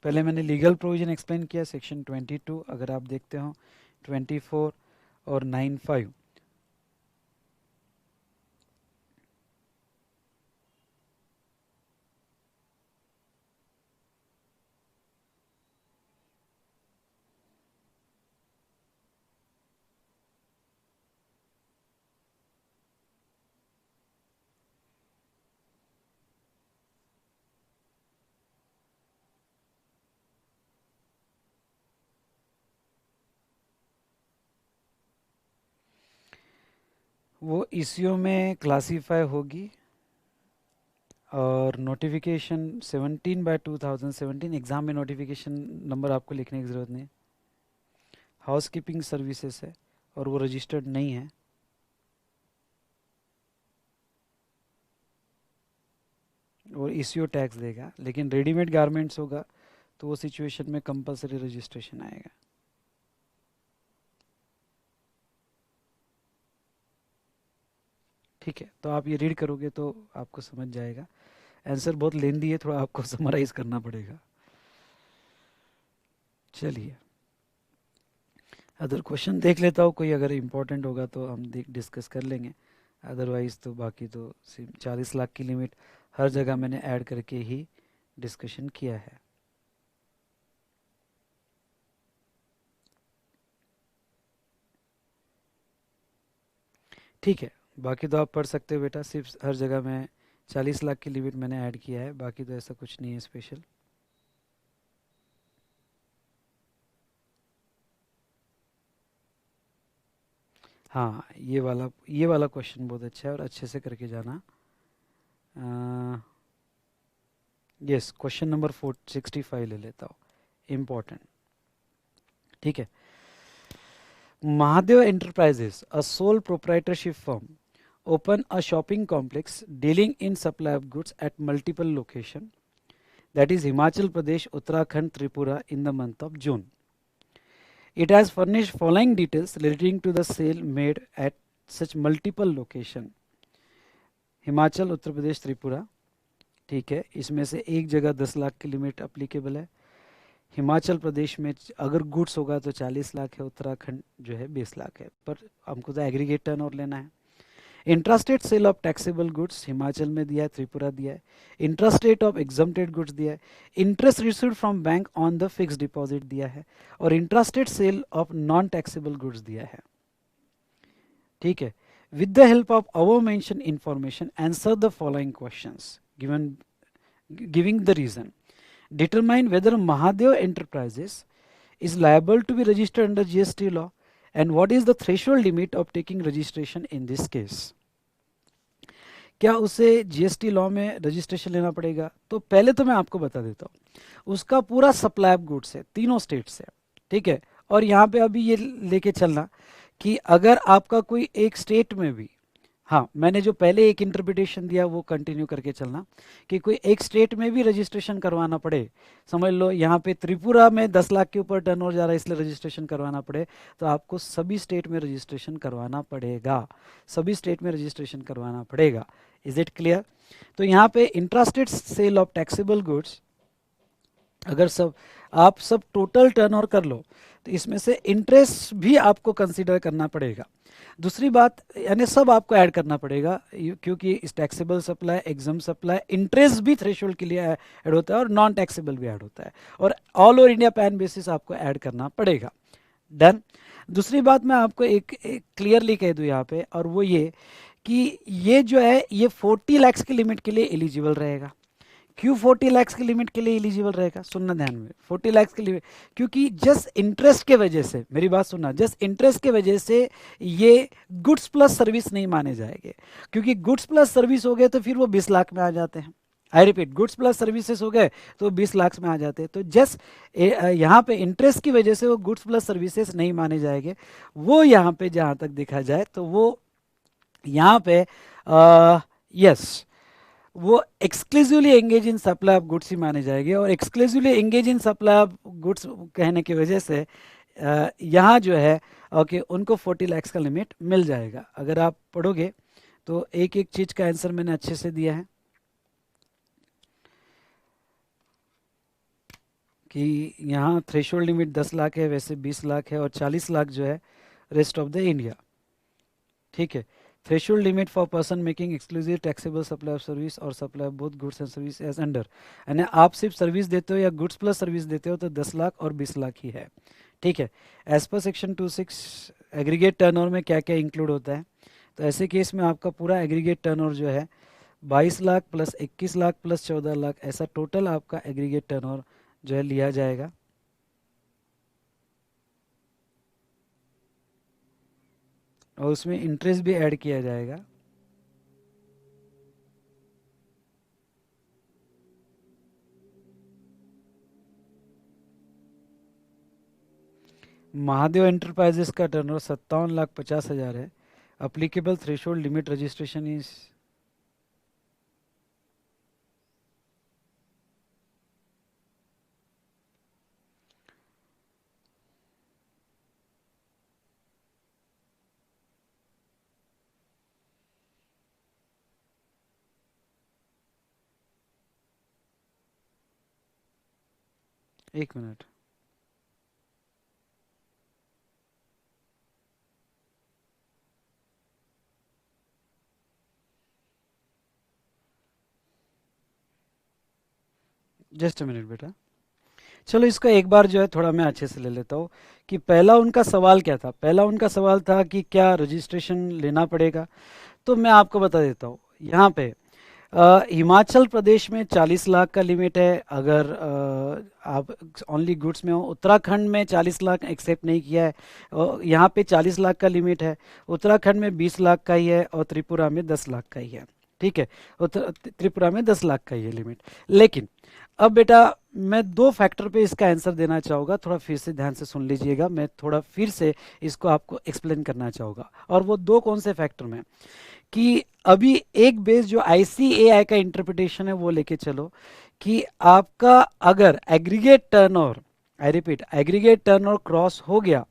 पहले मैंने लीगल प्रोविजन एक्सप्लेन किया, सेक्शन 22 अगर आप देखते हो 24 और 95. वो ईसीओ में क्लासीफाई होगी, और नोटिफिकेशन 17/2017, एग्ज़ाम में नोटिफिकेशन नंबर आपको लिखने की ज़रूरत नहीं है। हाउस कीपिंग सर्विसेज है और वो रजिस्टर्ड नहीं है। और ईसीओ टैक्स देगा, लेकिन रेडीमेड गारमेंट्स होगा तो वो सिचुएशन में कंपलसरी रजिस्ट्रेशन आएगा। ठीक है, तो आप ये रीड करोगे तो आपको समझ जाएगा। आंसर बहुत लेंदी है, थोड़ा आपको समराइज करना पड़ेगा। चलिए, अदर क्वेश्चन देख लेता हूँ, कोई अगर इम्पोर्टेंट होगा तो हम डिस्कस कर लेंगे। अदरवाइज तो बाकी तो 40 लाख की लिमिट हर जगह मैंने ऐड करके ही डिस्कशन किया है। ठीक है, बाकी तो आप पढ़ सकते हो बेटा, सिर्फ हर जगह में 40 लाख की लिमिट मैंने ऐड किया है, बाकी तो ऐसा कुछ नहीं है स्पेशल। हाँ, ये वाला क्वेश्चन बहुत अच्छा है और अच्छे से करके जाना। यस, क्वेश्चन नंबर 465 ले लेता हूँ, इम्पोर्टेंट। ठीक है, Mahadev enterprises, a sole proprietorship firm, open a shopping complex dealing in supply of goods at multiple location, that is Himachal Pradesh, Uttarakhand, Tripura in the month of June. It has furnished following details relating to the sale made at such multiple location. Himachal, Uttar Pradesh, Tripura. ठीक है, इसमें से एक जगह 10 लाख की limit applicable है। हिमाचल प्रदेश में अगर गुड्स होगा तो 40 लाख है, उत्तराखंड जो है 20 लाख है, पर हमको तो एग्रीगेट टर्न और लेना है। Intrastate sale of taxable goods Himachal में दिया है, त्रिपुरा दिया है। इंट्रास्टेट ऑफ एग्जम्प्टेड गुड्स दिया है। Interest received from bank on the fix deposit दिया है। और intrastate sale of non taxable goods दिया है। ठीक है, with the help of our mention information answer the following questions given giving the reason. Determine whether Mahadev enterprises is liable to be registered under GST law, and what is the threshold limit of taking registration in this case? क्या उसे GST law में registration लेना पड़ेगा? तो पहले तो मैं आपको बता देता हूँ, उसका पूरा सप्लाई ऑफ गुड्स है, तीनों स्टेट से। ठीक है, और यहाँ पे अभी ये लेके चलना कि अगर आपका कोई एक स्टेट में भी, हाँ मैंने जो पहले एक इंटरप्रिटेशन दिया वो कंटिन्यू करके चलना, कि कोई एक स्टेट में भी रजिस्ट्रेशन करवाना पड़े, समझ लो यहाँ पे त्रिपुरा में 10 लाख के ऊपर टर्नओवर जा रहा है इसलिए रजिस्ट्रेशन करवाना पड़े, तो आपको सभी स्टेट में रजिस्ट्रेशन करवाना पड़ेगा, सभी स्टेट में रजिस्ट्रेशन करवाना पड़ेगा। Is it clear? तो यहाँ पे intrastate sale of taxable goods, अगर सब आप सब टोटल टर्नओवर कर लो तो इसमें से इंटरेस्ट भी आपको कंसीडर करना पड़ेगा। दूसरी बात, यानी सब आपको ऐड करना पड़ेगा, क्योंकि इस taxable supply, exempt supply, interest भी थ्रेशोल्ड के लिए ऐड होता है और नॉन टैक्सेबल भी ऐड होता है, और all over India pan basis आपको ऐड करना पड़ेगा। डन। दूसरी बात मैं आपको एक क्लियरली कह दूं यहाँ पे, और वो ये कि ये जो है ये 40 लाख की लिमिट के लिए एलिजिबल रहेगा। क्यों 40 लाख की लिमिट के लिए एलिजिबल रहेगा? सुनना ध्यान में, 40 लाख की लिमिट, क्योंकि जस्ट इंटरेस्ट के वजह से, मेरी बात सुनना, जस्ट इंटरेस्ट के वजह से ये गुड्स प्लस सर्विस नहीं माने जाएंगे, क्योंकि गुड्स प्लस सर्विस हो गए तो फिर वो 20 लाख में आ जाते हैं। I repeat, goods plus services हो गए तो 20 लाख में आ जाते हैं। तो जस्ट यहाँ पे इंटरेस्ट की वजह से वो गुड्स प्लस सर्विसेज नहीं माने जाएंगे। वो यहाँ पे जहाँ तक देखा जाए तो वो यहाँ पे यस, वो exclusively engage in supply of goods ही माने जाएंगे, और exclusively engage in supply of goods कहने की वजह से यहाँ जो है ओके उनको 40 लाख का लिमिट मिल जाएगा। अगर आप पढ़ोगे तो एक एक चीज का आंसर मैंने अच्छे से दिया है, कि यहाँ थ्रेशोल्ड लिमिट 10 लाख है, वैसे 20 लाख है, और 40 लाख जो है रेस्ट ऑफ द इंडिया। ठीक है, threshold limit for person making exclusive taxable supply of service और supply of both goods and service as under, यानी आप सिर्फ सर्विस देते हो या गुड्स प्लस सर्विस देते हो तो 10 लाख और 20 लाख ही है। ठीक है, as per section 26 aggregate turnover में क्या क्या इंक्लूड होता है, तो ऐसे केस में आपका पूरा एग्रीगेट टर्नओवर जो है 22 लाख प्लस 21 लाख प्लस 14 लाख, ऐसा टोटल आपका एग्रीगेट टर्नओवर जो है लिया जाएगा। और उसमें इंटरेस्ट भी ऐड किया जाएगा। महादेव एंटरप्राइजेस का टर्नओवर 57,50,000 है। Applicable threshold limit registration is, एक मिनट। जस्ट अ मिनट बेटा। चलो इसका एक बार जो है थोड़ा मैं अच्छे से ले लेता हूँ कि पहला उनका सवाल क्या था। पहला उनका सवाल था कि क्या रजिस्ट्रेशन लेना पड़ेगा। तो मैं आपको बता देता हूँ यहाँ पे हिमाचल प्रदेश में 40 लाख का लिमिट है अगर आप ओनली गुड्स में हो। उत्तराखंड में 40 लाख एक्सेप्ट नहीं किया है, यहाँ पे 40 लाख का लिमिट है। उत्तराखंड में 20 लाख का ही है और त्रिपुरा में 10 लाख का ही है। ठीक है, त्रिपुरा में 10 लाख का ही है लिमिट। लेकिन अब बेटा मैं दो फैक्टर पे इसका आंसर देना चाहूँगा, थोड़ा फिर से ध्यान से सुन लीजिएगा। मैं थोड़ा फिर से इसको आपको एक्सप्लेन करना चाहूँगा, और वो दो कौन से फैक्टर में कि अभी एक बेस जो आईसीएआई का इंटरप्रिटेशन है वो लेके चलो कि आपका अगर aggregate turnover, I repeat aggregate turnover cross हो गया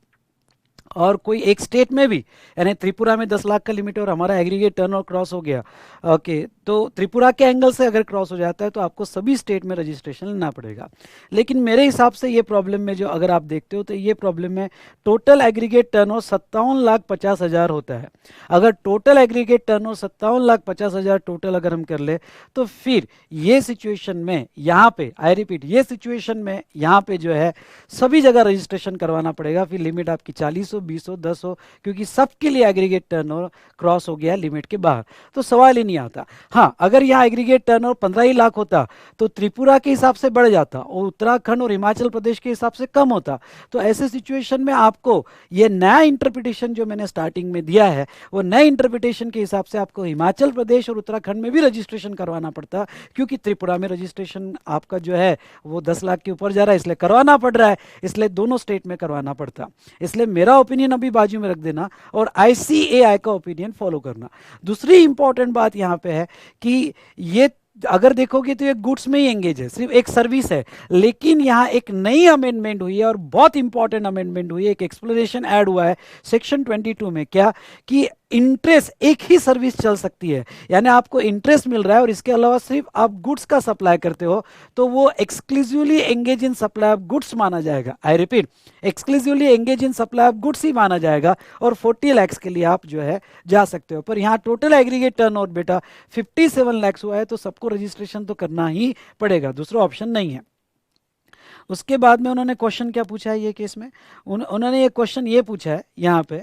और कोई एक स्टेट में भी, यानी त्रिपुरा में 10 लाख का लिमिट है और हमारा एग्रीगेट टर्नओवर क्रॉस हो गया, ओके, तो त्रिपुरा के एंगल से अगर क्रॉस हो जाता है तो आपको सभी स्टेट में रजिस्ट्रेशन लेना पड़ेगा। लेकिन मेरे हिसाब से ये प्रॉब्लम में जो अगर आप देखते हो तो ये प्रॉब्लम में टोटल एग्रीगेट टर्नओवर 57,50,000 होता है। अगर टोटल एग्रीगेट टर्नओवर 57,50,000 टोटल अगर हम कर ले तो फिर ये सिचुएशन में यहाँ पे, आई रिपीट ये सिचुएशन में यहाँ पे जो है सभी जगह रजिस्ट्रेशन करवाना पड़ेगा। फिर लिमिट आपकी 40 हो, 20 हो, 10 हो, क्योंकि सबके लिए एग्रीगेट टर्नओवर क्रॉस हो गया लिमिट के बाहर, तो सवाल ही नहीं आता। हाँ, अगर यहाँ एग्रीगेट टर्नओवर 15 ही लाख होता तो त्रिपुरा के हिसाब से बढ़ जाता और उत्तराखंड और हिमाचल प्रदेश के हिसाब से कम होता। तो ऐसे सिचुएशन में आपको ये नया इंटरप्रिटेशन जो मैंने स्टार्टिंग में दिया है वो नए इंटरप्रिटेशन के हिसाब से आपको हिमाचल प्रदेश और उत्तराखंड में भी रजिस्ट्रेशन करवाना पड़ता, क्योंकि त्रिपुरा में रजिस्ट्रेशन आपका जो है वो 10 लाख के ऊपर जा रहा है, इसलिए करवाना पड़ रहा है, इसलिए दोनों स्टेट में करवाना पड़ता। इसलिए मेरा ओपिनियन अभी बाजू में रख देना और आईसीएआई का ओपिनियन फॉलो करना। दूसरी इंपॉर्टेंट बात यहाँ पे है कि ये अगर देखोगे तो ये गुड्स में ही एंगेज है, सिर्फ एक सर्विस है। लेकिन यहाँ एक नई अमेंडमेंट हुई है और बहुत इंपॉर्टेंट अमेंडमेंट हुई है, एक एक्सप्लेनेशन ऐड हुआ है सेक्शन 22 में, क्या कि इंटरेस्ट एक ही सर्विस चल सकती है, यानी आपको इंटरेस्ट मिल रहा है और इसके अलावा सिर्फ आप गुड्स का सप्लाई करते हो तो वो exclusively engage in supply of goods माना जाएगा। I repeat, exclusively engage in supply of goods ही माना जाएगा और 40 लाख के लिए आप जो है जा सकते हो। पर यहाँ टोटल एग्रीगेट टर्नओवर बेटा 57 लाख हुआ है तो सबको रजिस्ट्रेशन तो करना ही पड़ेगा, दूसरा ऑप्शन नहीं है। उसके बाद में उन्होंने क्वेश्चन क्या पूछा है ये केस में, उन्होंने ये क्वेश्चन ये पूछा है यहाँ पे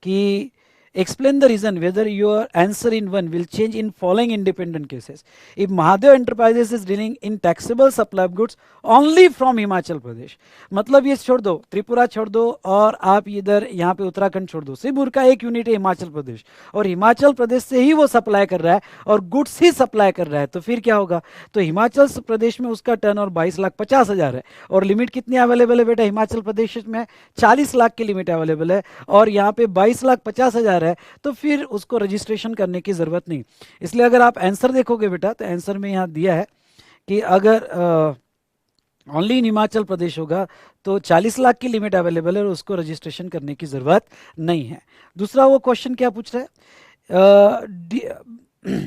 कि explain the reason whether your answer in one will change in following independent cases. If Mahadev Enterprises is dealing in taxable supply of goods only from Himachal Pradesh, मतलब ये छोड़ दो, त्रिपुरा छोड़ दो और आप इधर यहाँ पे उत्तराखंड छोड़ दो, सिर्फ उनका एक यूनिट है हिमाचल प्रदेश और हिमाचल प्रदेश से ही वो सप्लाई कर रहा है और गुड्स ही सप्लाई कर रहा है, तो फिर क्या होगा, तो हिमाचल प्रदेश में उसका टर्नओवर 22,50,000 है और लिमिट कितनी अवेलेबल है बेटा हिमाचल प्रदेश में 40 लाख की लिमिट अवेलेबल है और यहाँ पे 22,50,000 है, तो फिर उसको रजिस्ट्रेशन करने की जरूरत नहीं। इसलिए अगर आप आंसर देखोगे बेटा तो आंसर में यहाँ दिया है कि अगर ओनली इन हिमाचल प्रदेश होगा तो 40 लाख की लिमिट अवेलेबल है और उसको रजिस्ट्रेशन करने की जरूरत नहीं है। दूसरा वो क्वेश्चन क्या पूछ रहा है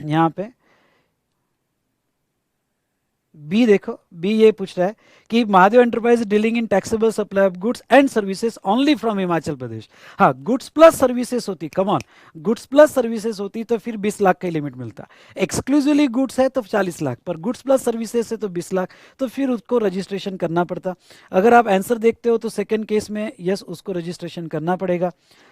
यहाँ पे बी, देखो बी ये पूछ रहा है कि Mahadev enterprise dealing in taxable supply of goods and services only from Himachal Pradesh. हाँ, गुड्स प्लस सर्विसेज होती, come on, goods plus services होती तो फिर 20 लाख का लिमिट मिलता। एक्सक्लूसिवली गुड्स है तो 40 लाख, पर गुड्स प्लस सर्विसेज है तो 20 लाख, तो फिर उसको रजिस्ट्रेशन करना पड़ता। अगर आप आंसर देखते हो तो सेकेंड केस में यस उसको रजिस्ट्रेशन करना पड़ेगा।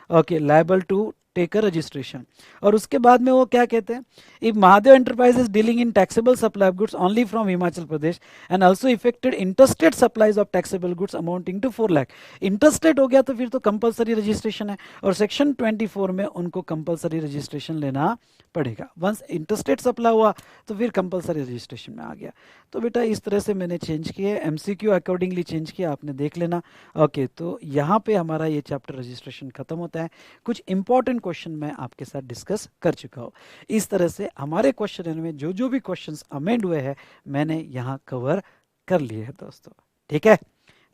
Okay, liable to take a registration. और उसके बाद में वो क्या कहते हैं, if Mahadev enterprises dealing in taxable supply of goods only from Himachal Pradesh and also effected interstate supplies of taxable goods amounting to 4 lakh. Interstate हो गया तो फिर तो कंपलसरी रजिस्ट्रेशन है, और सेक्शन 24 में उनको कंपलसरी रजिस्ट्रेशन लेना पड़ेगा। वंस इंटरस्टेट सप्लाई हुआ तो फिर कंपलसरी रजिस्ट्रेशन में आ गया। तो बेटा इस तरह से मैंने चेंज किए, एमसीक्यू अकॉर्डिंगली चेंज किया, आपने देख लेना। ओके, तो यहाँ पे हमारा ये चैप्टर रजिस्ट्रेशन खत्म होता है। कुछ इंपॉर्टेंट क्वेश्चन मैं आपके साथ डिस्कस कर चुका हूँ। इस तरह से हमारे क्वेश्चन में जो जो भी क्वेश्चंस अमेंड हुए हैं मैंने यहाँ कवर कर लिए हैं दोस्तों। ठीक है,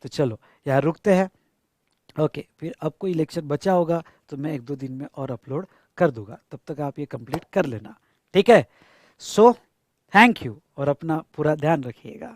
तो चलो यहाँ रुकते हैं। ओके, फिर अब कोई लेक्चर बचा होगा तो मैं 1-2 दिन में और अपलोड कर दूंगा, तब तक आप ये कंप्लीट कर लेना। ठीक है, सो थैंक यू और अपना पूरा ध्यान रखिएगा।